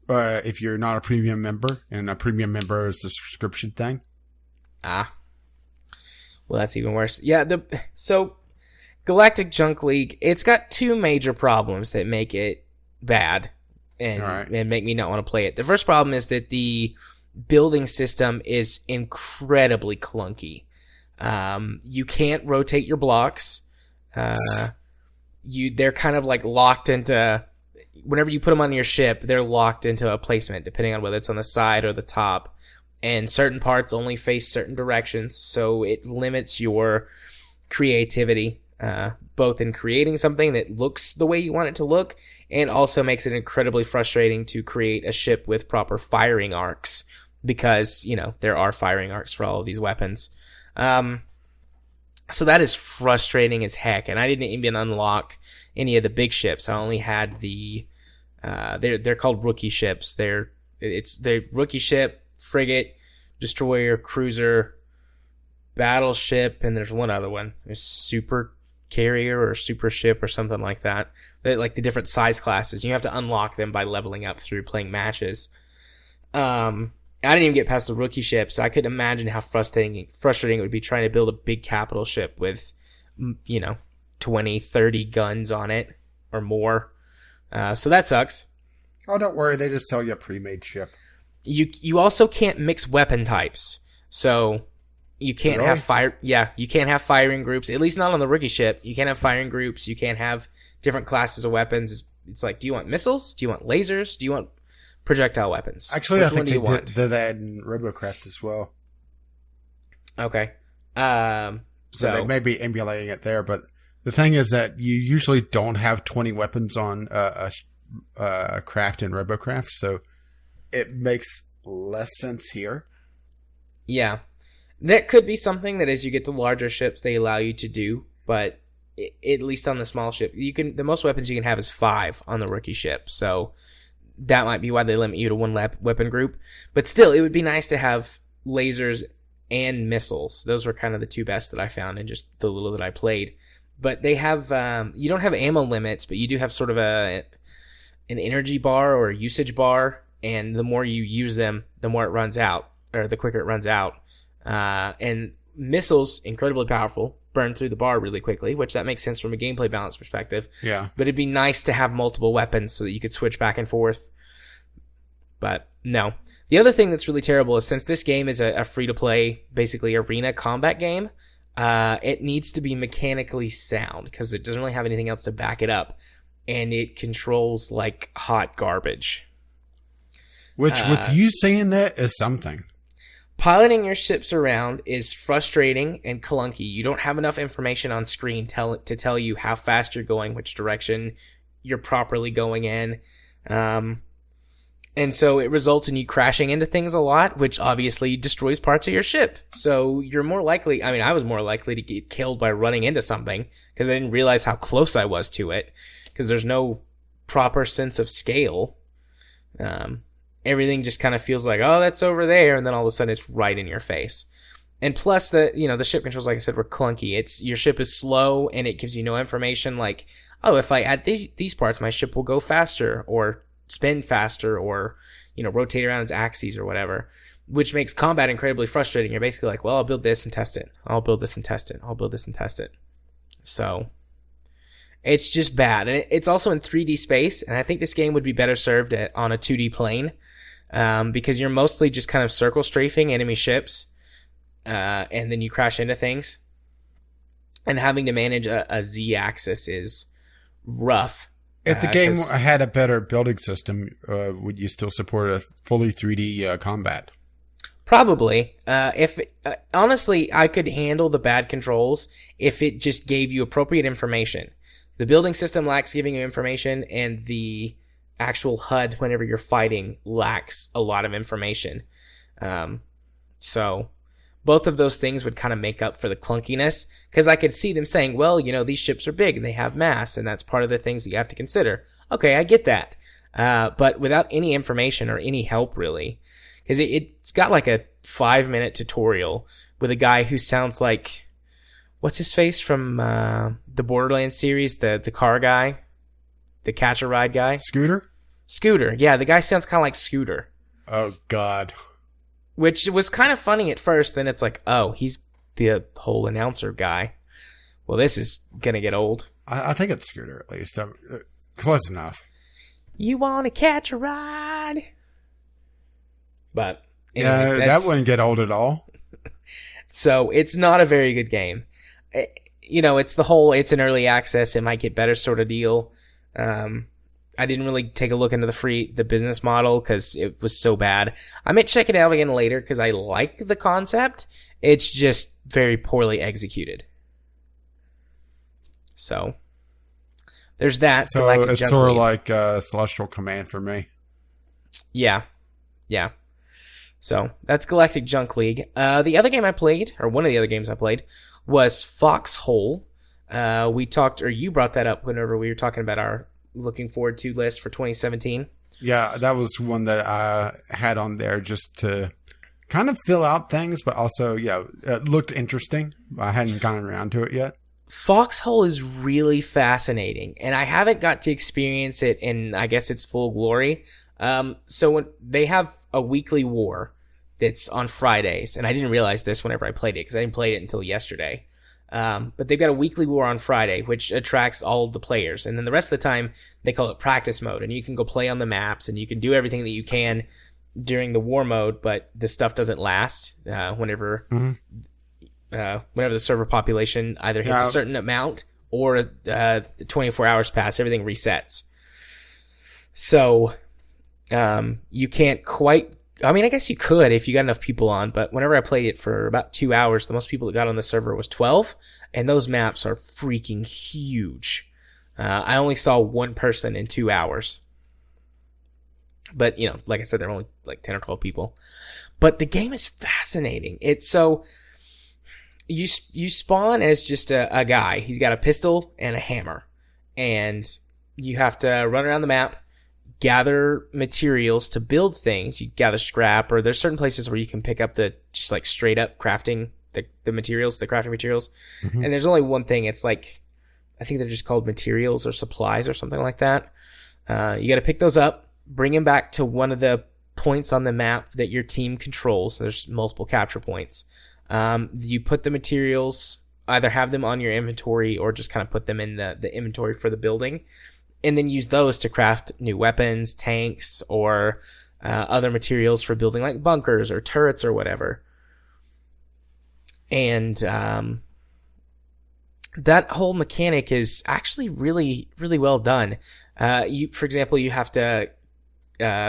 If you're not a premium member, and a premium member is a subscription thing. Well, that's even worse. Yeah, so Galactic Junk League, it's got 2 major problems that make it bad and make me not want to play it. The first problem is that the building system is incredibly clunky. You can't rotate your blocks. They're kind of like locked into, whenever you put them on your ship, they're locked into a placement, depending on whether it's on the side or the top. And certain parts only face certain directions, so it limits your creativity, both in creating something that looks the way you want it to look, and also makes it incredibly frustrating to create a ship with proper firing arcs, because, there are firing arcs for all of these weapons. So that is frustrating as heck, and I didn't even unlock any of the big ships. I only had the... they're called rookie ships. It's the rookie ship, frigate, destroyer, cruiser, battleship, and there's one other one. There's super carrier or super ship or something like that. Like the different size classes. You have to unlock them by leveling up through playing matches. I didn't even get past the rookie ship, so I could imagine how frustrating it would be trying to build a big capital ship with, 20, 30 guns on it or more. So that sucks. Oh, don't worry. They just sell you a pre-made ship. You also can't mix weapon types. So you can't Really? have fire. Yeah, you can't have firing groups. At least not on the rookie ship. You can't have firing groups. You can't have different classes of weapons. It's like, do you want missiles? Do you want lasers? Do you want projectile weapons? Actually, Which I think one they did that in RoboCraft as well. Okay. So they may be emulating it there, but the thing is that you usually don't have 20 weapons on a craft in RoboCraft, so it makes less sense here. Yeah. That could be something that as you get to larger ships, they allow you to do, but at least on the small ship, the most weapons you can have is 5 on the rookie ship, so that might be why they limit you to one weapon group. But still, it would be nice to have lasers and missiles. Those were kind of the two best that I found in just the little that I played. But they have, you don't have ammo limits, but you do have sort of an energy bar or a usage bar, and the more you use them, the more it runs out, or the quicker it runs out. And missiles, incredibly powerful, burn through the bar really quickly, which that makes sense from a gameplay balance perspective. Yeah. But it'd be nice to have multiple weapons so that you could switch back and forth. But no. The other thing that's really terrible is since this game is a free-to-play, basically arena combat game, it needs to be mechanically sound because it doesn't really have anything else to back it up. And it controls like hot garbage. Which, with you saying that, is something. Piloting your ships around is frustrating and clunky. You don't have enough information on screen to tell you how fast you're going, which direction you're properly going in. And so it results in you crashing into things a lot, which obviously destroys parts of your ship. So you're more likely, I was more likely to get killed by running into something because I didn't realize how close I was to it because there's no proper sense of scale. Everything just kind of feels like, oh, that's over there, and then all of a sudden it's right in your face. And plus, the ship controls, like I said, were clunky. Your ship is slow, and it gives you no information like, oh, if I add these parts, my ship will go faster, or spin faster, or rotate around its axes or whatever, which makes combat incredibly frustrating. You're basically like, well, I'll build this and test it. I'll build this and test it. I'll build this and test it. So it's just bad. And it's also in 3D space, and I think this game would be better served on a 2D plane. Because you're mostly just kind of circle strafing enemy ships, and then you crash into things. And having to manage a Z-axis is rough. If the game had a better building system, would you still support a fully 3D combat? Probably. Honestly, I could handle the bad controls if it just gave you appropriate information. The building system lacks giving you information, and the actual HUD whenever you're fighting lacks a lot of information. So both of those things would kind of make up for the clunkiness, because I could see them saying, well, these ships are big and they have mass, and that's part of the things that you have to consider. Okay, I get that. But without any information or any help, really. Because it's got like a 5-minute tutorial with a guy who sounds like, what's his face from the Borderlands series, the car guy? The catch-a-ride guy? Scooter. Yeah, the guy sounds kind of like Scooter. Oh, God. Which was kind of funny at first, then it's like, oh, he's the whole announcer guy. Well, this is going to get old. I think it's Scooter, at least. Close enough. You want to catch a ride? But, anyways, that wouldn't get old at all. So, it's not a very good game. It's an early access, it might get better sort of deal. I didn't really take a look into the business model because it was so bad. I might check it out again later because I like the concept. It's just very poorly executed. So there's that. So it's sort of like Celestial Command for me. Yeah. So that's Galactic Junk League. The other game I played, or one of the other games I played, was Foxhole. You brought that up whenever we were talking about our looking forward to list for 2017. Yeah, that was one that I had on there just to kind of fill out things, but also, it looked interesting. I hadn't gotten around to it yet. Foxhole is really fascinating, and I haven't got to experience it in, I guess, its full glory. So when they have a weekly war that's on Fridays, and I didn't realize this whenever I played it because I didn't play it until yesterday. But they've got a weekly war on Friday, which attracts all of the players, and then the rest of the time they call it practice mode, and you can go play on the maps, and you can do everything that you can during the war mode, but the stuff doesn't last whenever the server population either hits a certain amount or 24 hours pass, everything resets. So you can't quite... I mean, I guess you could if you got enough people on, but whenever I played it for about 2 hours, the most people that got on the server was 12, and those maps are freaking huge. I only saw one person in 2 hours. But, like I said, there are only like 10 or 12 people. But the game is fascinating. It's so... You spawn as just a guy. He's got a pistol and a hammer. And you have to run around the map, gather materials to build things. You gather scrap, or there's certain places where you can pick up just like straight up crafting the materials, the crafting materials. Mm-hmm. And there's only one thing. It's like, I think they're just called materials or supplies or something like that. You got to pick those up, bring them back to one of the points on the map that your team controls. There's multiple capture points. You put the materials, either have them on your inventory or just kind of put them in the inventory for the building, and then use those to craft new weapons, tanks, or other materials for building like bunkers or turrets or whatever. And that whole mechanic is actually really, really well done. For example, you have to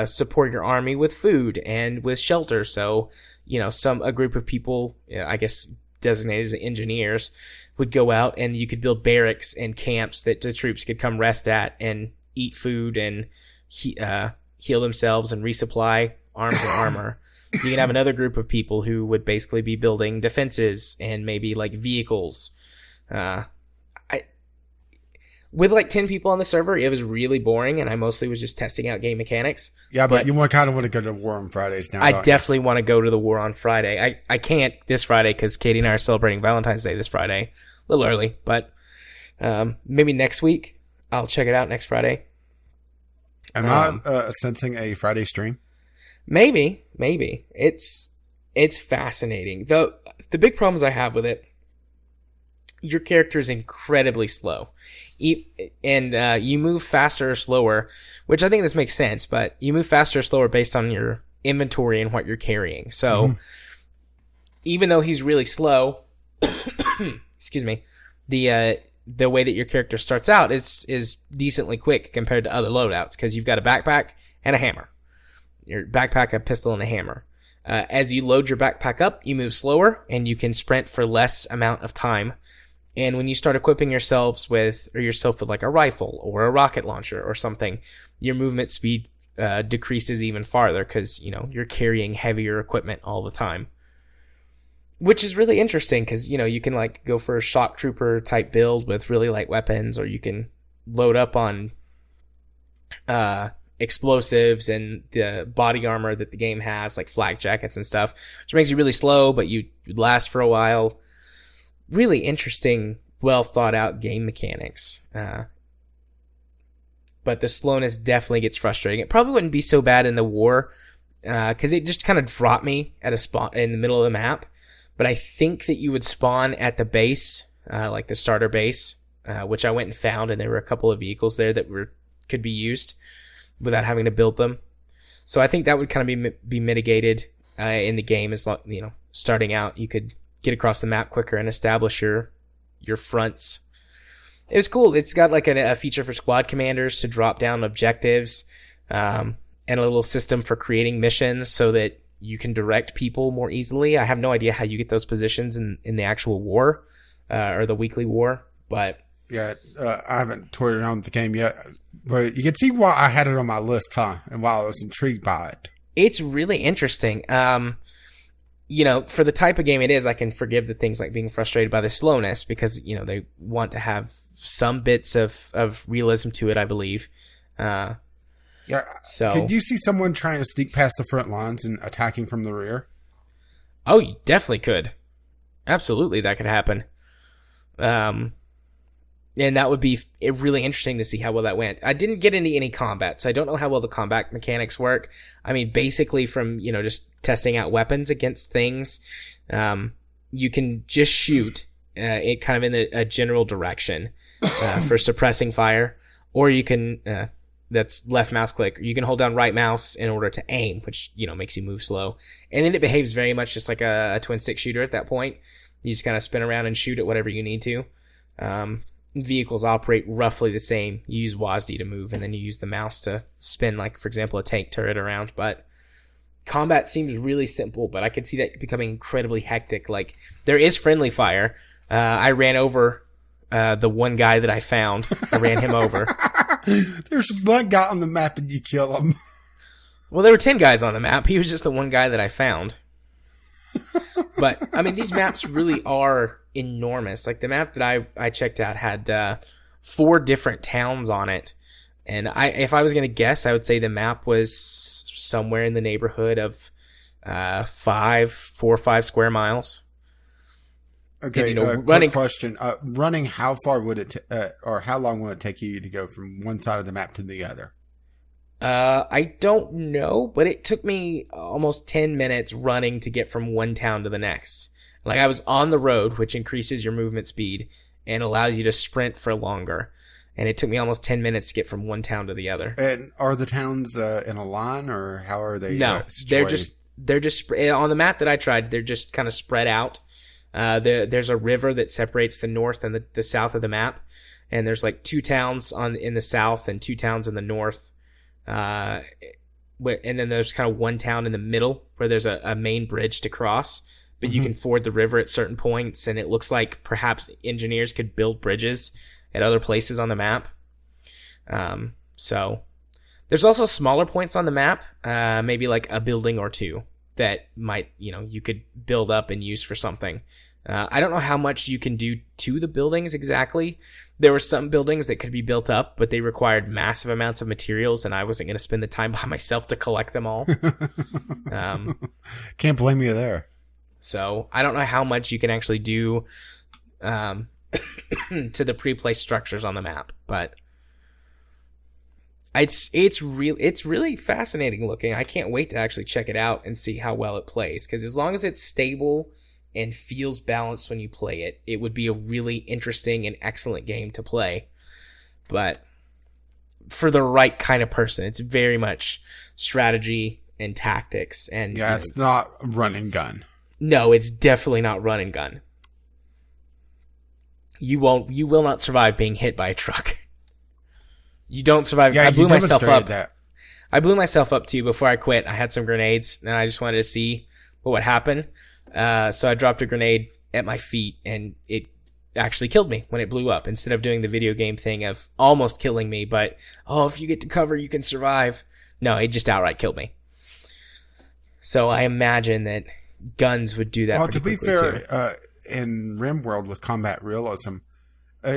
support your army with food and with shelter. So, a group of people, I guess designated as engineers, would go out and you could build barracks and camps that the troops could come rest at and eat food and heal themselves and resupply arms and armor. You can have another group of people who would basically be building defenses and maybe like vehicles. With like 10 people on the server, it was really boring, and I mostly was just testing out game mechanics. Yeah, but you kind of want to go to War on Fridays now. I definitely want to go to the War on Friday. I can't this Friday because Katie and I are celebrating Valentine's Day this Friday. A little early, but maybe next week. I'll check it out next Friday. Am I sensing a Friday stream? Maybe. It's fascinating. The big problems I have with it, your character is incredibly slow. And you move faster or slower, which I think this makes sense, but you move faster or slower based on your inventory and what you're carrying. So even though he's really slow, excuse me, the way that your character starts out is decently quick compared to other loadouts, because you've got a backpack and a hammer. Your backpack, a pistol, and a hammer. As you load your backpack up, you move slower, and you can sprint for less amount of time. And when you start equipping yourself with like a rifle or a rocket launcher or something, your movement speed decreases even farther because, you're carrying heavier equipment all the time. Which is really interesting because, you can like go for a shock trooper type build with really light weapons, or you can load up on explosives and the body armor that the game has, like flak jackets and stuff, which makes you really slow, but you last for a while. Really interesting, well thought out game mechanics. But the slowness definitely gets frustrating. It probably wouldn't be so bad in the war, because it just kind of dropped me at a spot in the middle of the map. But I think that you would spawn at the base, like the starter base, which I went and found, and there were a couple of vehicles there that could be used without having to build them. So I think that would kind of be mitigated in the game. As starting out, you could get across the map quicker and establish your fronts. It was cool. It's got like a feature for squad commanders to drop down objectives, and a little system for creating missions so that you can direct people more easily. I have no idea how you get those positions in the actual war, or the weekly war, but yeah, I haven't toyed around with the game yet, but you can see why I had it on my list, huh? And why I was intrigued by it. It's really interesting. For the type of game it is, I can forgive the things like being frustrated by the slowness because, they want to have some bits of realism to it, I believe. So could you see someone trying to sneak past the front lines and attacking from the rear? Oh, you definitely could. Absolutely, that could happen. And that would be really interesting to see how well that went. I didn't get into any combat, so I don't know how well the combat mechanics work. I mean, basically from, just testing out weapons against things, you can just shoot it kind of in a general direction for suppressing fire, or you can, that's left mouse click, you can hold down right mouse in order to aim, which, makes you move slow. And then it behaves very much just like a twin stick shooter at that point. You just kind of spin around and shoot at whatever you need to. Vehicles operate roughly the same. You use WASD to move, and then you use the mouse to spin, like, for example, a tank turret around. But combat seems really simple, but I could see that becoming incredibly hectic. Like, there is friendly fire. I ran over the one guy that I found. I ran him over. There's one guy on the map and you kill him. Well, there were 10 guys on the map. He was just the one guy that I found. But, I mean, these maps really are enormous. Like, the map that I checked out had 4 different towns on it. And if I was going to guess, I would say the map was somewhere in the neighborhood of 4 or 5 square miles. Okay, and, running question. Running, how far would it, or how long will it take you to go from one side of the map to the other? I don't know, but it took me almost 10 minutes running to get from one town to the next. Like, I was on the road, which increases your movement speed and allows you to sprint for longer. And it took me almost 10 minutes to get from one town to the other. And are the towns in a line, or how are they? No, they're just on the map that I tried. They're just kind of spread out. There's a river that separates the north and the south of the map, and there's like 2 towns in the south and 2 towns in the north. And then there's kind of one town in the middle where there's a main bridge to cross, but you can ford the river at certain points, and it looks like perhaps engineers could build bridges at other places on the map. So there's also smaller points on the map, maybe like a building or 2 that might, you could build up and use for something. I don't know how much you can do to the buildings exactly. There were some buildings that could be built up, but they required massive amounts of materials, and I wasn't going to spend the time by myself to collect them all. Can't blame you there. So I don't know how much you can actually do to the pre-placed structures on the map, but it's really fascinating looking. I can't wait to actually check it out and see how well it plays, because as long as it's stable and feels balanced when you play it, it would be a really interesting and excellent game to play. But for the right kind of person, it's very much strategy and tactics. And yeah, it's not run and gun. No, it's definitely not run and gun. You will not survive being hit by a truck. You don't survive. Yeah, I blew myself up. That. I blew myself up too before I quit. I had some grenades, and I just wanted to see what would happen. So I dropped a grenade at my feet, and it actually killed me when it blew up, instead of doing the video game thing of almost killing me, but, if you get to cover, you can survive. No, it just outright killed me. So I imagine that guns would do that. Well, to be fair, in RimWorld with combat realism,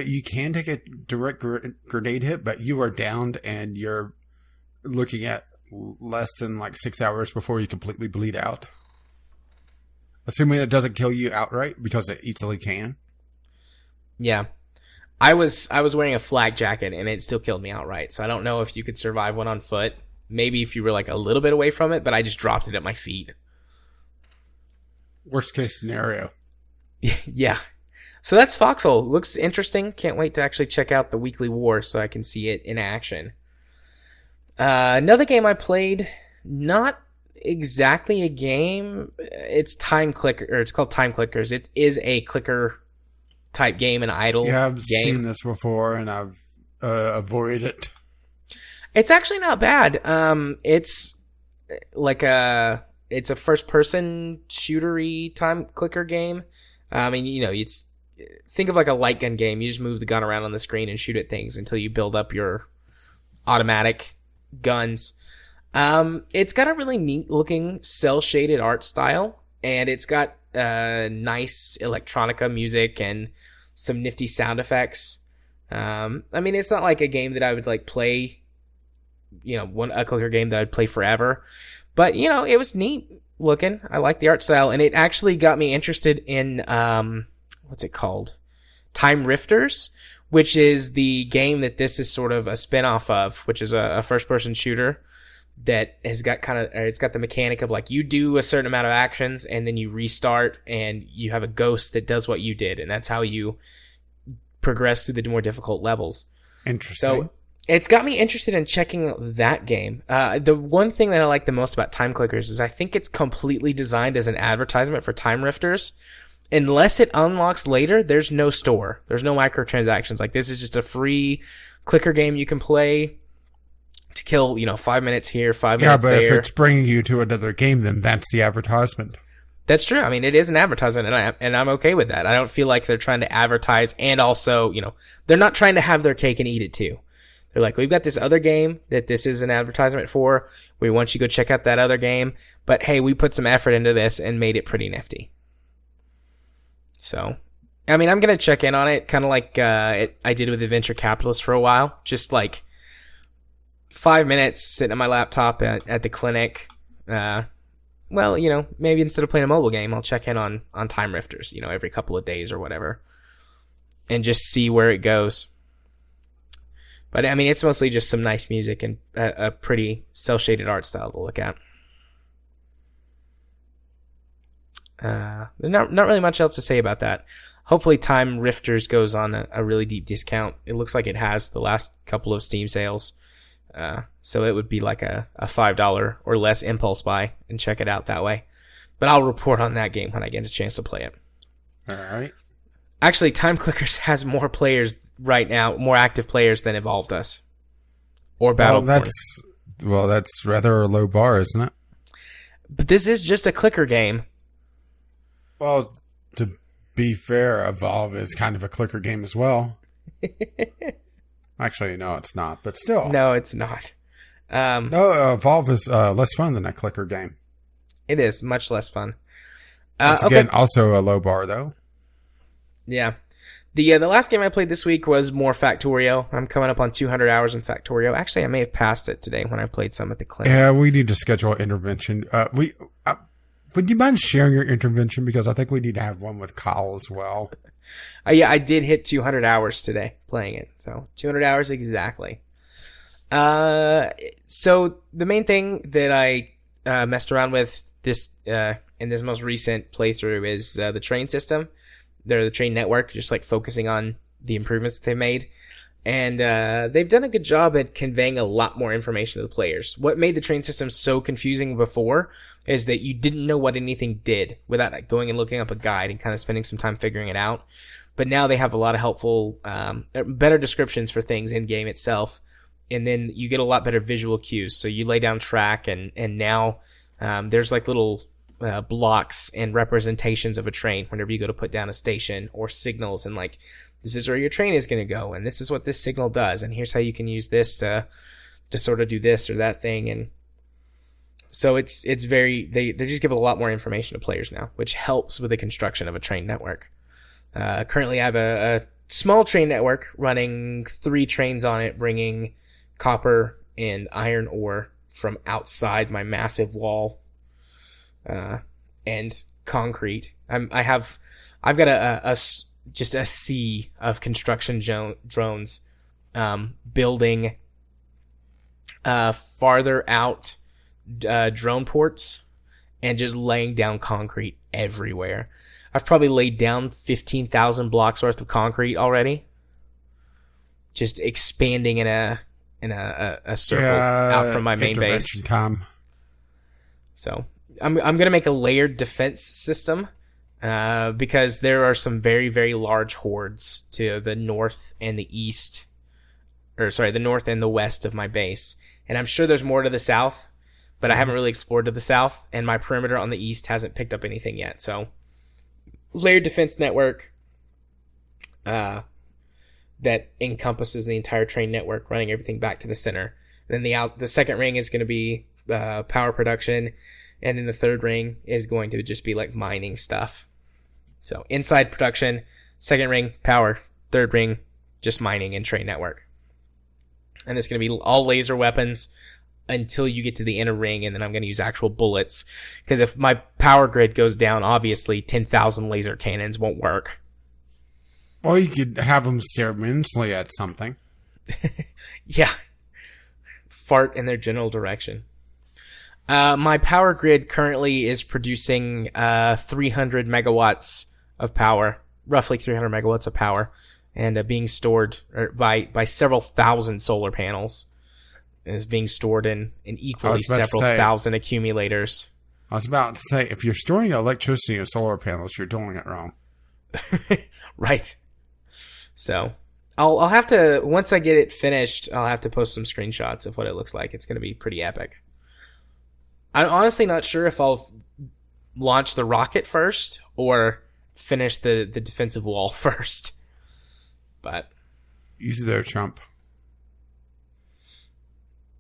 you can take a direct grenade hit, but you are downed, and you're looking at less than 6 hours before you completely bleed out. Assuming it doesn't kill you outright, because it easily can. Yeah. I was wearing a flak jacket, and it still killed me outright, so I don't know if you could survive one on foot. Maybe if you were a little bit away from it, but I just dropped it at my feet. Worst case scenario. Yeah. So that's Foxhole. Looks interesting. Can't wait to actually check out the weekly war so I can see it in action. Another game I played, not exactly a game. It's Time Clicker, or it's called Time Clickers. It is a clicker type game, an idle game. Yeah, I've seen this before, and I've avoided it. It's actually not bad. It's it's a first-person shootery time clicker game. I mean, it's think of a light gun game. You just move the gun around on the screen and shoot at things until you build up your automatic guns. It's got a really neat-looking cel-shaded art style, and it's got nice electronica music and some nifty sound effects. I mean, it's not like a game that I would play, a clicker game that I'd play forever. But, it was neat. looking. I like the art style, and it actually got me interested in what's it called? Time Rifters, which is the game that this is sort of a spin-off of, which is a first-person shooter that has got it's got the mechanic of like you do a certain amount of actions and then you restart and you have a ghost that does what you did, and that's how you progress through the more difficult levels. Interesting. So it's got me interested in checking that game. The one thing that I like the most about Time Clickers is I think it's completely designed as an advertisement for Time Rifters. Unless it unlocks later, there's no store. There's no microtransactions. Like, this is just a free clicker game you can play to kill, 5 minutes here, 5 minutes there. Yeah, but if it's bringing you to another game, then that's the advertisement. That's true. I mean, it is an advertisement, and I'm okay with that. I don't feel like they're trying to advertise, and also, they're not trying to have their cake and eat it too. They're like, we've got this other game that this is an advertisement for. We want you to go check out that other game, but hey, we put some effort into this and made it pretty nifty. So, I mean, I'm going to check in on it, kind of like I did with Adventure Capitalist for a while. Just like 5 minutes sitting on my laptop at the clinic. Well, maybe instead of playing a mobile game, I'll check in on Time Rifters, every couple of days or whatever. And just see where it goes. But, I mean, it's mostly just some nice music and a pretty cel-shaded art style to look at. Not really much else to say about that. Hopefully Time Rifters goes on a really deep discount. It looks like it has the last couple of Steam sales. So it would be like a $5 or less impulse buy and check it out that way. But I'll report on that game when I get a chance to play it. All right. Actually, Time Clickers has more players right now, more active players than Evolved Us. Or Battleborn. Well, that's rather a low bar, isn't it? But this is just a clicker game. Well, to be fair, Evolve is kind of a clicker game as well. Actually, no, it's not, but still. No, it's not. No, Evolve is less fun than a clicker game. It is much less fun. Once again, also a low bar, though. Yeah. The last game I played this week was more Factorio. I'm coming up on 200 hours in Factorio. Actually, I may have passed it today when I played some at the clinic. Yeah, we need to schedule an intervention. Would you mind sharing your intervention? Because I think we need to have one with Kyle as well. Yeah, I did hit 200 hours today playing it. So 200 hours exactly. So the main thing that I messed around with this in this most recent playthrough is the train system. They're the train network, just like focusing on the improvements that they've made. And they've done a good job at conveying a lot more information to the players. What made the train system so confusing before is that you didn't know what anything did without going and looking up a guide and kind of spending some time figuring it out. But now they have a lot of helpful, better descriptions for things in game itself. And then you get a lot better visual cues. So you lay down track, and now there's like little blocks and representations of a train whenever you go to put down a station, or signals, and like, this is where your train is going to go, and this is what this signal does, and here's how you can use this to sort of do this or that thing. And so it's very, they just give a lot more information to players now, which helps with the construction of a train network. Currently I have a small train network running 3 trains on it, bringing copper and iron ore from outside my massive wall, and concrete. I've got just a sea of construction drones building farther out drone ports and just laying down concrete everywhere. I've probably laid down 15,000 blocks worth of concrete already, just expanding in a circle out from my main base. Time. So I'm gonna make a layered defense system. Because there are some very, very large hordes to the north and the east, the north and the west of my base. And I'm sure there's more to the south, but I haven't really explored to the south, and my perimeter on the east hasn't picked up anything yet. So, layered defense network that encompasses the entire train network, running everything back to the center. And then the second ring is going to be power production, and then the third ring is going to just be like mining stuff. So inside production, second ring, power, third ring, just mining and train network. And it's going to be all laser weapons, until you get to the inner ring, and then I'm going to use actual bullets. Because if my power grid goes down, obviously 10,000 laser cannons won't work. Or you could have them stare mentally at something. Yeah. Fart in their general direction. My power grid currently is producing 300 megawatts of power, roughly 300 megawatts of power, and being stored by several thousand solar panels. And is being stored in equally several thousand accumulators. I was about to say, if you're storing electricity in solar panels, you're doing it wrong. Right. So, I'll have to, once I get it finished, I'll have to post some screenshots of what it looks like. It's going to be pretty epic. I'm honestly not sure if I'll launch the rocket first or finish the defensive wall first. But easy there, Trump.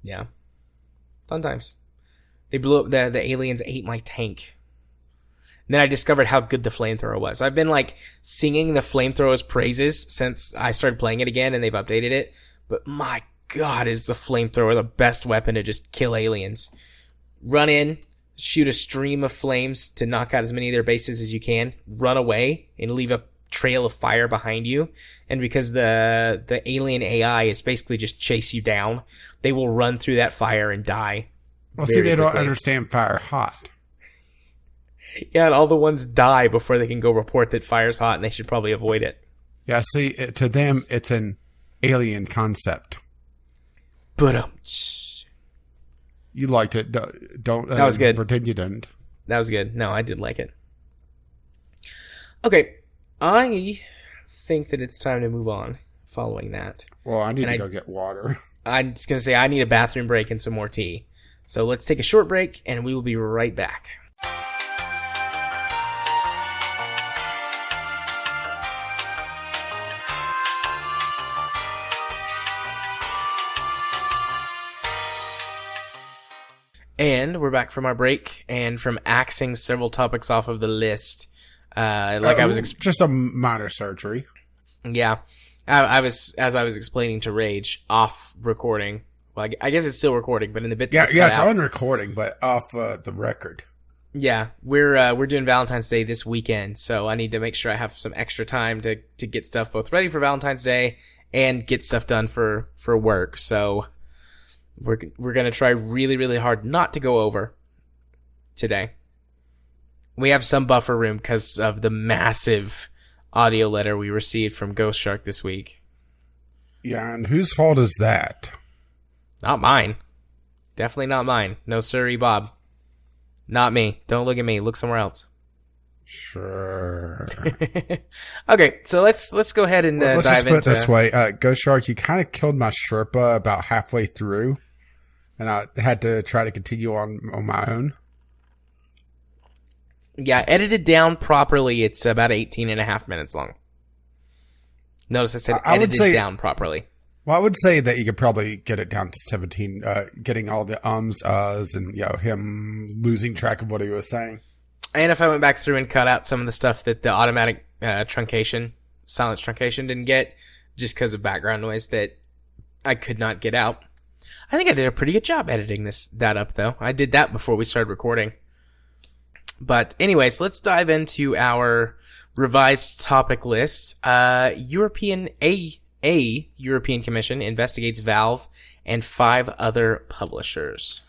Yeah. Fun times. They blew up, the aliens ate my tank. And then I discovered how good the flamethrower was. I've been like singing the flamethrower's praises since I started playing it again and they've updated it. But my god, is the flamethrower the best weapon to just kill aliens. Run in, shoot a stream of flames to knock out as many of their bases as you can, run away, and leave a trail of fire behind you. And because the alien AI is basically just chase you down, they will run through that fire and die. Well, see, they don't understand fire hot. Yeah, and all the ones die before they can go report that fire's hot, and they should probably avoid it. Yeah, see, to them, it's an alien concept. But you liked it. Don't that was good. Pretend you didn't. That was good. No, I did like it. Okay, I think that it's time to move on following that. Well, I need to go get water. I'm just going to say I need a bathroom break and some more tea. So let's take a short break, and we will be right back. And we're back from our break and from axing several topics off of the list. Just a minor surgery. Yeah. As I was explaining to Rage off recording. Well, I guess it's still recording, but in the bit. Yeah, it's on recording, but off the record. Yeah, we're doing Valentine's Day this weekend, so I need to make sure I have some extra time to get stuff both ready for Valentine's Day and get stuff done for work. So we're gonna try really, really hard not to go over today. We have some buffer room because of the massive audio letter we received from Ghost Shark this week. Yeah, and whose fault is that? Not mine. Definitely not mine. No sirree, Bob. Not me. Don't look at me. Look somewhere else. Sure. Okay, so let's go ahead and let's dive just put into it this way. Ghost Shark, you kind of killed my Sherpa about halfway through, and I had to try to continue on my own. Yeah, edited down properly, it's about 18 and a half minutes long. Notice I said edited down properly. Well, I would say that you could probably get it down to 17, getting all the uhs, and him losing track of what he was saying. And if I went back through and cut out some of the stuff that the automatic silence truncation didn't get, just because of background noise that I could not get out. I think I did a pretty good job editing that up, though. I did that before we started recording. But anyways, let's dive into our revised topic list. European Commission investigates Valve and 5 other publishers.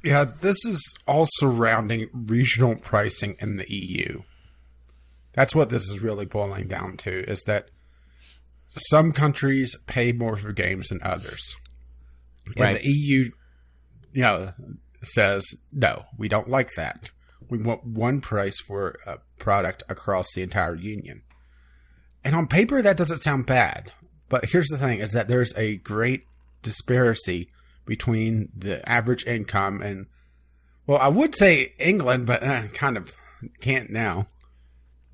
Yeah, this is all surrounding regional pricing in the EU. That's what this is really boiling down to, is that some countries pay more for games than others. And the EU, says, no, we don't like that. We want one price for a product across the entire union. And on paper, that doesn't sound bad. But here's the thing, is that there's a great disparity between the average income and, well, I would say England, but kind of can't now.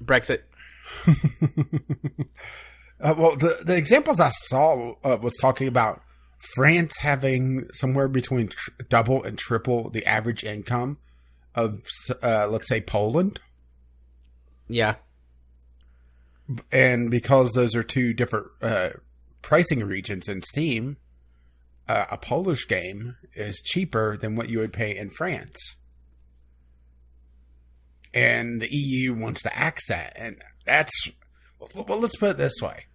Brexit. Well, the examples I saw was talking about France having somewhere between double and triple the average income of, let's say, Poland. Yeah. And because those are two different pricing regions in Steam, a Polish game is cheaper than what you would pay in France. And the EU wants to axe that. And that's, well, let's put it this way.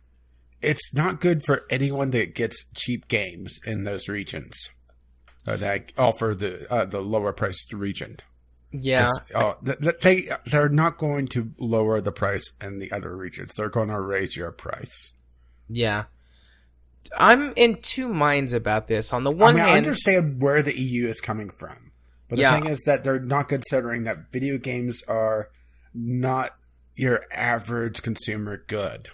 It's not good for anyone that gets cheap games in those regions that offer the lower priced region. Yeah. They're not going to lower the price in the other regions. They're going to raise your price. Yeah. I'm in two minds about this. On the one hand, I understand where the EU is coming from. But the thing is that they're not considering that video games are not your average consumer good.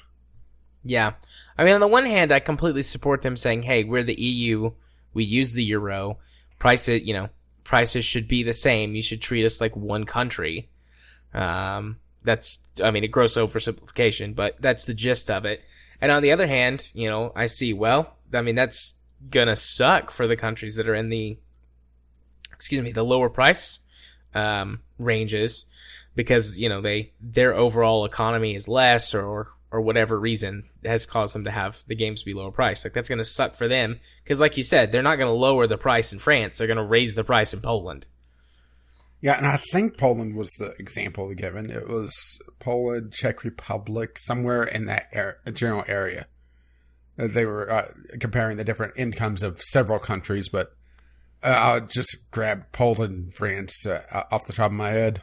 Yeah. I mean, on the one hand, I completely support them saying, hey, we're the EU. We use the euro. Prices should be the same. You should treat us like one country. That's a gross oversimplification, but that's the gist of it. And on the other hand, I see, that's going to suck for the countries that are in the lower price ranges because, their overall economy is less or whatever reason has caused them to have the games be lower priced. Like, that's going to suck for them because, like you said, they're not going to lower the price in France. They're going to raise the price in Poland. Yeah, and I think Poland was the example given. It was Poland, Czech Republic, somewhere in that general area. They were comparing the different incomes of several countries, but I'll just grab Poland and France off the top of my head.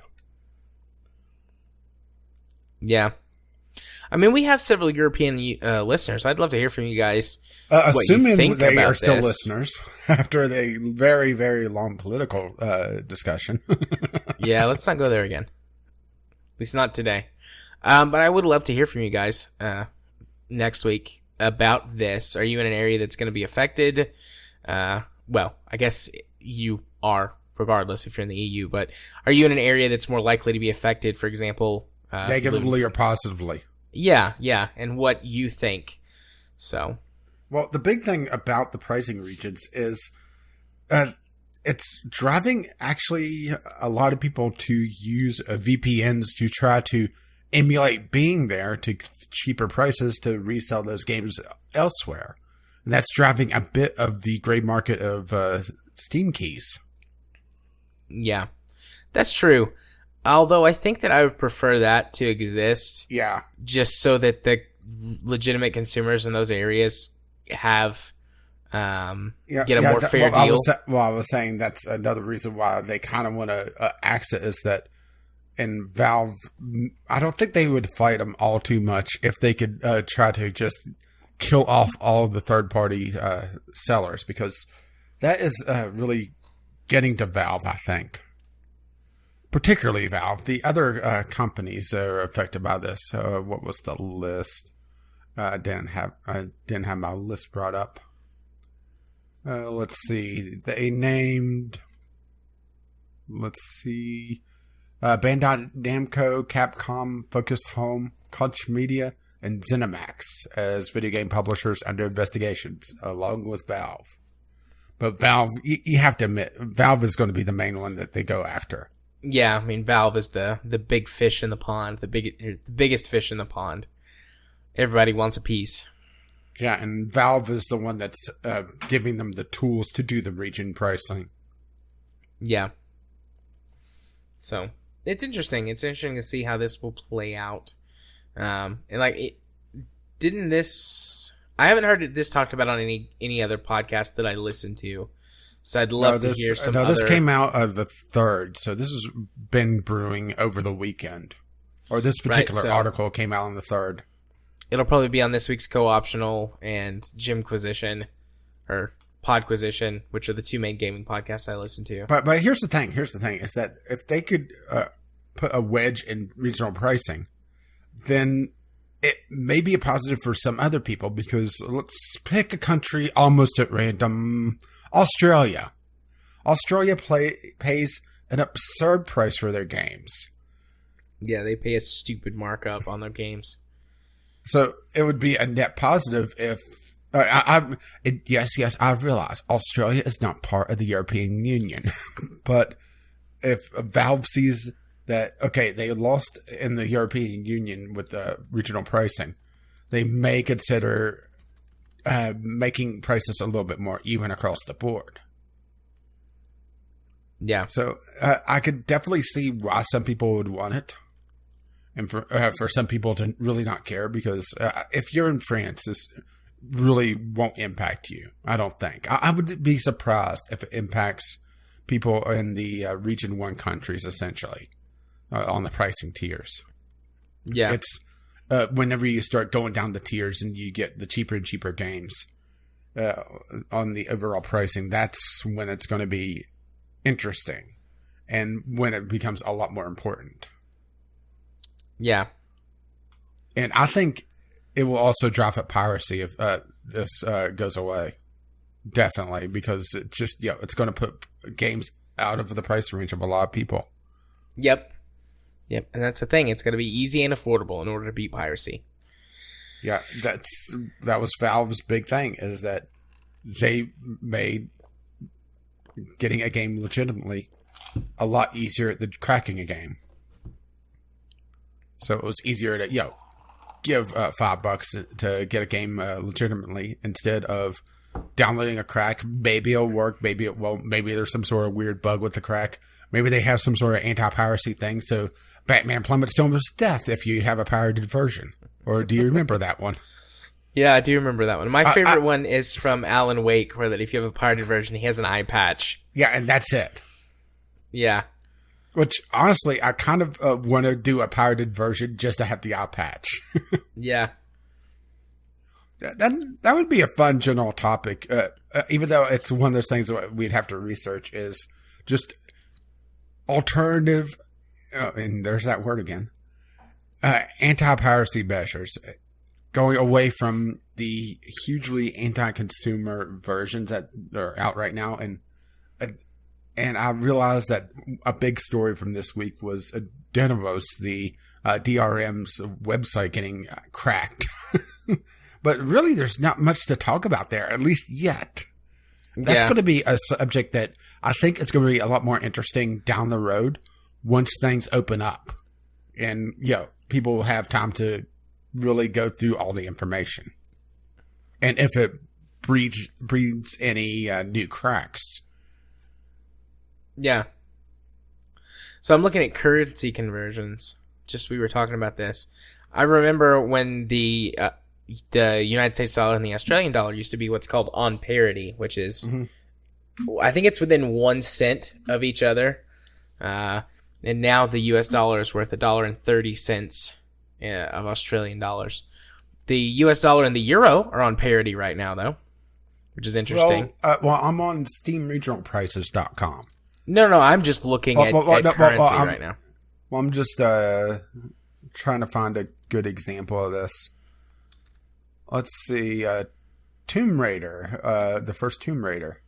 Yeah. I mean, we have several European listeners. I'd love to hear from you guys. Assuming they are still listeners after the very, very long political discussion. Yeah, let's not go there again. At least not today. But I would love to hear from you guys next week about this. Are you in an area that's going to be affected? Well, I guess you are, regardless if you're in the EU. But are you in an area that's more likely to be affected, for example? Negatively or positively? Yeah, and what you think. So, well, the big thing about the pricing regions is it's driving actually a lot of people to use VPNs to try to emulate being there to cheaper prices to resell those games elsewhere. And that's driving a bit of the gray market of Steam keys. Yeah, that's true. Although I think that I would prefer that to exist. Yeah. Just so that the legitimate consumers in those areas have get a more fair deal. I was saying that's another reason why they kind of want to axe it is that in Valve, I don't think they would fight them all too much if they could try to just kill off all of the third-party sellers, because that is really getting to Valve, I think. Particularly Valve. The other companies that are affected by this. What was the list? I didn't have my list brought up. Let's see. They named. Let's see. Bandai Namco, Capcom, Focus Home, Koch Media, and ZeniMax as video game publishers under investigations, along with Valve. But Valve, you have to admit, Valve is going to be the main one that they go after. Yeah, I mean, Valve is the big fish in the pond, the biggest fish in the pond. Everybody wants a piece. Yeah, and Valve is the one that's giving them the tools to do the region pricing. Yeah. So, it's interesting. It's interesting to see how this will play out. And didn't this... I haven't heard this talked about on any other podcast that I listened to. So I'd love to hear some other... this came out of the 3rd, so this has been brewing over the weekend. Or this particular article came out on the 3rd. It'll probably be on this week's Co-Optional and Gymquisition, or Podquisition, which are the two main gaming podcasts I listen to. But here's the thing, is that if they could put a wedge in regional pricing, then it may be a positive for some other people, because let's pick a country almost at random... Australia. Australia pays an absurd price for their games. Yeah, they pay a stupid markup on their games. So it would be a net positive if... yes, I realize Australia is not part of the European Union. But if Valve sees that, okay, they lost in the European Union with the regional pricing, they may consider making prices a little bit more even across the board. Yeah. So I could definitely see why some people would want it. And for some people to really not care, because if you're in France, this really won't impact you, I don't think. I would be surprised if it impacts people in the Region 1 countries, essentially, on the pricing tiers. Yeah. It's whenever you start going down the tiers and you get the cheaper and cheaper games on the overall pricing, that's when it's going to be interesting and when it becomes a lot more important. Yeah. And I think it will also drive up piracy if this goes away. Definitely, because it just, it's going to put games out of the price range of a lot of people. Yep. And that's the thing. It's going to be easy and affordable in order to beat piracy. Yeah, that was Valve's big thing, is that they made getting a game legitimately a lot easier than cracking a game. So it was easier to, give $5 to get a game legitimately instead of downloading a crack. Maybe it'll work. Maybe it won't. Maybe there's some sort of weird bug with the crack. Maybe they have some sort of anti-piracy thing, so Batman plummets to almost death if you have a pirated version. Or do you remember that one? Yeah, I do remember that one. My favorite one is from Alan Wake, where that if you have a pirated version, he has an eye patch. Yeah, and that's it. Yeah. Which, honestly, I kind of want to do a pirated version just to have the eye patch. Yeah. That would be a fun general topic, even though it's one of those things that we'd have to research, is just alternative, and there's that word again, anti-piracy measures, going away from the hugely anti-consumer versions that are out right now. And I realized that a big story from this week was Denevos, the DRM's website, getting cracked. But really, there's not much to talk about there, at least yet. That's going to be a subject that I think it's going to be a lot more interesting down the road once things open up. And, people will have time to really go through all the information. And if it breeds any new cracks. Yeah. So I'm looking at currency conversions. Just we were talking about this. I remember when the United States dollar and the Australian dollar used to be what's called on parity, which is, I think it's within 1 cent of each other. And now the U.S. dollar is worth $1.30 of Australian dollars. The U.S. dollar and the euro are on parity right now, though, which is interesting. Well, I'm on SteamRegionalPrices.com. No, I'm just looking at currency right now. Well, I'm just trying to find a good example of this. Let's see, Tomb Raider, the first Tomb Raider.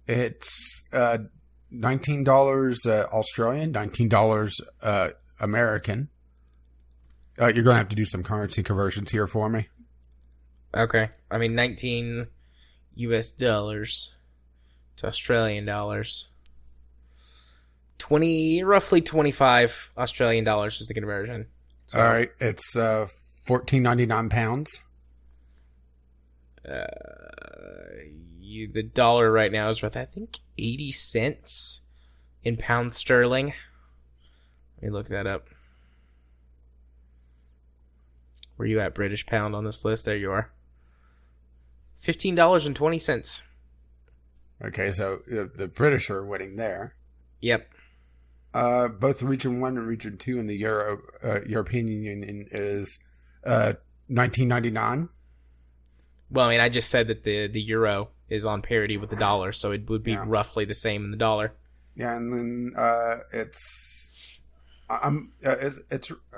It's $19 Australian, $19 American. You're going to have to do some currency conversions here for me. Okay. I mean, 19 US dollars to Australian dollars. Roughly 25 Australian dollars is the conversion. So, all right. It's £14.99. The dollar right now is worth, I think, 80 cents in pounds sterling. Let me look that up. Where you at, British pound, on this list? There you are. $15.20. Okay, so the British are winning there. Yep. Both Region 1 and Region 2 in the European Union is $19.99. Well, I mean, I just said that the euro is on parity with the dollar, so it would be roughly the same in the dollar. Yeah, and then it's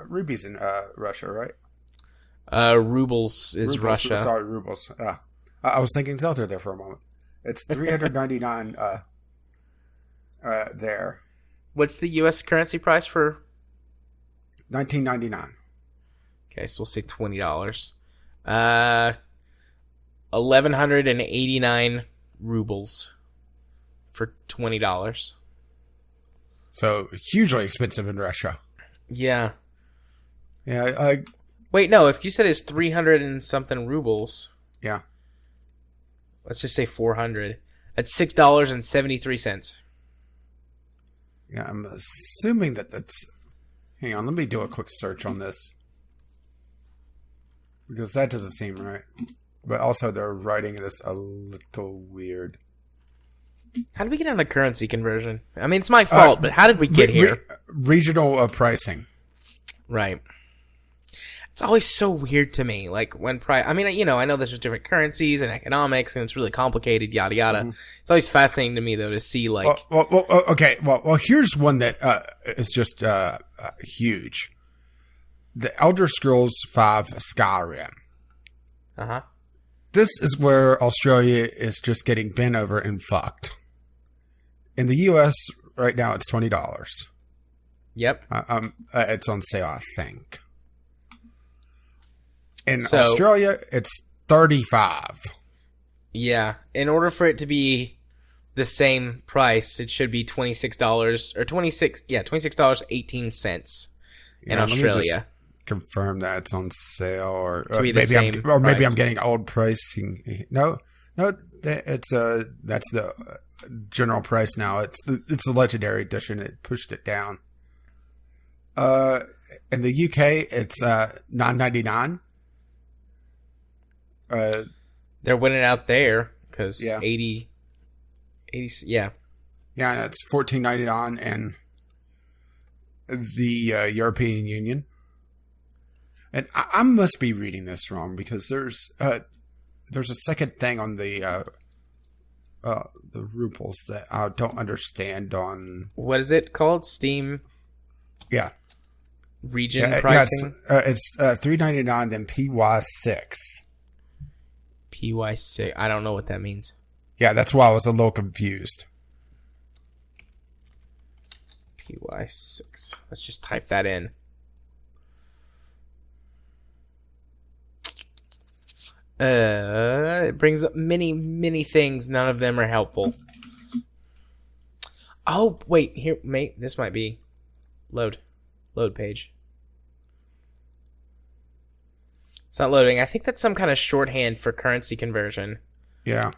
rupees in Russia, right? Rubles is Russia. Sorry, rubles. I was thinking Zelda there for a moment. It's $399 there. What's the U.S. currency price for? $19.99. Okay, so we'll say $20. 1,189 rubles for $20. So hugely expensive in Russia. Yeah. Yeah. Wait, no. If you said it's 300 and something rubles. Yeah. Let's just say 400. That's $6.73. Yeah, I'm assuming that's... Hang on, let me do a quick search on this. Because that doesn't seem right. But also they're writing this a little weird. How did we get on a currency conversion? I mean, it's my fault, but how did we get here? Regional pricing. Right. It's always so weird to me. Like, when I mean, you know, I know there's just different currencies and economics, and it's really complicated, yada, yada. Mm-hmm. It's always fascinating to me, though, to see, like... Okay. Well, here's one that is just huge. The Elder Scrolls V Skyrim. Uh-huh. This is where Australia is just getting bent over and fucked. In the U.S., right now, it's $20. Yep. It's on sale, I think. In Australia, it's $35. Yeah. In order for it to be the same price, it should be $26 or $26.18 in Australia. Confirm that it's on sale, or maybe I'm getting old pricing. No, it's that's the general price now. It's the legendary edition. It pushed it down. In the UK, it's $9.99. They're winning out there because 80, yeah. Yeah, and it's $14.99 in the European Union. And I must be reading this wrong because there's a second thing on the rubles that I don't understand on. What is it called? Steam. Yeah. Region pricing. Yeah, it's $3.99 then PY6. PY6. I don't know what that means. Yeah, that's why I was a little confused. PY6. Let's just type that in. It brings up many, many things. None of them are helpful. Oh, wait. Here, mate. This might be... Load page. It's not loading. I think that's some kind of shorthand for currency conversion. Yeah.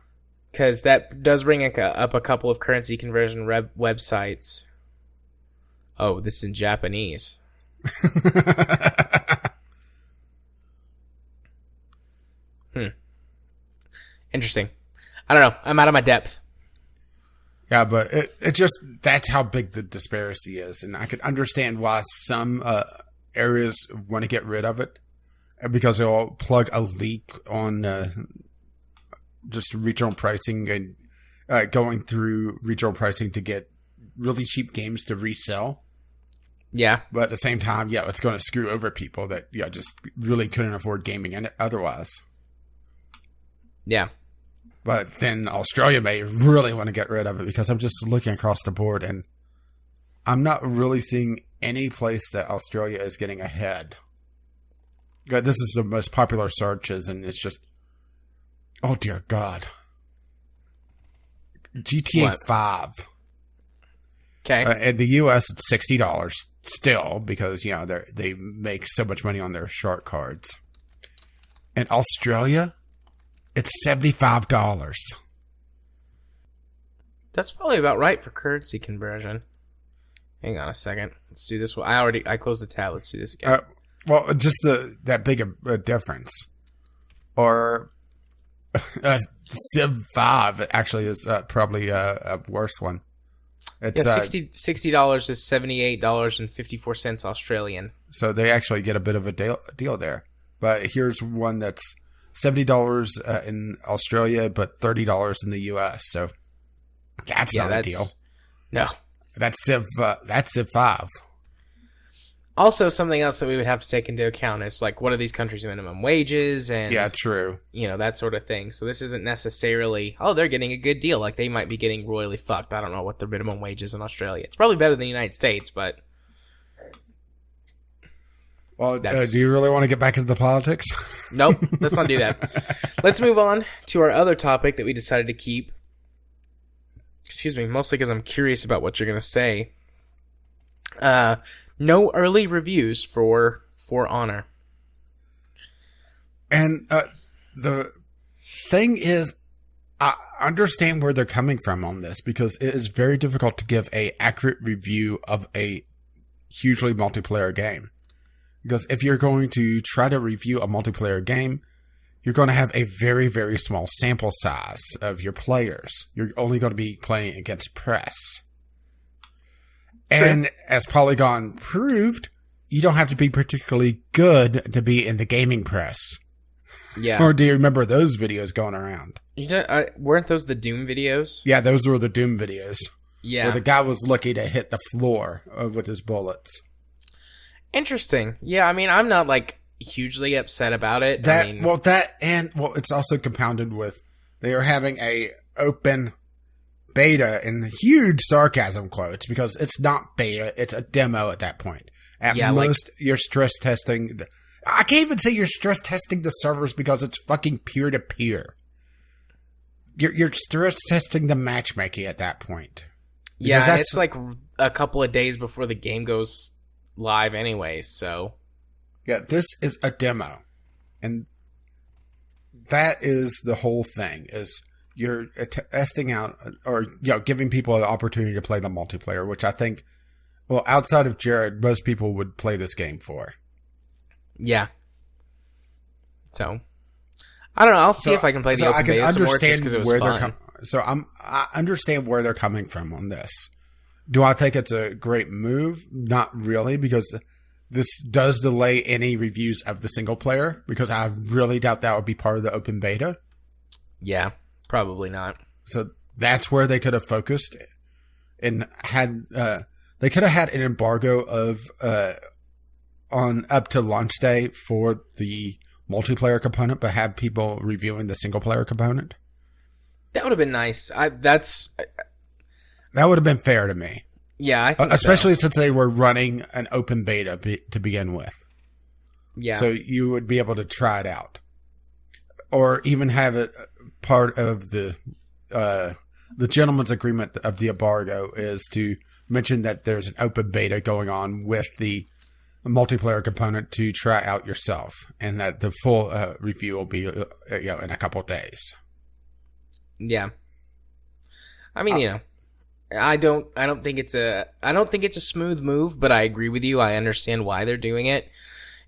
Because that does bring up a couple of currency conversion websites. Oh, this is in Japanese. Interesting. I don't know. I'm out of my depth. Yeah, but it just, that's how big the disparity is. And I can understand why some areas want to get rid of it. Because it'll plug a leak on just regional pricing and going through regional pricing to get really cheap games to resell. Yeah. But at the same time, yeah, it's going to screw over people that just really couldn't afford gaming in it otherwise. Yeah. But then Australia may really want to get rid of it because I'm just looking across the board and I'm not really seeing any place that Australia is getting ahead. This is the most popular searches and it's just, oh dear God. GTA 5. Okay. In the US, it's $60 still because, they make so much money on their shark cards. In Australia, it's $75. That's probably about right for currency conversion. Hang on a second. Let's do this one. I closed the tab. Let's do this again. Well, just that big a difference. Or Civ 5 actually is probably a worse one. It's $60 is $78.54 Australian. So they actually get a bit of a deal there. But here's one that's $70 in Australia, but $30 in the US. So that's not a deal. No, that's Civ 5. Also, something else that we would have to take into account is like, what are these countries' minimum wages and true, that sort of thing. So this isn't necessarily, they're getting a good deal. Like they might be getting royally fucked. I don't know what the minimum wage is in Australia. It's probably better than the United States, but. Well, do you really want to get back into the politics? Nope, let's not do that. Let's move on to our other topic that we decided to keep. Excuse me, mostly because I'm curious about what you're going to say. No early reviews for Honor. And the thing is, I understand where they're coming from on this, because it is very difficult to give a accurate review of a hugely multiplayer game. Because if you're going to try to review a multiplayer game, you're going to have a very, very small sample size of your players. You're only going to be playing against press. True. And as Polygon proved, you don't have to be particularly good to be in the gaming press. Yeah. Or do you remember those videos going around? Weren't those the Doom videos? Yeah, those were the Doom videos. Yeah. Where the guy was lucky to hit the floor with his bullets. Interesting. Yeah, I mean, I'm not, like, hugely upset about it. It's also compounded with they are having a open beta in huge sarcasm quotes, because it's not beta, it's a demo at that point. At most, you're stress testing. I can't even say you're stress testing the servers, because it's fucking peer-to-peer. You're stress testing the matchmaking at that point. Yeah, it's like a couple of days before the game goes live anyway, so... Yeah, this is a demo. And that is the whole thing, is you're testing out, or giving people an opportunity to play the multiplayer, which I think, well, outside of Jared, most people would play this game for. Yeah. So, I don't know. I'll see if I can play the open beta some more, just because it was fun. I understand where they're coming from on this. Do I think it's a great move? Not really, because this does delay any reviews of the single player, because I really doubt that would be part of the open beta. Yeah, probably not. So that's where they could have focused and had they could have had an embargo of on up to launch day for the multiplayer component, but have people reviewing the single player component. That would have been nice. That would have been fair to me. Yeah, I think especially since they were running an open beta to begin with. Yeah. So you would be able to try it out. Or even have it part of the gentleman's agreement of the embargo is to mention that there's an open beta going on with the multiplayer component to try out yourself, and that the full review will be in a couple of days. Yeah. I mean, I don't think it's a smooth move, but I agree with you. I understand why they're doing it.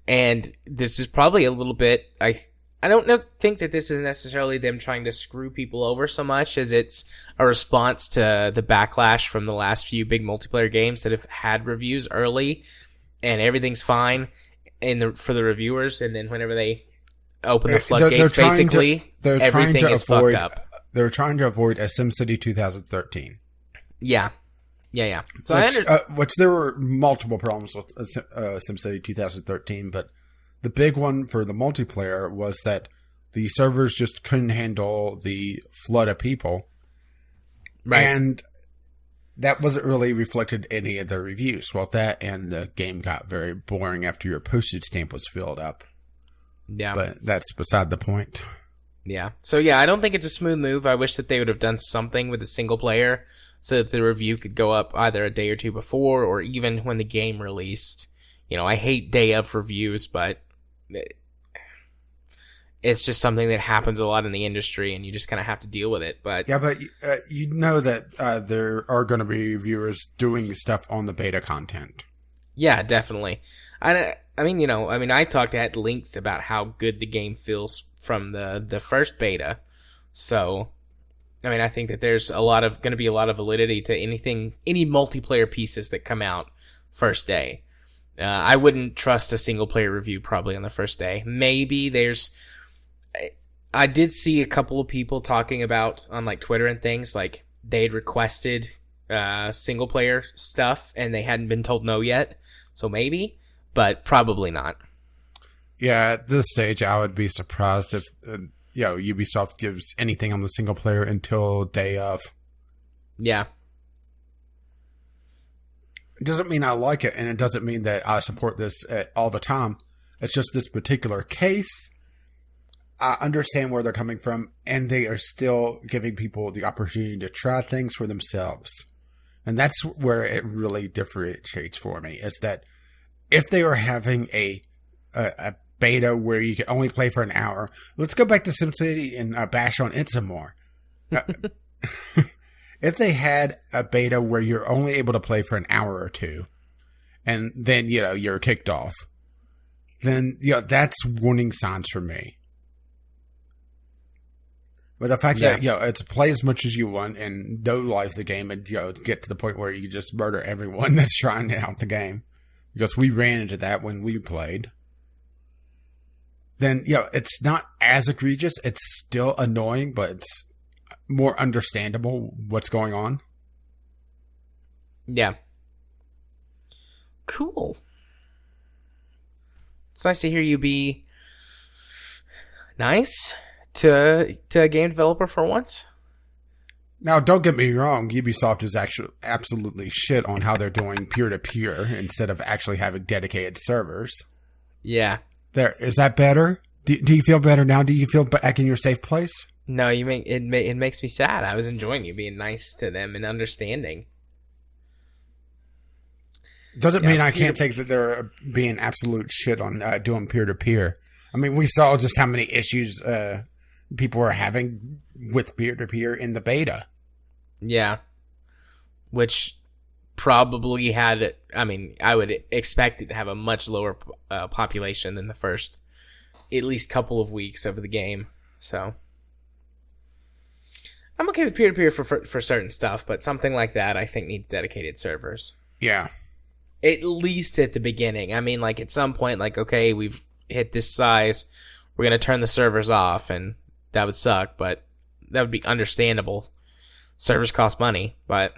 And this is probably a little bit, I don't think that this is necessarily them trying to screw people over so much as it's a response to the backlash from the last few big multiplayer games that have had reviews early and everything's fine for the reviewers, and then whenever they open the floodgates, everything is fucked up. They're trying to avoid a SimCity 2013. Yeah. So which there were multiple problems with SimCity 2013, but the big one for the multiplayer was that the servers just couldn't handle the flood of people. Right. And that wasn't really reflected in any of the reviews. Well, that and the game got very boring after your postage stamp was filled up. Yeah. But that's beside the point. Yeah. So, yeah, I don't think it's a smooth move. I wish that they would have done something with a single player so that the review could go up either a day or two before or even when the game released. I hate day of reviews, but it's just something that happens a lot in the industry, and you just kind of have to deal with it. But yeah, but you know that there are going to be reviewers doing stuff on the beta content. Yeah, definitely. I talked at length about how good the game feels from the first beta. So, I think that there's going to be a lot of validity to any multiplayer pieces that come out first day. I wouldn't trust a single player review probably on the first day. Maybe I did see a couple of people talking about on like Twitter and things, like they'd requested single player stuff and they hadn't been told no yet. So maybe, but probably not. Yeah, at this stage, I would be surprised if Ubisoft gives anything on the single player until day of. Yeah. It doesn't mean I like it, and it doesn't mean that I support this all the time. It's just this particular case. I understand where they're coming from, and they are still giving people the opportunity to try things for themselves. And that's where it really differentiates for me, is that if they are having a beta where you can only play for an hour. Let's go back to SimCity and bash on it some more. If they had a beta where you're only able to play for an hour or two, and then, you're kicked off, then, that's warning signs for me. But the fact that, it's play as much as you want and don't life the game and, get to the point where you just murder everyone that's trying out the game. Because we ran into that when we played. Then, it's not as egregious. It's still annoying, but it's more understandable what's going on. Yeah. Cool. It's nice to hear you be nice to a game developer for once. Now, don't get me wrong. Ubisoft is actually absolutely shit on how they're doing peer-to-peer instead of actually having dedicated servers. Yeah. Is that better? Do you feel better now? Do you feel back in your safe place? No, it makes me sad. I was enjoying you being nice to them and understanding. Doesn't mean I can't think that they're being absolute shit on doing peer-to-peer. I mean, we saw just how many issues people were having with peer-to-peer in the beta. Yeah. Which probably had, I would expect it to have a much lower population than the first at least couple of weeks of the game. So I'm okay with peer-to-peer for certain stuff, but something like that I think needs dedicated servers. Yeah. At least at the beginning. At some point, okay, we've hit this size, we're going to turn the servers off, and that would suck, but that would be understandable. Servers cost money, but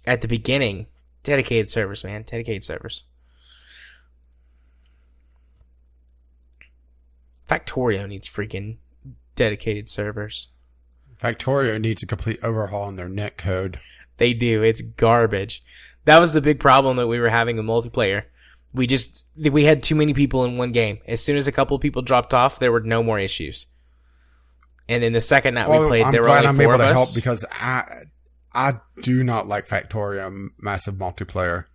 at the beginning, dedicated servers, man. Dedicated servers. Factorio needs freaking dedicated servers. Factorio needs a complete overhaul in their netcode. They do. It's garbage. That was the big problem that we were having in multiplayer. We had too many people in one game. As soon as a couple of people dropped off, there were no more issues. And then the second night we played, there were only 4 of us. I'm glad I'm able to help because I do not like Factorio massive multiplayer.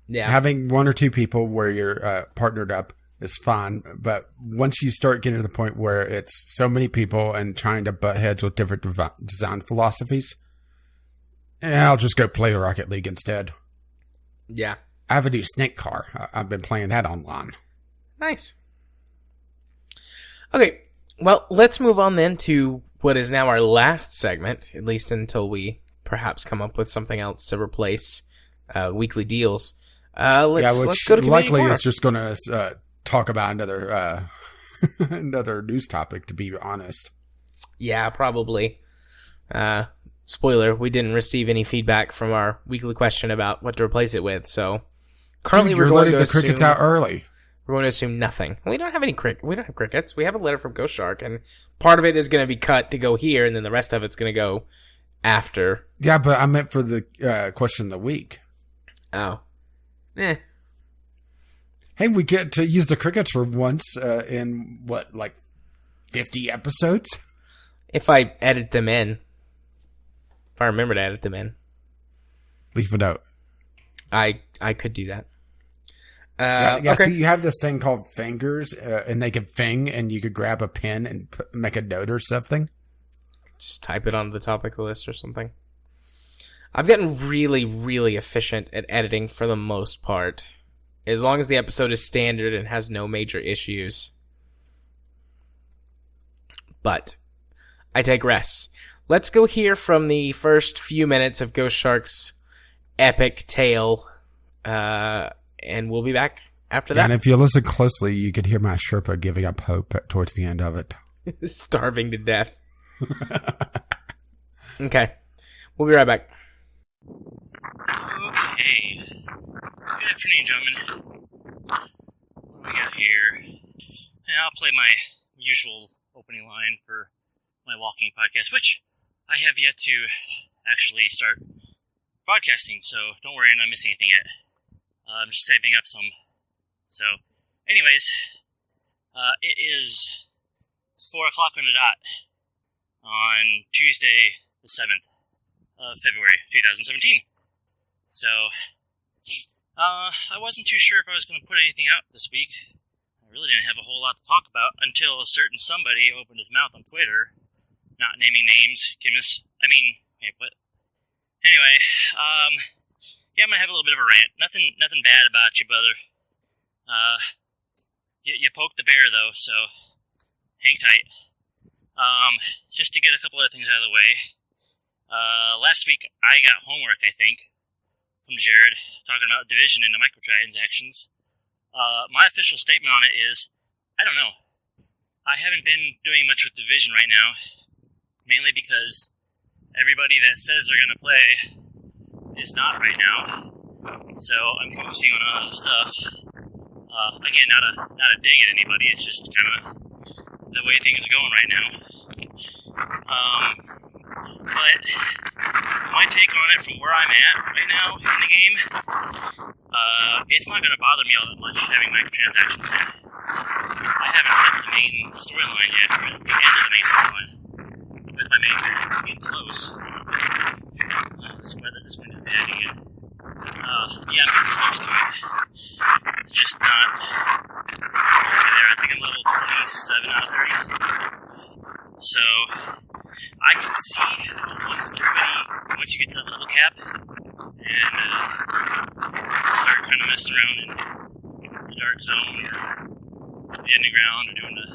Yeah. Having 1 or 2 people where you're partnered up is fine, but once you start getting to the point where it's so many people and trying to butt heads with different design philosophies, I'll just go play Rocket League instead. Yeah. I have a new Snake car. I've been playing that online. Nice. Okay, well, let's move on then to what is now our last segment, at least until we perhaps come up with something else to replace weekly deals. Let's go to likely corner. is just going to talk about another another news topic, to be honest. Yeah, probably. Spoiler, we didn't receive any feedback from our weekly question about what to replace it with, so currently we're letting the crickets out early. We're going to assume nothing. We don't have any we don't have crickets. We have a letter from Ghost Shark, and part of it is going to be cut to go here, and then the rest of it's going to go after. Yeah, but I meant for the question of the week. Oh. Hey, we get to use the crickets for once in, 50 episodes? If I edit them in. If I remember to edit them in. Leave a note. I could do that. Okay. Okay. So you have this thing called fingers, and they can fing, and you could grab a pen and make a note or something. Just type it onto the topic list or something. I've gotten really, really efficient at editing for the most part. As long as the episode is standard and has no major issues. But I digress. Let's go hear from the first few minutes of Ghost Shark's epic tale, and we'll be back after that. And if you listen closely, you could hear my Sherpa giving up hope towards the end of it. Starving to death. Okay. We'll be right back. Okay. Good afternoon, gentlemen. What do we got here? And I'll play my usual opening line for my walking podcast, which I have yet to actually start broadcasting, so don't worry, I'm not missing anything yet. I'm just saving up some. So, anyways, it is 4 o'clock on the dot on Tuesday, the 7th of February, 2017. So, I wasn't too sure if I was going to put anything out this week. I really didn't have a whole lot to talk about until a certain somebody opened his mouth on Twitter, not naming names, but anyway, I'm gonna have a little bit of a rant. Nothing bad about you, brother. You poked the bear though, so hang tight. Just to get a couple other things out of the way. Last week I got homework, I think, from Jared talking about division and the microtransactions. My official statement on it is, I don't know. I haven't been doing much with division right now, mainly because everybody that says they're gonna play is not right now. So I'm focusing on other stuff. Again, not a dig at anybody. It's just kind of the way things are going right now. But my take on it from where I'm at right now in the game, it's not going to bother me all that much having microtransactions in. I haven't hit the main storyline yet, or the end of the main storyline, with my main character being close. This wind is bad again. I'm getting close to it. Just not okay there. I think I'm level 27 out of 30. So I can see once you get to that level cap and start kind of messing around in the dark zone or the underground or doing the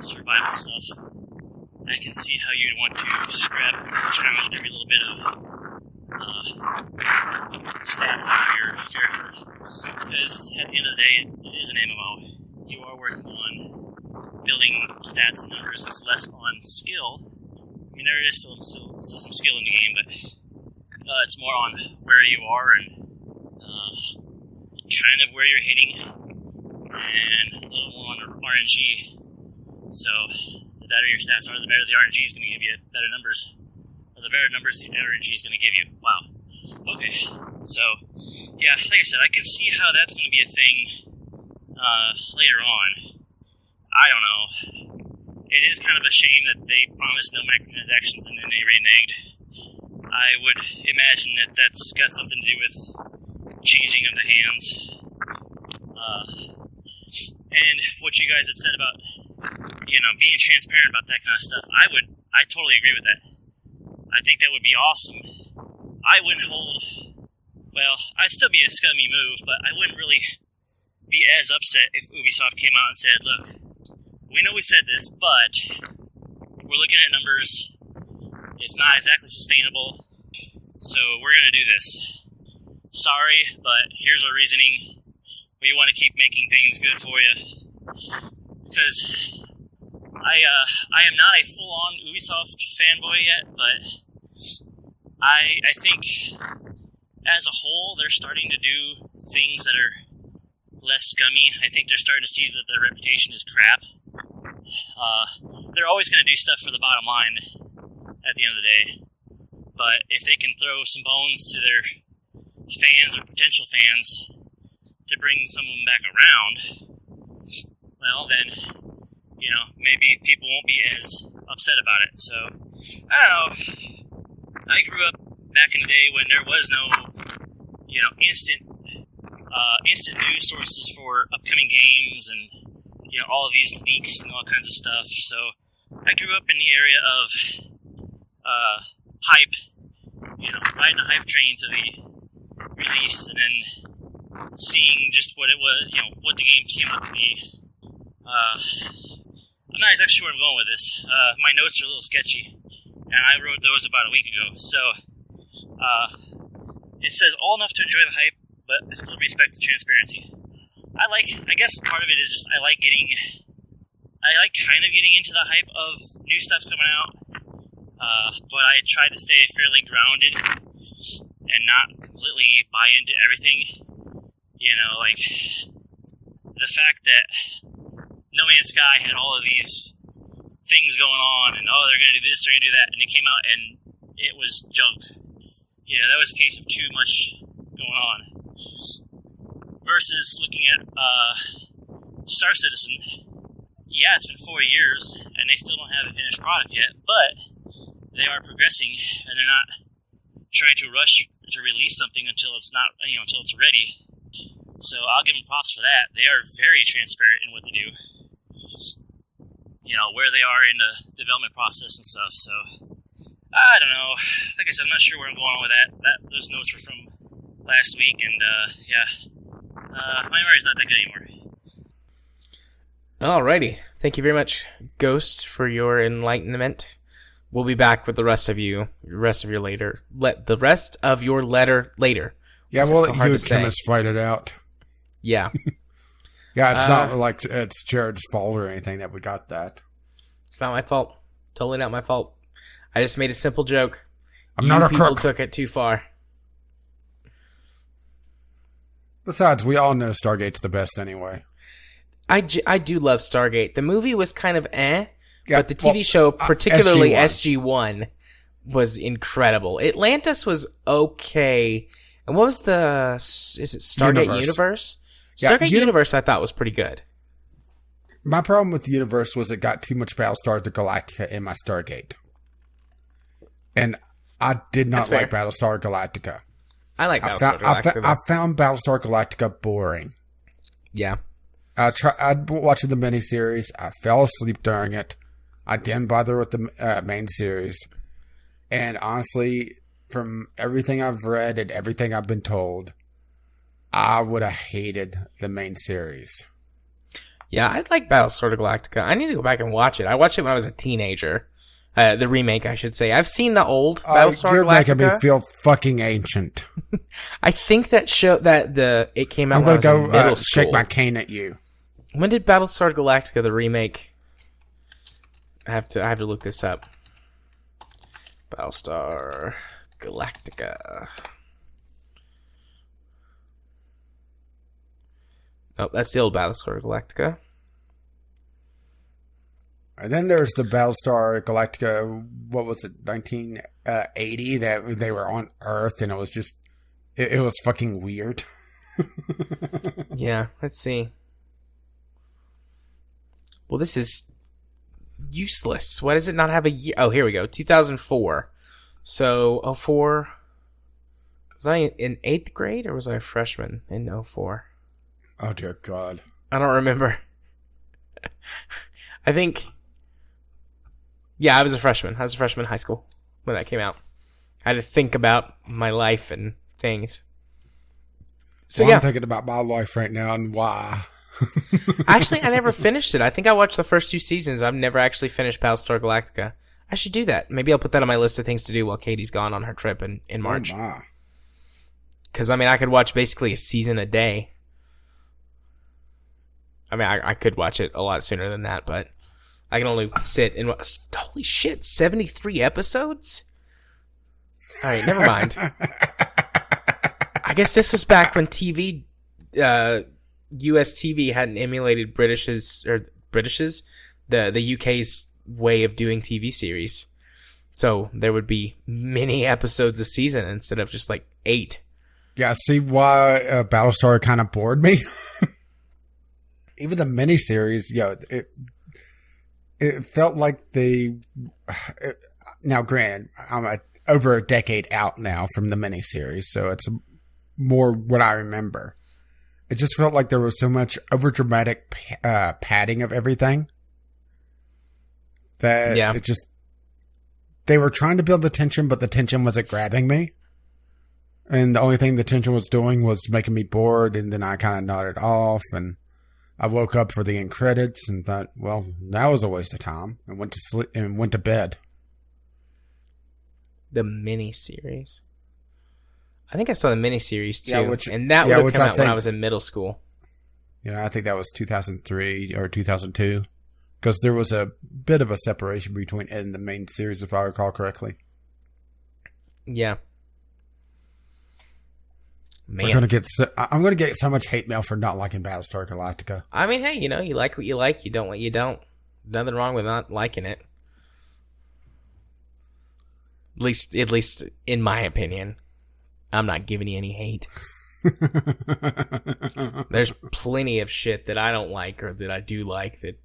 survival stuff, I can see how you'd want to scrap challenge every little bit of stats out of your character. Because at the end of the day, it is an MMO. You are working on building stats and numbers. It's less on skill. I mean, there is still some skill in the game, but it's more on where you are and kind of where you're hitting, and a little more on RNG. So the better your stats are, the better the RNG is going to give you better numbers. Or the better numbers the RNG is going to give you. Wow. Okay. So, yeah, like I said, I can see how that's going to be a thing later on. I don't know. It is kind of a shame that they promised no microtransactions and then they reneged. I would imagine that that's got something to do with changing of the hands. And what you guys had said about, being transparent about that kind of stuff, I totally agree with that. I think that would be awesome. I wouldn't I'd still be a scummy move, but I wouldn't really be as upset if Ubisoft came out and said, look, we know we said this, but we're looking at numbers. It's not exactly sustainable, so we're going to do this. Sorry, but here's our reasoning. We want to keep making things good for you. Because I am not a full-on Ubisoft fanboy yet, but I think as a whole, they're starting to do things that are less scummy. I think they're starting to see that their reputation is crap. They're always going to do stuff for the bottom line at the end of the day. But if they can throw some bones to their fans or potential fans to bring some of them back around, well, then, maybe people won't be as upset about it. So, I don't know. I grew up back in the day when there was no, instant news sources for upcoming games and, all of these leaks and all kinds of stuff. So, I grew up in the area of hype, riding a hype train to the release and then seeing just what it was, what the game came out to be. I'm not exactly sure where I'm going with this. My notes are a little sketchy, and I wrote those about a week ago. So, it says all enough to enjoy the hype, but I still respect the transparency. I guess part of it is just I like kind of getting into the hype of new stuff coming out, but I try to stay fairly grounded and not completely buy into everything. The fact that No Man's Sky had all of these things going on, and they're going to do this, they're going to do that, and it came out and it was junk. That was a case of too much going on. Versus looking at Star Citizen, it's been 4 years, and they still don't have a finished product yet, but they are progressing, and they're not trying to rush to release something until it's not, until it's ready. So I'll give them props for that. They are very transparent in what they do. Where they are in the development process and stuff. So I don't know. Like I said, I'm not sure where I'm going with that. Those notes were from last week, and my memory's not that good anymore. Alrighty. Thank you very much, Ghost, for your enlightenment. We'll be back with the rest of your letter later. Yeah, we'll let you and Chemist fight it out. Yeah. Yeah, it's not like it's Jared's fault or anything that we got that. It's not my fault. Totally not my fault. I just made a simple joke. I'm not a people crook. Took it too far. Besides, we all know Stargate's the best anyway. I do love Stargate. The movie was kind of yeah, but the TV show, particularly SG-1. SG-1, was incredible. Atlantis was okay. And what was is it Stargate Universe? Yeah, Stargate Universe I thought was pretty good. My problem with the Universe was it got too much Battlestar Galactica in my Stargate. And I did not like Battlestar Galactica. I like Battlestar Galactica. I found Battlestar Galactica boring. Yeah. I'd watching the miniseries. I fell asleep during it. I didn't bother with the main series. And honestly, from everything I've read and everything I've been told, I would have hated the main series. Yeah, I like Battlestar Galactica. I need to go back and watch it. I watched it when I was a teenager. The remake, I should say. I've seen the old Battlestar you're Galactica. You're making me feel fucking ancient. I think that it came out when I was in middle school. Shake my cane at you. When did Battlestar Galactica, the remake? I have to look this up. Battlestar Galactica. Oh, that's the old Battlestar Galactica. And then there's the Battlestar Galactica, what was it, 1980, that they were on Earth, and it was just, it was fucking weird. Yeah, let's see. Well, this is useless. Why does it not have a year? Oh, here we go, 2004. So, 04, was I in 8th grade, or was I a freshman in 04? Oh, dear God. I don't remember. I think... Yeah, I was a freshman. I was a freshman in high school when that came out. I had to think about my life and things. So I'm thinking about my life right now and why. Actually, I never finished it. I think I watched the first 2 seasons. I've never actually finished Battlestar Galactica. I should do that. Maybe I'll put that on my list of things to do while Katie's gone on her trip in March. Oh, my. Because, I could watch basically a season a day. I could watch it a lot sooner than that, but I can only sit and watch. Holy shit, 73 episodes? Alright, never mind. I guess this was back when TV, US TV hadn't emulated the UK's way of doing TV series. So there would be many episodes a season instead of just like 8. Yeah, see why Battlestar kind of bored me? Even the miniseries, it felt like now granted, I'm over a decade out now from the miniseries, so it's more what I remember. It just felt like there was so much overdramatic padding of everything that it just, they were trying to build the tension, but the tension wasn't grabbing me. And the only thing the tension was doing was making me bored, and then I kind of nodded off, and I woke up for the end credits and thought, well, that was a waste of time, and went to sleep and went to bed. The miniseries. I think I saw the miniseries too, yeah, and that would have come out when I was in middle school. Yeah, I think that was 2003 or 2002, because there was a bit of a separation between it and the main series, if I recall correctly. Yeah. Man. I'm gonna get so much hate mail for not liking Battlestar Galactica. Hey, you like what you like, you don't what you don't. Nothing wrong with not liking it. At least in my opinion. I'm not giving you any hate. There's plenty of shit that I don't like or that I do like that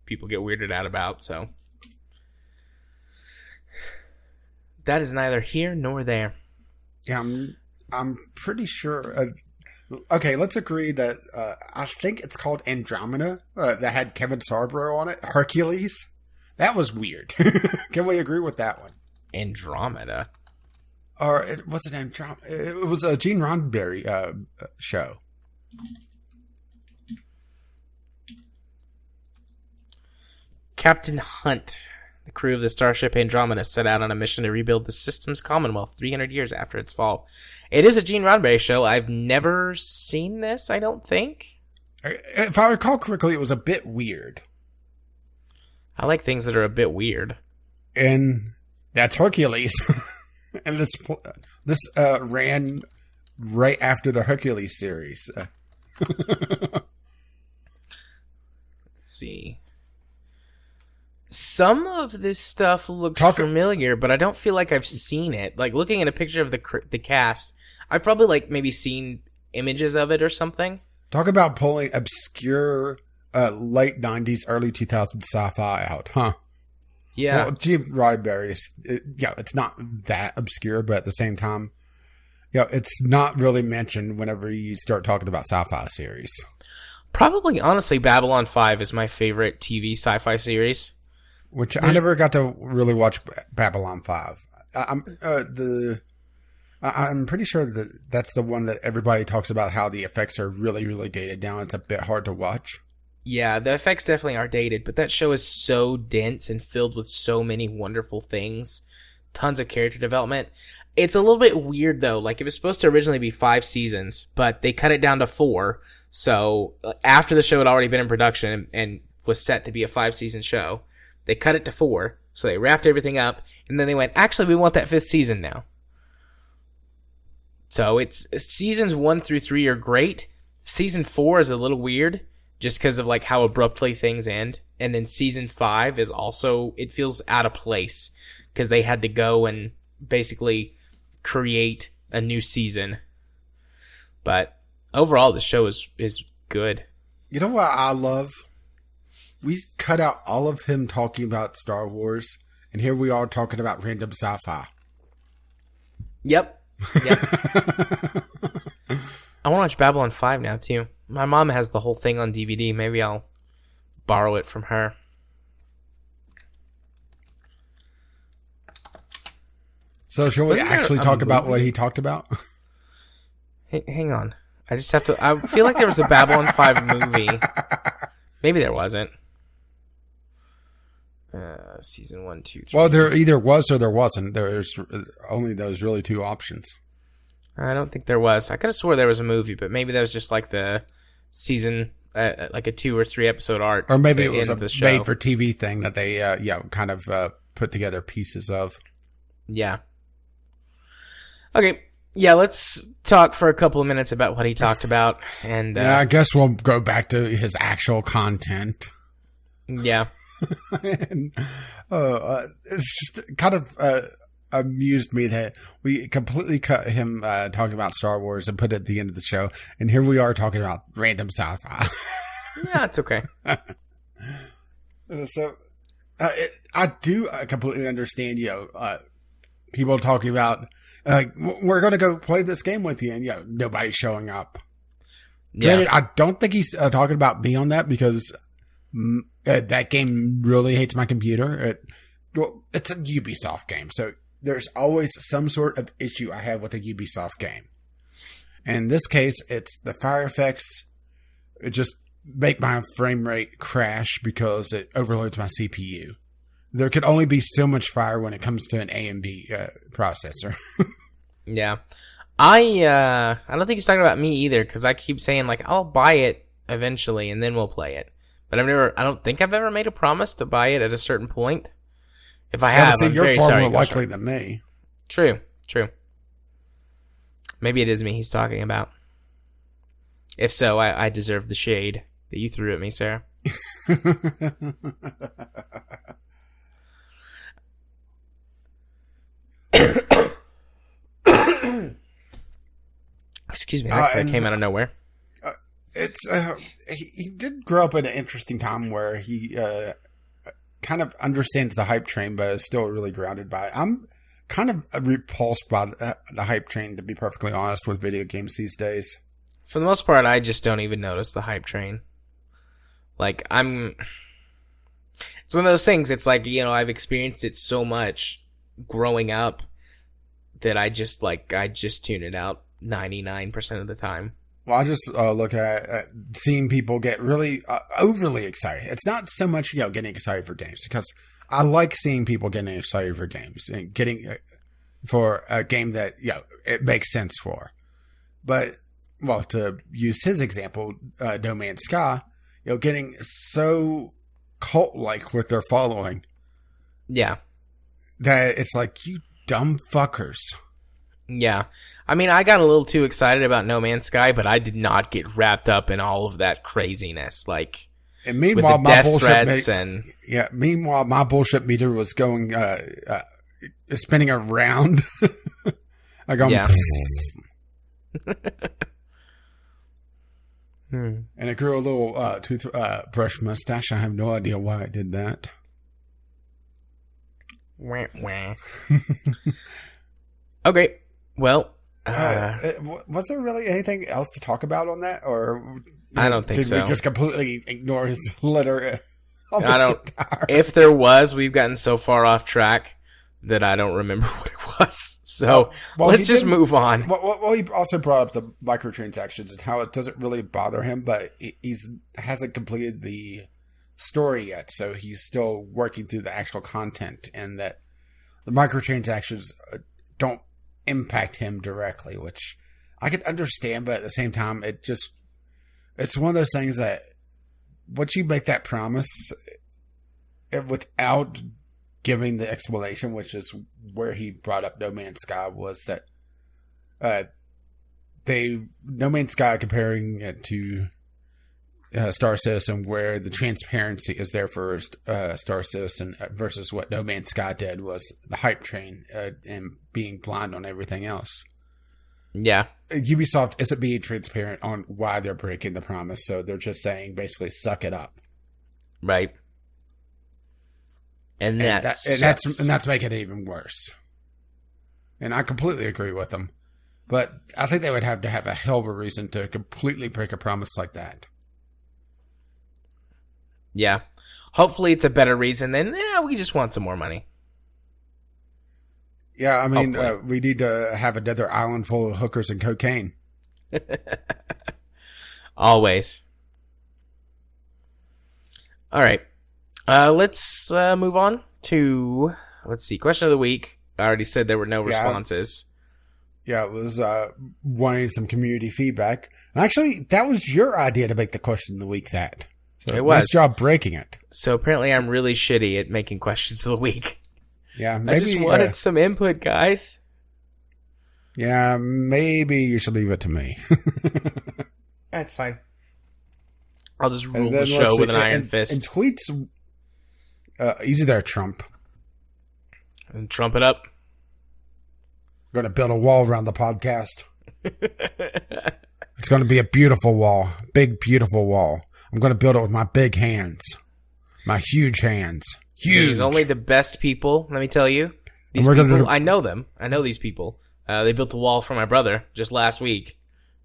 people get weirded out about, so that is neither here nor there. Yeah, I'm pretty sure. Okay, let's agree that I think it's called Andromeda that had Kevin Sorbo on it. Hercules. That was weird. Can we agree with that one? Andromeda? Or it wasn't Andromeda. It was a Gene Roddenberry show. Captain Hunt. The crew of the starship Andromeda set out on a mission to rebuild the system's Commonwealth 300 years after its fall. It is a Gene Roddenberry show. I've never seen this, I don't think. If I recall correctly, it was a bit weird. I like things that are a bit weird. And that's Hercules. And this ran right after the Hercules series. Let's see. Some of this stuff looks familiar, but I don't feel like I've seen it. Like, looking at a picture of the cast, I've probably, like, maybe seen images of it or something. Talk about pulling obscure late 90s, early 2000s sci-fi out, huh? Yeah. Well, Gene Roddenberry, it's not that obscure, but at the same time, it's not really mentioned whenever you start talking about sci-fi series. Probably, honestly, Babylon 5 is my favorite TV sci-fi series. Which I never got to really watch Babylon 5. I'm pretty sure that that's the one that everybody talks about how the effects are really, really dated down. It's a bit hard to watch. Yeah, the effects definitely are dated, but that show is so dense and filled with so many wonderful things. Tons of character development. It's a little bit weird, though. Like, it was supposed to originally be 5 seasons, but they cut it down to 4. So, after the show had already been in production and was set to be a 5-season show, they cut it to 4, so they wrapped everything up, and then they went, actually, we want that 5th season now. So it's seasons 1 through 3 are great. Season 4 is a little weird, just because of like how abruptly things end. And then season 5 is also, it feels out of place, because they had to go and basically create a new season. But overall, the show is good. You know what I love? We cut out all of him talking about Star Wars, and here we are talking about random sci-fi. Yep. I want to watch Babylon 5 now, too. My mom has the whole thing on DVD. Maybe I'll borrow it from her. So, shall we actually talk about what he talked about? Hang on. I just have to... I feel like there was a Babylon 5 movie. Maybe there wasn't. Season 1, 2, 3. Well, there either was or there wasn't. There's only those really 2 options. I don't think there was. I could have swore there was a movie, but maybe that was just like the season, like a 2 or 3 episode arc. Or maybe it was a made-for-TV thing that they, kind of put together pieces of. Yeah. Okay. Yeah, let's talk for a couple of minutes about what he talked about. And yeah, I guess we'll go back to his actual content. Yeah. And, it's just kind of amused me that we completely cut him talking about Star Wars and put it at the end of the show, and here we are talking about random sci-fi. Yeah, it's okay. So I do completely understand, people talking about we're going to go play this game with you, and nobody's showing up. Yeah. Granted, I don't think he's talking about me on that, because that game really hates my computer. It's a Ubisoft game, so there's always some sort of issue I have with a Ubisoft game. In this case, it's the fire effects. It just make my frame rate crash because it overloads my CPU. There could only be so much fire when it comes to an AMD processor. Yeah. I don't think he's talking about me either, because I keep saying, like, I'll buy it eventually, and then we'll play it. But I don't think I've ever made a promise to buy it at a certain point. If I have, I'm very sorry. You're far more likely than me. True. Maybe it is me he's talking about. If so, I deserve the shade that you threw at me, Sarah. Excuse me, that came out of nowhere. He did grow up in an interesting time where he kind of understands the hype train, but is still really grounded by it. I'm kind of repulsed by the hype train, to be perfectly honest, with video games these days. For the most part, I just don't even notice the hype train. Like, it's one of those things, it's like, I've experienced it so much growing up that I just tune it out 99% of the time. Well, I just look at seeing people get really overly excited. It's not so much, getting excited for games, because I like seeing people getting excited for games and getting for a game that, it makes sense for. But, well, to use his example, No Man's Sky, getting so cult-like with their following. Yeah. That it's like, you dumb fuckers. Yeah. I mean, I got a little too excited about No Man's Sky, but I did not get wrapped up in all of that craziness. Like, and meanwhile, my bullshit meanwhile, my bullshit meter was going, spinning around. I go, yeah. And it grew a little toothbrush mustache. I have no idea why I did that. Wah, wah. Okay. Well, was there really anything else to talk about on that, or I don't think so. Did we just completely ignore his letter? If there was, we've gotten so far off track that I don't remember what it was. So let's just move on. Well, he also brought up the microtransactions and how it doesn't really bother him, but he hasn't completed the story yet, so he's still working through the actual content, and that the microtransactions don't impact him directly, which I could understand, but at the same time, it's one of those things that once you make that promise without giving the explanation, which is where he brought up No Man's Sky, was that No Man's Sky, comparing it to Star Citizen, where the transparency is there for Star Citizen versus what No Man's Sky did was the hype train and being blind on everything else. Yeah. Ubisoft isn't being transparent on why they're breaking the promise, so they're just saying basically suck it up. Right. And that's making it even worse. And I completely agree with them. But I think they would have to have a hell of a reason to completely break a promise like that. Yeah. Hopefully it's a better reason than, we just want some more money. Yeah, I mean, we need to have another island full of hookers and cocaine. Always. All right. Let's move on to, let's see, question of the week. I already said there were no responses. Yeah, it was wanting some community feedback. Actually, that was your idea to make the question of the week that. So it was. Nice job breaking it. So apparently I'm really shitty at making questions of the week. Yeah, maybe. I just wanted some input, guys. Yeah, maybe you should leave it to me. That's fine. I'll just rule the show with an iron fist. And tweets, easy there, Trump. And Trump it up. We're going to build a wall around the podcast. It's going to be a beautiful wall. Big, beautiful wall. I'm going to build it with my big hands. My huge hands. Huge. These only the best people, let me tell you. These people, I know them. I know these people. They built a wall for my brother just last week.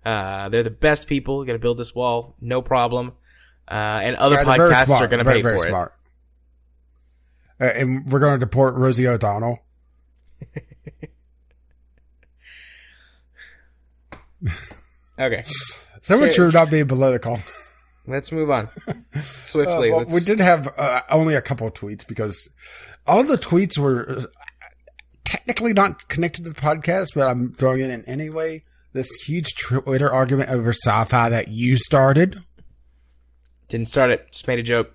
They're the best people. We're going to build this wall. No problem. And other podcasts are going to pay for it. Smart. And we're going to deport Rosie O'Donnell. Okay. So much for not being political. Let's move on swiftly. Well, we did have only a couple of tweets because all the tweets were technically not connected to the podcast, but I'm throwing it in anyway. This huge Twitter argument over sci-fi that you started. Didn't start it. Just made a joke.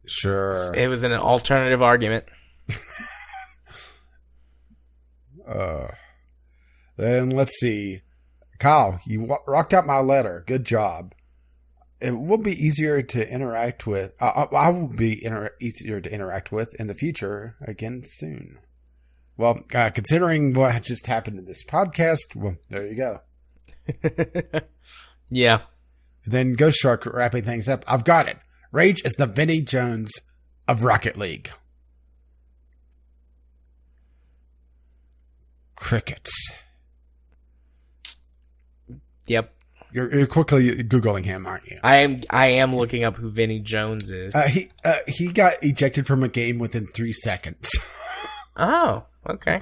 Sure. It was an alternative argument. Then let's see. Kyle, you rocked out my letter. Good job. It will be easier to interact with. I will be easier to interact with in the future again soon. Well, considering what just happened in this podcast, well, there you go. Yeah. Then Ghost Shark wrapping things up. I've got it. Rage is the Vinnie Jones of Rocket League. Crickets. Yep. You're quickly Googling him, aren't you? I am looking up who Vinnie Jones is. He got ejected from a game within 3 seconds. Oh, okay.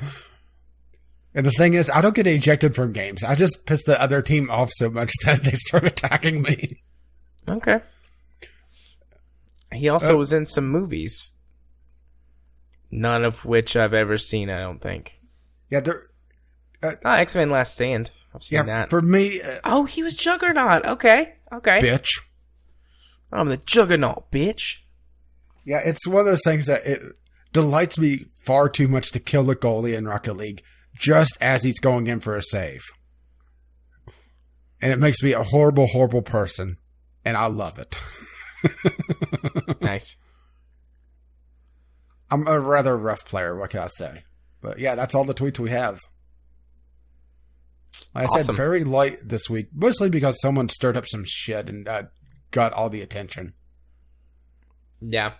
And the thing is, I don't get ejected from games. I just piss the other team off so much that they start attacking me. Okay. He also was in some movies. None of which I've ever seen, I don't think. Yeah, they're... X-Men Last Stand. I've seen that. For me... oh, he was Juggernaut. Okay. Bitch. I'm the Juggernaut, bitch. Yeah, it's one of those things that it delights me far too much to kill the goalie in Rocket League just as he's going in for a save. And it makes me a horrible, horrible person. And I love it. Nice. I'm a rather rough player, what can I say? But yeah, that's all the tweets we have. Like I said, very light this week, mostly because someone stirred up some shit and got all the attention. Yeah.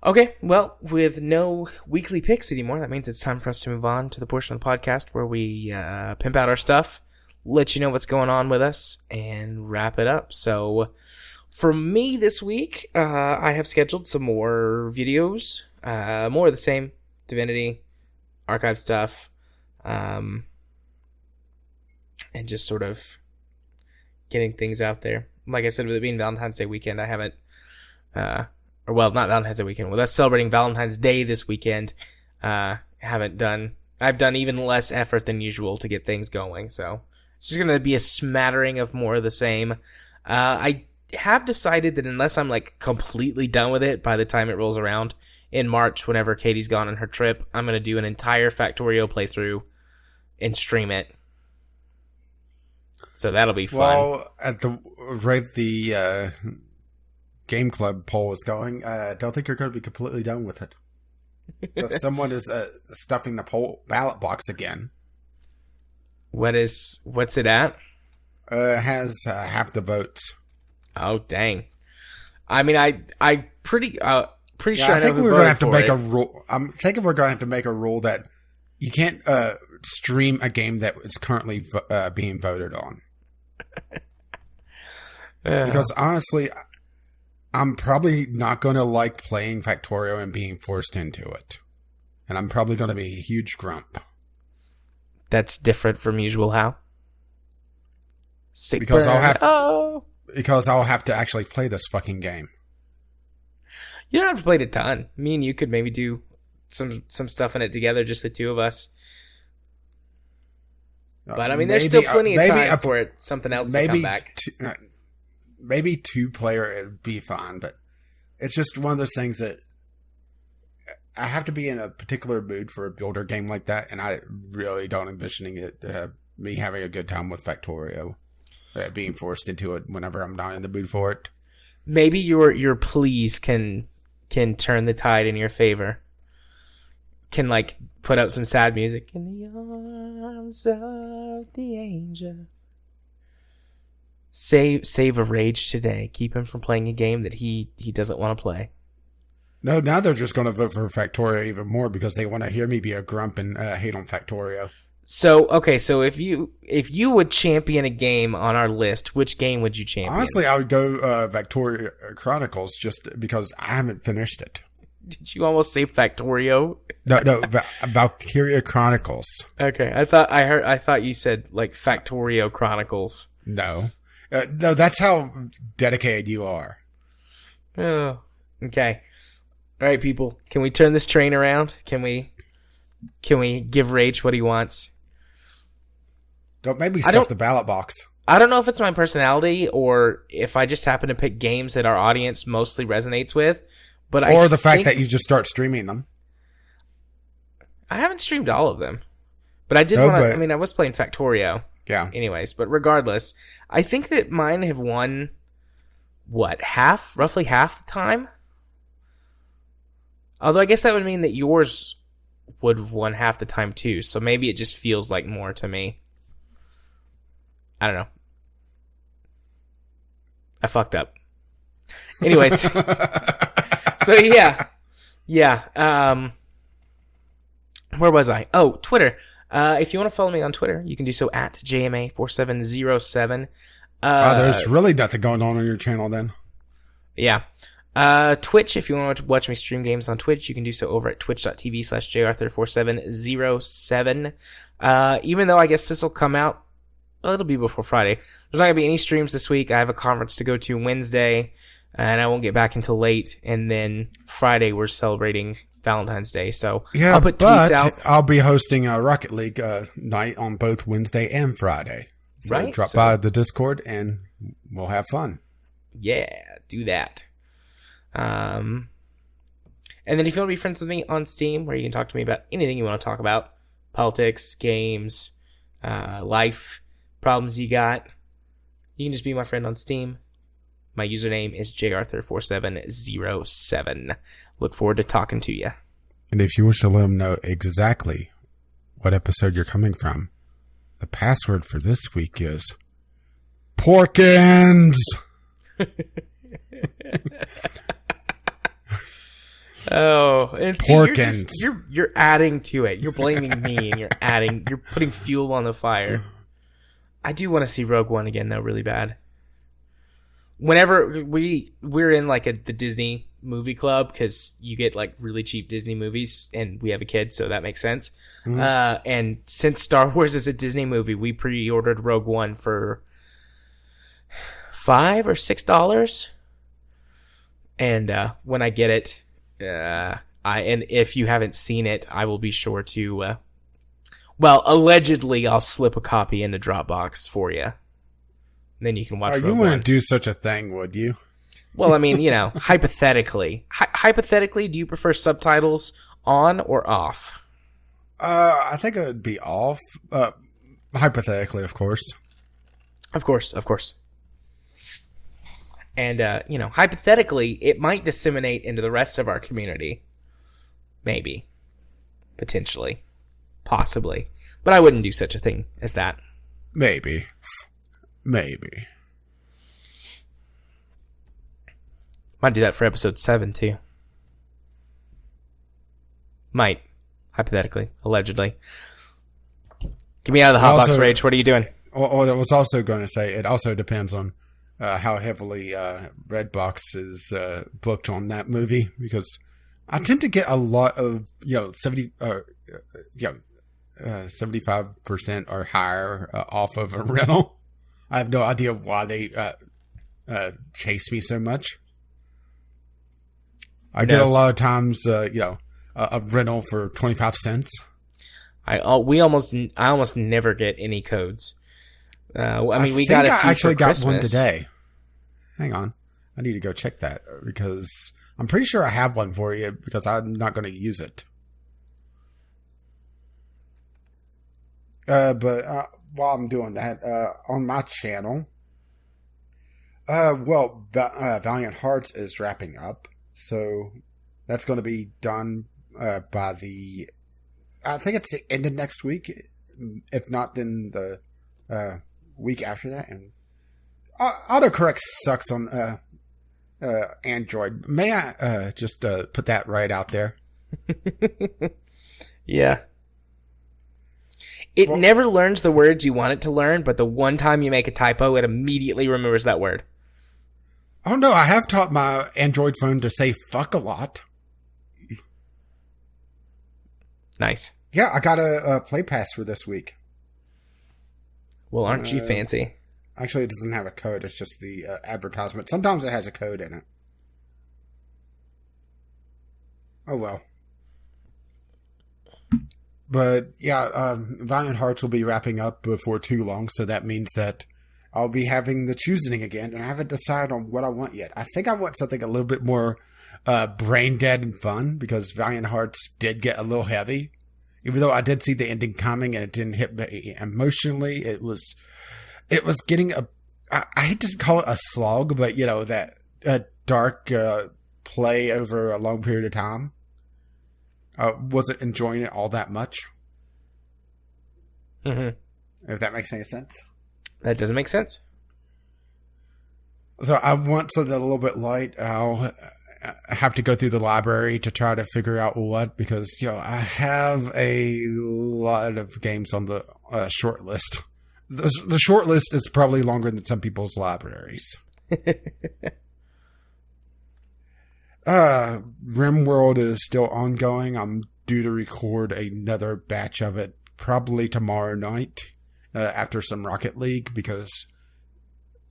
Okay, well, with no weekly picks anymore, that means it's time for us to move on to the portion of the podcast where we pimp out our stuff, let you know what's going on with us, and wrap it up. So, for me this week, I have scheduled some more videos, more of the same, Divinity, archive stuff, and just sort of getting things out there. Like I said, with it being Valentine's Day weekend, I haven't, not Valentine's Day weekend, with us celebrating Valentine's Day this weekend, I've done even less effort than usual to get things going, so it's just going to be a smattering of more of the same. I have decided that unless I'm like completely done with it by the time it rolls around in March, whenever Katie's gone on her trip, I'm going to do an entire Factorio playthrough and stream it. So that'll be fun. Well, at the rate the Game Club poll is going, I don't think you're going to be completely done with it. Someone is stuffing the ballot box again. What's it at? It has half the votes. Oh, dang. I mean, I pretty sure I think know we're going to have to make it. a rule. I'm thinking we're going to have to make a rule that you can't stream a game that is currently being voted on. Because honestly, I'm probably not going to like playing Factorio and being forced into it. And I'm probably going to be a huge grump. That's different from usual how? Because I'll have to actually play this fucking game. You don't have to play it a ton. Me and you could maybe do some stuff in it together, just the two of us. But I mean, there's still plenty of time for something else to come back. Maybe 2-player it'd be fine, but it's just one of those things that I have to be in a particular mood for a builder game like that, and I really don't envisioning it me having a good time with Factorio, being forced into it whenever I'm not in the mood for it. Maybe your pleas can turn the tide in your favor. Can like put up some sad music in the arms of the angel. Save a rage today. Keep him from playing a game that he doesn't want to play. No, now they're just going to vote for Factorio even more because they want to hear me be a grump and hate on Factorio. So if you would champion a game on our list, which game would you champion? Honestly, I would go Factorio Chronicles just because I haven't finished it. Did you almost say Factorio? No, Valkyria Chronicles. Okay, I thought you said like Factorio Chronicles. No, that's how dedicated you are. Oh, okay. All right, people. Can we turn this train around? Can we give Rage what he wants? Don't make me stuff the ballot box. I don't know if it's my personality or if I just happen to pick games that our audience mostly resonates with. Or the fact that you just start streaming them. I haven't streamed all of them. But I did want to... I mean, I was playing Factorio. Yeah. Anyways, but regardless, I think that mine have won, roughly half the time? Although I guess that would mean that yours would have won half the time too, so maybe it just feels like more to me. I don't know. I fucked up. Anyways... So yeah. Where was I? Oh, Twitter. If you want to follow me on Twitter, you can do so at JMA4707. There's really nothing going on your channel then. Yeah. Twitch, if you want to watch me stream games on Twitch, you can do so over at twitch.tv/jarthur4707. Even though I guess this will come out, well, it'll be before Friday. There's not going to be any streams this week. I have a conference to go to Wednesday, and I won't get back until late. And then Friday, we're celebrating Valentine's Day. So yeah, I'll put tweets out. I'll be hosting a Rocket League night on both Wednesday and Friday. So right. Drop by the Discord, and we'll have fun. Yeah, do that. And then if you want to be friends with me on Steam, where you can talk to me about anything you want to talk about, politics, games, life, problems you got, you can just be my friend on Steam. My username is jarthur4707. Look forward to talking to you. And if you wish to let them know exactly what episode you're coming from, the password for this week is Porkins! Oh, and see, Porkins. You're adding to it. You're blaming me, and you're putting fuel on the fire. I do want to see Rogue One again, though, really bad. Whenever we're in like the Disney movie club, because you get like really cheap Disney movies, and we have a kid, so that makes sense. Mm-hmm. And since Star Wars is a Disney movie, we pre-ordered Rogue One for $5 or $6. And when I get it, and if you haven't seen it, I will be sure to. Well, allegedly, I'll slip a copy in the Dropbox for you. Then you can watch. You wouldn't do such a thing, would you? Well, I mean, hypothetically. Hypothetically, do you prefer subtitles on or off? I think it would be off. Hypothetically, of course. Of course. And, hypothetically, it might disseminate into the rest of our community. Maybe. Potentially. Possibly. But I wouldn't do such a thing as that. Maybe. Might do that for episode 7, too. Might. Hypothetically. Allegedly. Get me out of the hotbox rage. What are you doing? Well, I was also going to say, it also depends on how heavily Redbox is booked on that movie, because I tend to get a lot of 75% or higher off of a rental. I have no idea why they chase me so much. I get a lot of times a rental for 25 cents. I almost never get any codes. We got a few I actually for got Christmas. one today. Hang on. I need to go check that, because I'm pretty sure I have one for you, because I'm not going to use it. But while I'm doing that, on my channel, Valiant Hearts is wrapping up, so that's going to be done by I think it's the end of next week. If not, then the week after that. And autocorrect sucks on Android. May I just put that right out there? Yeah. It never learns the words you want it to learn, but the one time you make a typo, it immediately remembers that word. Oh no, I have taught my Android phone to say fuck a lot. Nice. Yeah, I got a Play Pass for this week. Well, aren't you fancy? Actually, it doesn't have a code. It's just the advertisement. Sometimes it has a code in it. Oh, well. But, yeah, Valiant Hearts will be wrapping up before too long, so that means that I'll be having the choosing again, and I haven't decided on what I want yet. I think I want something a little bit more brain dead and fun, because Valiant Hearts did get a little heavy. Even though I did see the ending coming and it didn't hit me emotionally, it was getting I hate to call it a slog, but that dark play over a long period of time. Wasn't enjoying it all that much. Mm-hmm. If that makes any sense. That doesn't make sense. So I want something a little bit light. have to go through the library to try to figure out what, because, I have a lot of games on the short list. The short list is probably longer than some people's libraries. RimWorld is still ongoing. I'm due to record another batch of it probably tomorrow night after some Rocket League, because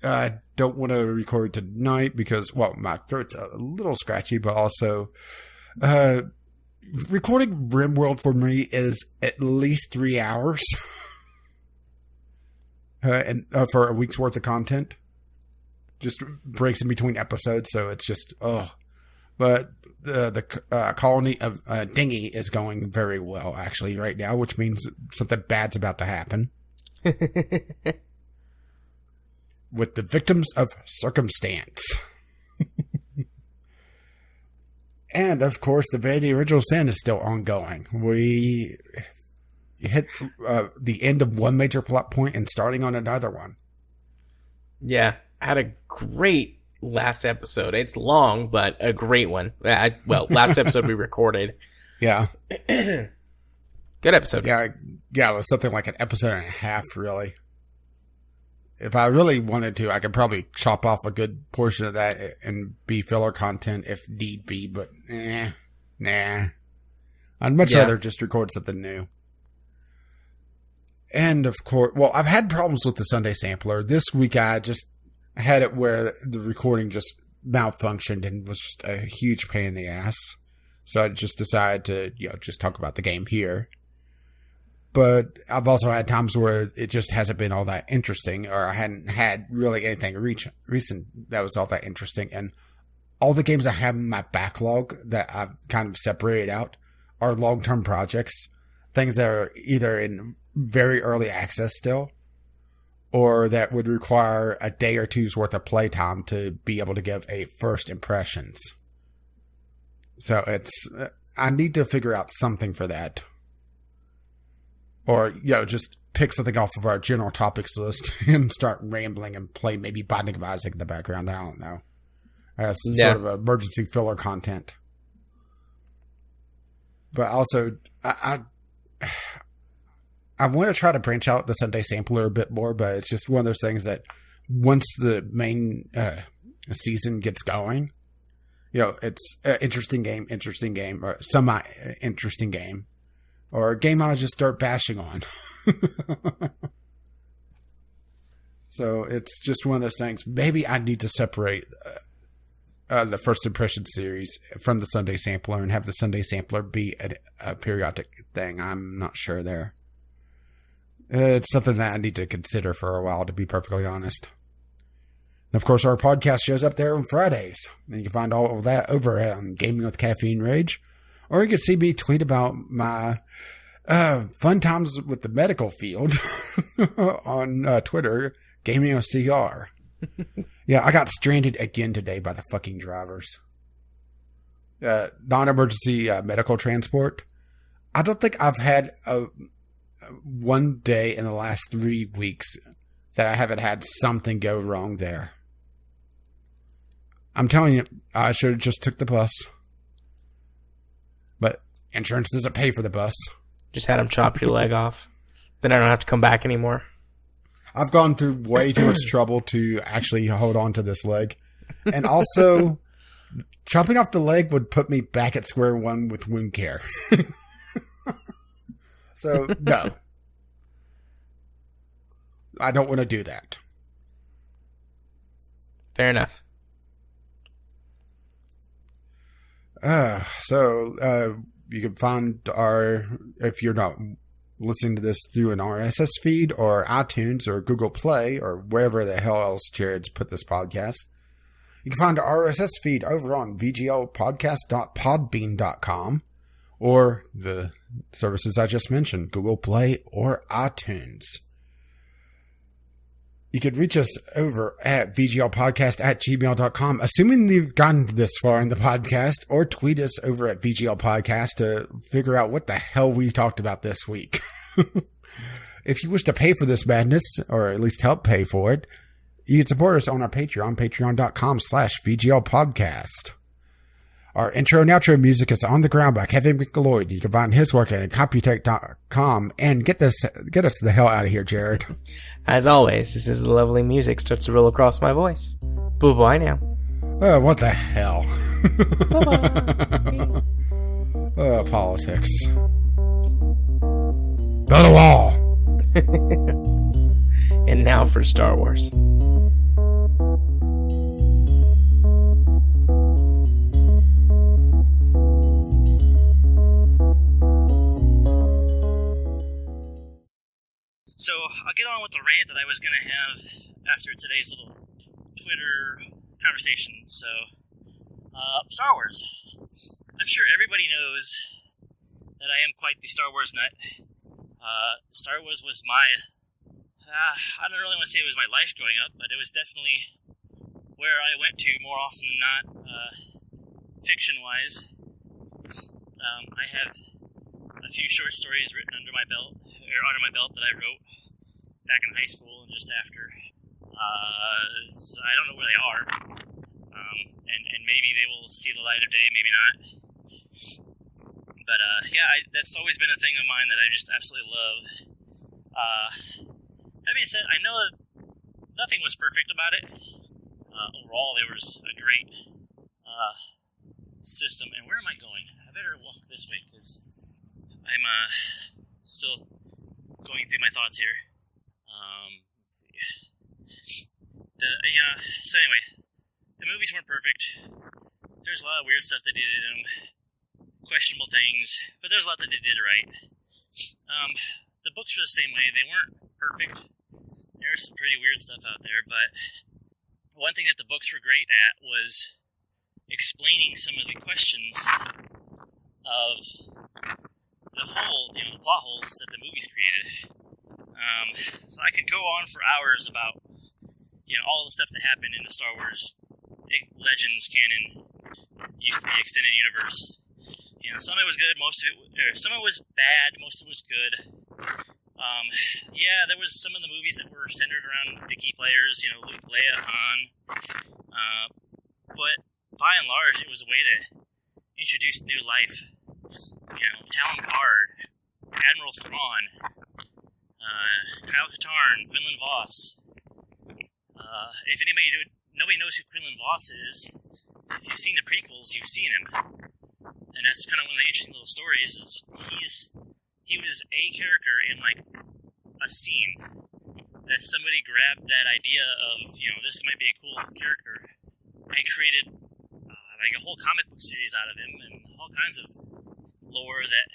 I don't want to record tonight because, my throat's a little scratchy, but also recording RimWorld for me is at least 3 hours and for a week's worth of content. Just breaks in between episodes, so it's just, But the colony of Dingy is going very well, actually, right now, which means something bad's about to happen. With the victims of circumstance. And, of course, the Vanity Original Sin is still ongoing. We hit the end of one major plot point and starting on another one. Yeah, I had a great last episode. It's long, but a great one. Last episode we recorded. Yeah. Good episode. Yeah, it was something like an episode and a half, really. If I really wanted to, I could probably chop off a good portion of that and be filler content if need be, but nah. I'd much rather just record something new. And, of course, I've had problems with the Sunday Sampler. This week I just had it where the recording just malfunctioned and was just a huge pain in the ass. So I just decided to, just talk about the game here. But I've also had times where it just hasn't been all that interesting, or I hadn't had really anything recent that was all that interesting. And all the games I have in my backlog that I've kind of separated out are long-term projects, things that are either in very early access still, or that would require a day or two's worth of playtime to be able to give a first impressions. So I need to figure out something for that. Or, just pick something off of our general topics list and start rambling and play maybe Binding of Isaac in the background. I don't know. As sort of emergency filler content. But also, I want to try to branch out the Sunday Sampler a bit more, but it's just one of those things that once the main season gets going, it's an interesting game, or semi-interesting game. Or a game I'll just start bashing on. So it's just one of those things. Maybe I need to separate the First Impression series from the Sunday Sampler and have the Sunday Sampler be a periodic thing. I'm not sure there. It's something that I need to consider for a while, to be perfectly honest. And of course, our podcast shows up there on Fridays. And you can find all of that over at Gaming with Caffeine Rage. Or you can see me tweet about my fun times with the medical field on Twitter, Gaming with CR. Yeah, I got stranded again today by the fucking drivers. Non-emergency medical transport. I don't think I've had one day in the last 3 weeks that I haven't had something go wrong there. I'm telling you, I should have just took the bus. But insurance doesn't pay for the bus. Just had them chop your leg off. Then I don't have to come back anymore. I've gone through way too much trouble to actually hold on to this leg. And also, chopping off the leg would put me back at square one with wound care. So, no. I don't want to do that. Fair enough. You can find if you're not listening to this through an RSS feed or iTunes or Google Play or wherever the hell else Jared's put this podcast, you can find our RSS feed over on vglpodcast.podbean.com or the services I just mentioned, Google Play or iTunes. You could reach us over at vglpodcast@gmail.com, assuming you've gotten this far in the podcast, or tweet us over at vglpodcast to figure out what the hell we talked about this week. If you wish to pay for this madness, or at least help pay for it, you can support us on our Patreon, patreon.com/vglpodcast. Our intro and outro music is On the Ground by Kevin McLeod. You can find his work at Computech.com. And get us the hell out of here, Jared. As always, this is the lovely music starts to roll across my voice. Bye-bye now. What the hell? Bye-bye. Politics. Build a wall. And now for Star Wars. So I'll get on with the rant that I was going to have after today's little Twitter conversation. So, Star Wars. I'm sure everybody knows that I am quite the Star Wars nut. Star Wars was my, I don't really want to say it was my life growing up, but it was definitely where I went to more often than not, fiction-wise. I have a few short stories written under my belt that I wrote back in high school and just after. I don't know where they are, and maybe they will see the light of day, maybe not. But that's always been a thing of mine that I just absolutely love. That being said, I know that nothing was perfect about it. Overall, there was a great system. And where am I going? I better walk this way because I'm still going through my thoughts here. Let's see. So anyway, the movies weren't perfect. There's a lot of weird stuff they did in them, questionable things, but there's a lot that they did right. The books were the same way. They weren't perfect. There was some pretty weird stuff out there, but one thing that the books were great at was explaining some of the questions of the plot holes that the movies created. So I could go on for hours about, all the stuff that happened in the Star Wars Legends canon, the extended universe. Some of it was good, some of it was bad, most of it was good. There was some of the movies that were centered around the key players, Luke, Leia, Han. But by and large, it was a way to introduce new life. Talon Card, Admiral Thrawn, Kyle Katarn, Quinlan Voss. If nobody knows who Quinlan Voss is, if you've seen the prequels, you've seen him. And that's kind of one of the interesting little stories, is he was a character in, a scene that somebody grabbed that idea of, this might be a cool character, and created, a whole comic book series out of him, and all kinds of lore that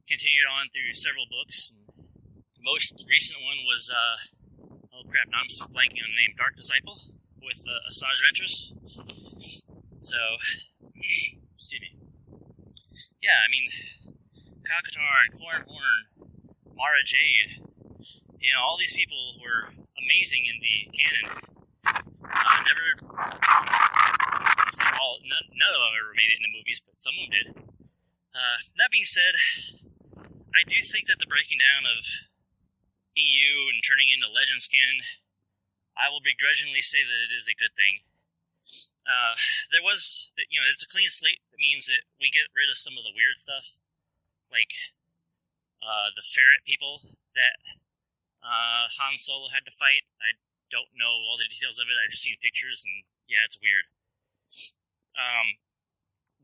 continued on through several books. And most recent one was, now I'm still blanking on the name, Dark Disciple, with Asajj Ventress. So, excuse me. Yeah, Kyle Katarn, Corran Horn, Mara Jade, all these people were amazing in the canon. None of them ever made it in the movies, but some of them did. That being said, I do think that the breaking down of EU and turning into Legends canon, I will begrudgingly say that it is a good thing. It's a clean slate. It means that we get rid of some of the weird stuff, like the ferret people that Han Solo had to fight. I don't know all the details of it. I've just seen pictures, and yeah, it's weird.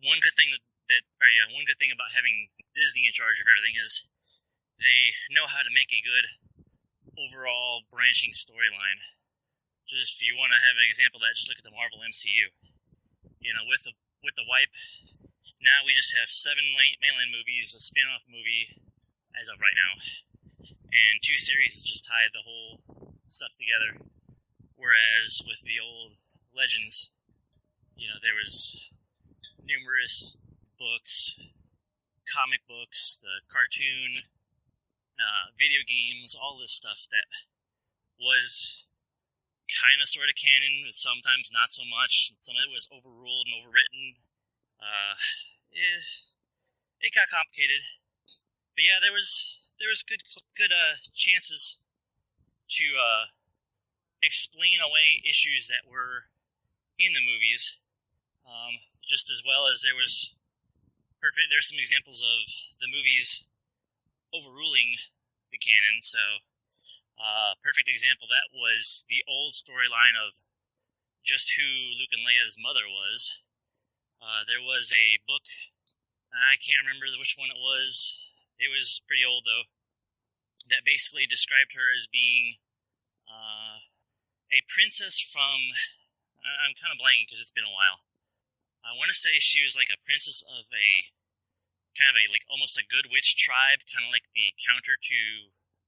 One good thing about having Disney in charge of everything is they know how to make a good overall branching storyline. Just if you want to have an example of that, just look at the Marvel MCU. With the wipe, now we just have 7 mainline movies, a spin-off movie as of right now, and 2 series just tied the whole stuff together. Whereas with the old Legends, there was numerous books, comic books, the cartoon, video games, all this stuff that was kind of sort of canon, but sometimes not so much. Some of it was overruled and overwritten. It got complicated. But yeah, there was good chances to explain away issues that were in the movies Just as well as there's some examples of the movies overruling the canon. So, perfect example that was the old storyline of just who Luke and Leia's mother was. There was a book, I can't remember which one it was. It was pretty old though, that basically described her as being a princess from, I'm kind of blanking because it's been a while. I want to say she was like a princess of a kind of a like almost a good witch tribe, kind of like the counter to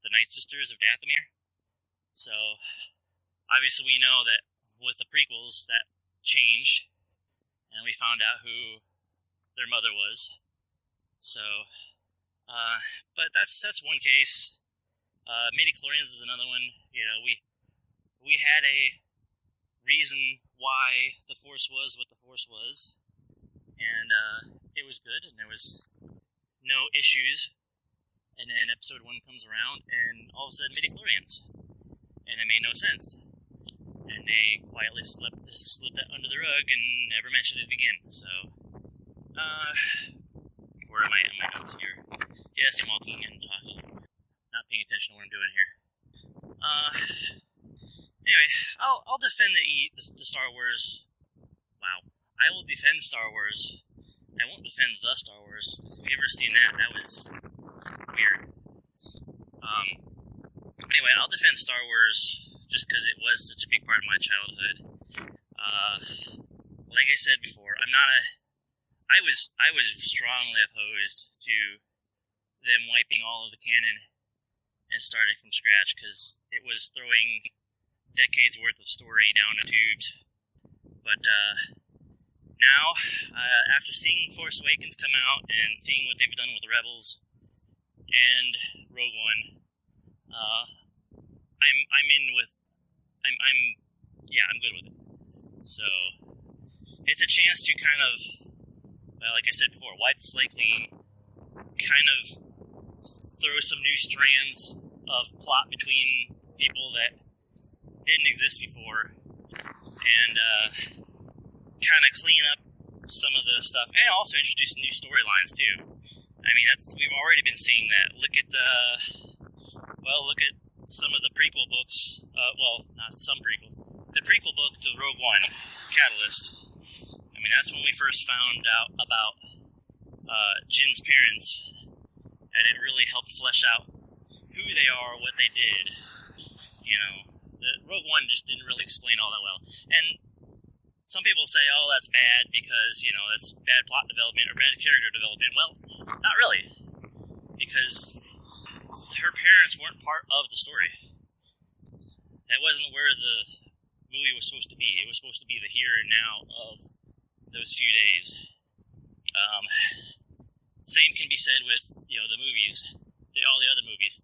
the Night Sisters of Dathomir. So obviously we know that with the prequels that changed, and we found out who their mother was. So, but that's one case. Midichlorians is another one. You know, we had a reason why the Force was what the Force was, and it was good, and there was no issues. And then Episode 1 comes around, and all of a sudden, midichlorians, and it made no sense. And they quietly slipped that under the rug and never mentioned it again. So, where am I at my notes here? Yes, I'm walking and talking, not paying attention to what I'm doing here. Anyway, I'll defend the Star Wars. Wow, I will defend Star Wars. I won't defend the Star Wars. If you ever seen that, that was weird. Anyway, I'll defend Star Wars just because it was such a big part of my childhood. Like I said before, I was strongly opposed to them wiping all of the canon and starting from scratch because it was throwing decades worth of story down the tubes. But now, after seeing Force Awakens come out and seeing what they've done with Rebels and Rogue One, I'm good with it. So it's a chance to kind of, well, like I said before, wipe the slate clean, kind of throw some new strands of plot between people that didn't exist before, and kind of clean up some of the stuff, and also introduce new storylines too. I mean, we've already been seeing that. Look at some of the prequel books. Well, not some prequels. The prequel book to Rogue One, Catalyst. I mean, that's when we first found out about Jin's parents, and it really helped flesh out who they are, what they did. You know, the Rogue One just didn't really explain all that well. And some people say, oh, that's bad because, you know, that's bad plot development or bad character development. Well, not really. Because her parents weren't part of the story. That wasn't where the movie was supposed to be. It was supposed to be the here and now of those few days. Same can be said with, you know, the movies, all the other movies.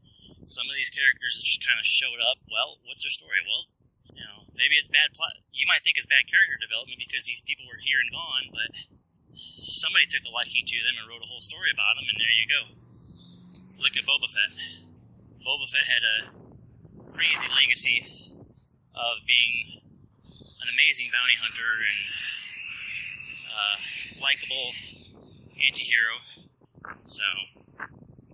Some of these characters just kind of showed up. Well, what's their story? Well, you know, maybe it's bad plot. You might think it's bad character development because these people were here and gone, but somebody took a liking to them and wrote a whole story about them, and there you go. Look at Boba Fett. Boba Fett had a crazy legacy of being an amazing bounty hunter and likable anti-hero. So,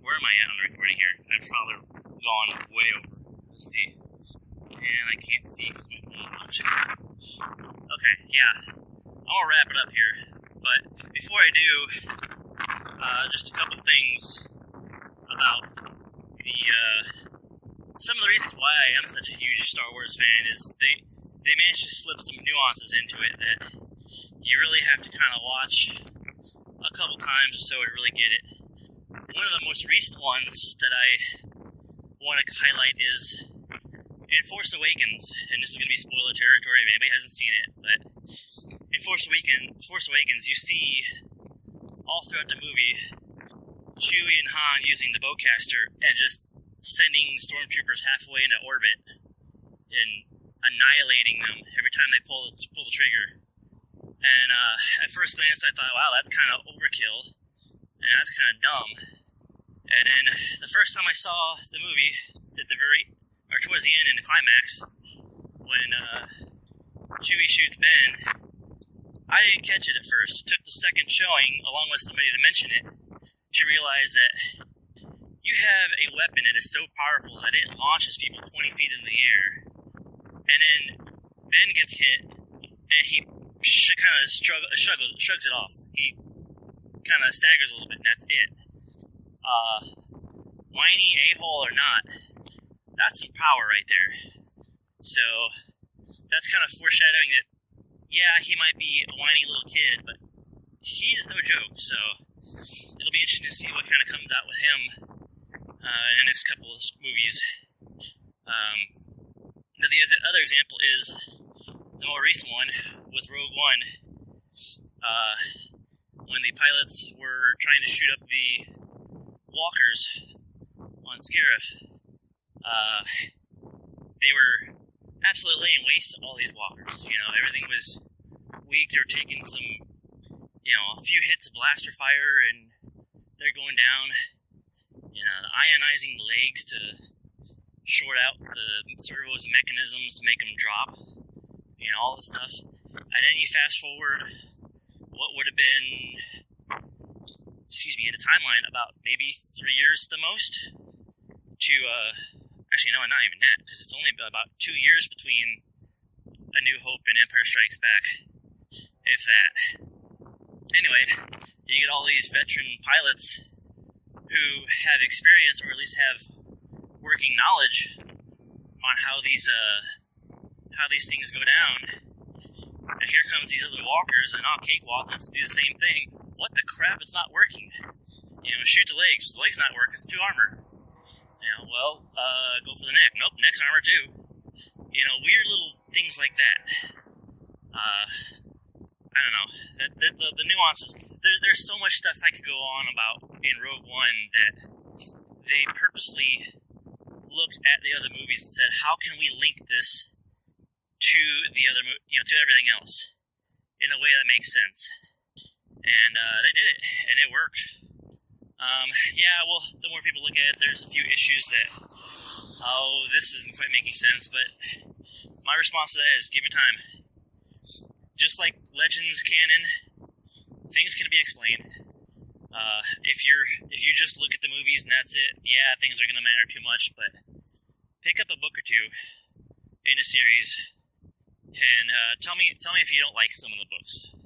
where am I at on the recording here? I've probably gone way over. Let's see. And I can't see because my phone is watching. Okay, yeah. I'm going to wrap it up here. But before I do, just a couple things about some of the reasons why I am such a huge Star Wars fan is they managed to slip some nuances into it that you really have to kind of watch a couple times or so to really get it. One of the most recent ones that I want to highlight is in Force Awakens, and this is going to be spoiler territory if anybody hasn't seen it, but in Force Awakens, you see all throughout the movie Chewie and Han using the bowcaster and just sending stormtroopers halfway into orbit and annihilating them every time they pull the trigger. And at first glance, I thought, wow, that's kind of overkill, and that's kind of dumb. And then the first time I saw the movie, towards the end in the climax, when Chewie shoots Ben, I didn't catch it at first. It took the second showing, along with somebody to mention it, to realize that you have a weapon that is so powerful that it launches people 20 feet in the air. And then Ben gets hit, and he kind of shrugs it off. He kind of staggers a little bit, and that's it. Whiny a-hole or not, that's some power right there. So that's kind of foreshadowing that, yeah, he might be a whiny little kid, but he is no joke. So it'll be interesting to see what kind of comes out with him in the next couple of movies. The other example is the more recent one with Rogue One. When the pilots were trying to shoot up the walkers on Scarif, they were absolutely laying waste to all these walkers. You know, everything was weak. They were taking some, a few hits of blaster fire, and they're going down. Ionizing the legs to short out the servos and mechanisms to make them drop. All this stuff. And then you fast forward what would have been, in a timeline about maybe 3 years the most to, actually no, not even that, because it's only about 2 years between A New Hope and Empire Strikes Back, if that. Anyway, you get all these veteran pilots who have experience, or at least have working knowledge on how these things go down. And here comes these other walkers, and cakewalk, let's do the same thing. What the crap, it's not working. Shoot the legs. The leg's not working, it's too armor. Go for the neck. Nope, neck's armor too. Weird little things like that. I don't know. The nuances. There's so much stuff I could go on about in Rogue One that they purposely looked at the other movies and said, how can we link this to the other, to everything else in a way that makes sense? And they did it, and it worked. The more people look at it, there's a few issues that, this isn't quite making sense, but my response to that is give it time. Just like Legends canon, things can be explained. If you just look at the movies and that's it, yeah, things are going to matter too much, but pick up a book or two in a series, and tell me if you don't like some of the books.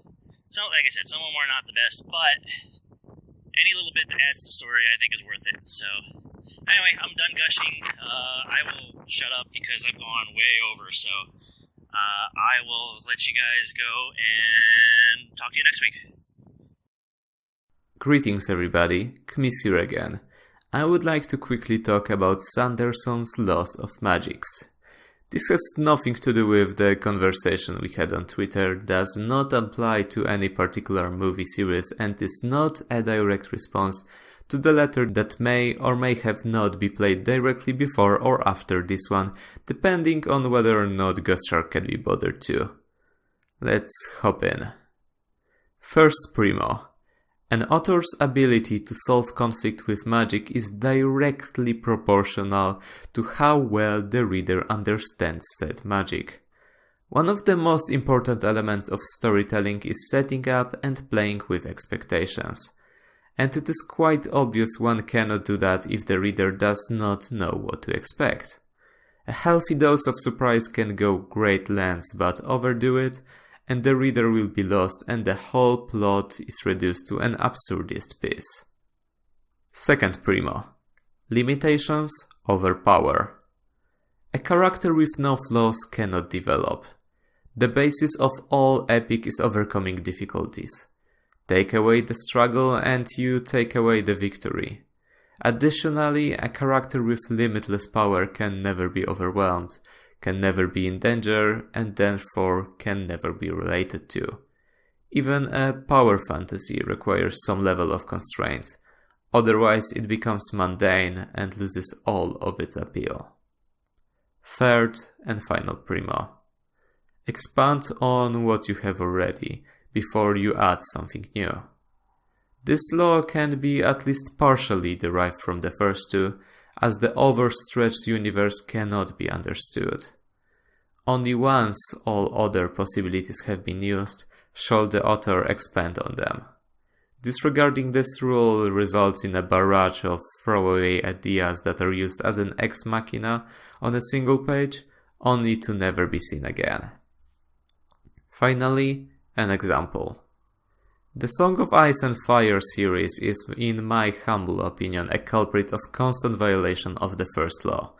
So, like I said, some of them are not the best, but any little bit that adds to the story, I think, is worth it. So, anyway, I'm done gushing. I will shut up because I've gone way over. So, I will let you guys go and talk to you next week. Greetings, everybody. Kmis here again. I would like to quickly talk about Sanderson's loss of magics. This has nothing to do with the conversation we had on Twitter, does not apply to any particular movie series, and is not a direct response to the letter that may or may have not be played directly before or after this one, depending on whether or not Ghost Shark can be bothered to. Let's hop in. First primo. An author's ability to solve conflict with magic is directly proportional to how well the reader understands said magic. One of the most important elements of storytelling is setting up and playing with expectations. And it is quite obvious one cannot do that if the reader does not know what to expect. A healthy dose of surprise can go great lengths, but overdo it, and the reader will be lost and the whole plot is reduced to an absurdist piece. Second primo. Limitations over power. A character with no flaws cannot develop. The basis of all epic is overcoming difficulties. Take away the struggle and you take away the victory. Additionally, a character with limitless power can never be overwhelmed, can never be in danger, and therefore can never be related to. Even a power fantasy requires some level of constraints, otherwise it becomes mundane and loses all of its appeal. Third and final primo. Expand on what you have already, before you add something new. This law can be at least partially derived from the first two, as the overstretched universe cannot be understood. Only once all other possibilities have been used should the author expand on them. Disregarding this rule results in a barrage of throwaway ideas that are used as an ex machina on a single page, only to never be seen again. Finally, an example. The Song of Ice and Fire series is, in my humble opinion, a culprit of constant violation of the first law.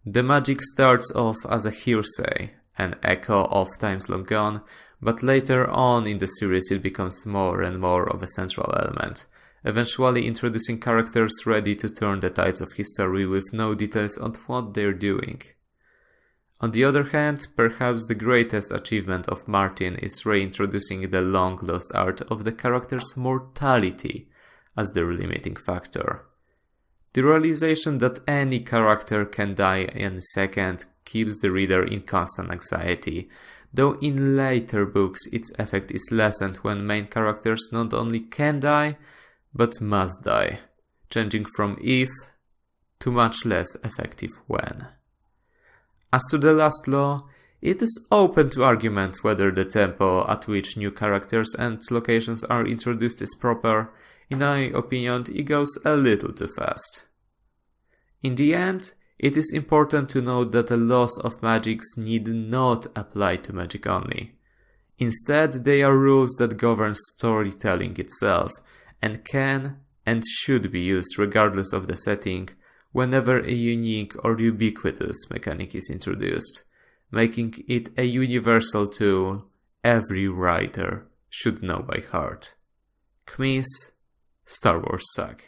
The magic starts off as a hearsay, an echo of times long gone, but later on in the series it becomes more and more of a central element, eventually introducing characters ready to turn the tides of history with no details on what they're doing. On the other hand, perhaps the greatest achievement of Martin is reintroducing the long-lost art of the character's mortality as the limiting factor. The realization that any character can die in a second keeps the reader in constant anxiety, though in later books its effect is lessened when main characters not only can die, but must die, changing from if to much less effective when. As to the last law, it is open to argument whether the tempo at which new characters and locations are introduced is proper. In my opinion, it goes a little too fast. In the end, it is important to note that the laws of magics need not apply to magic only. Instead, they are rules that govern storytelling itself, and can and should be used regardless of the setting, whenever a unique or ubiquitous mechanic is introduced, making it a universal tool every writer should know by heart. Kmis, Star Wars suck.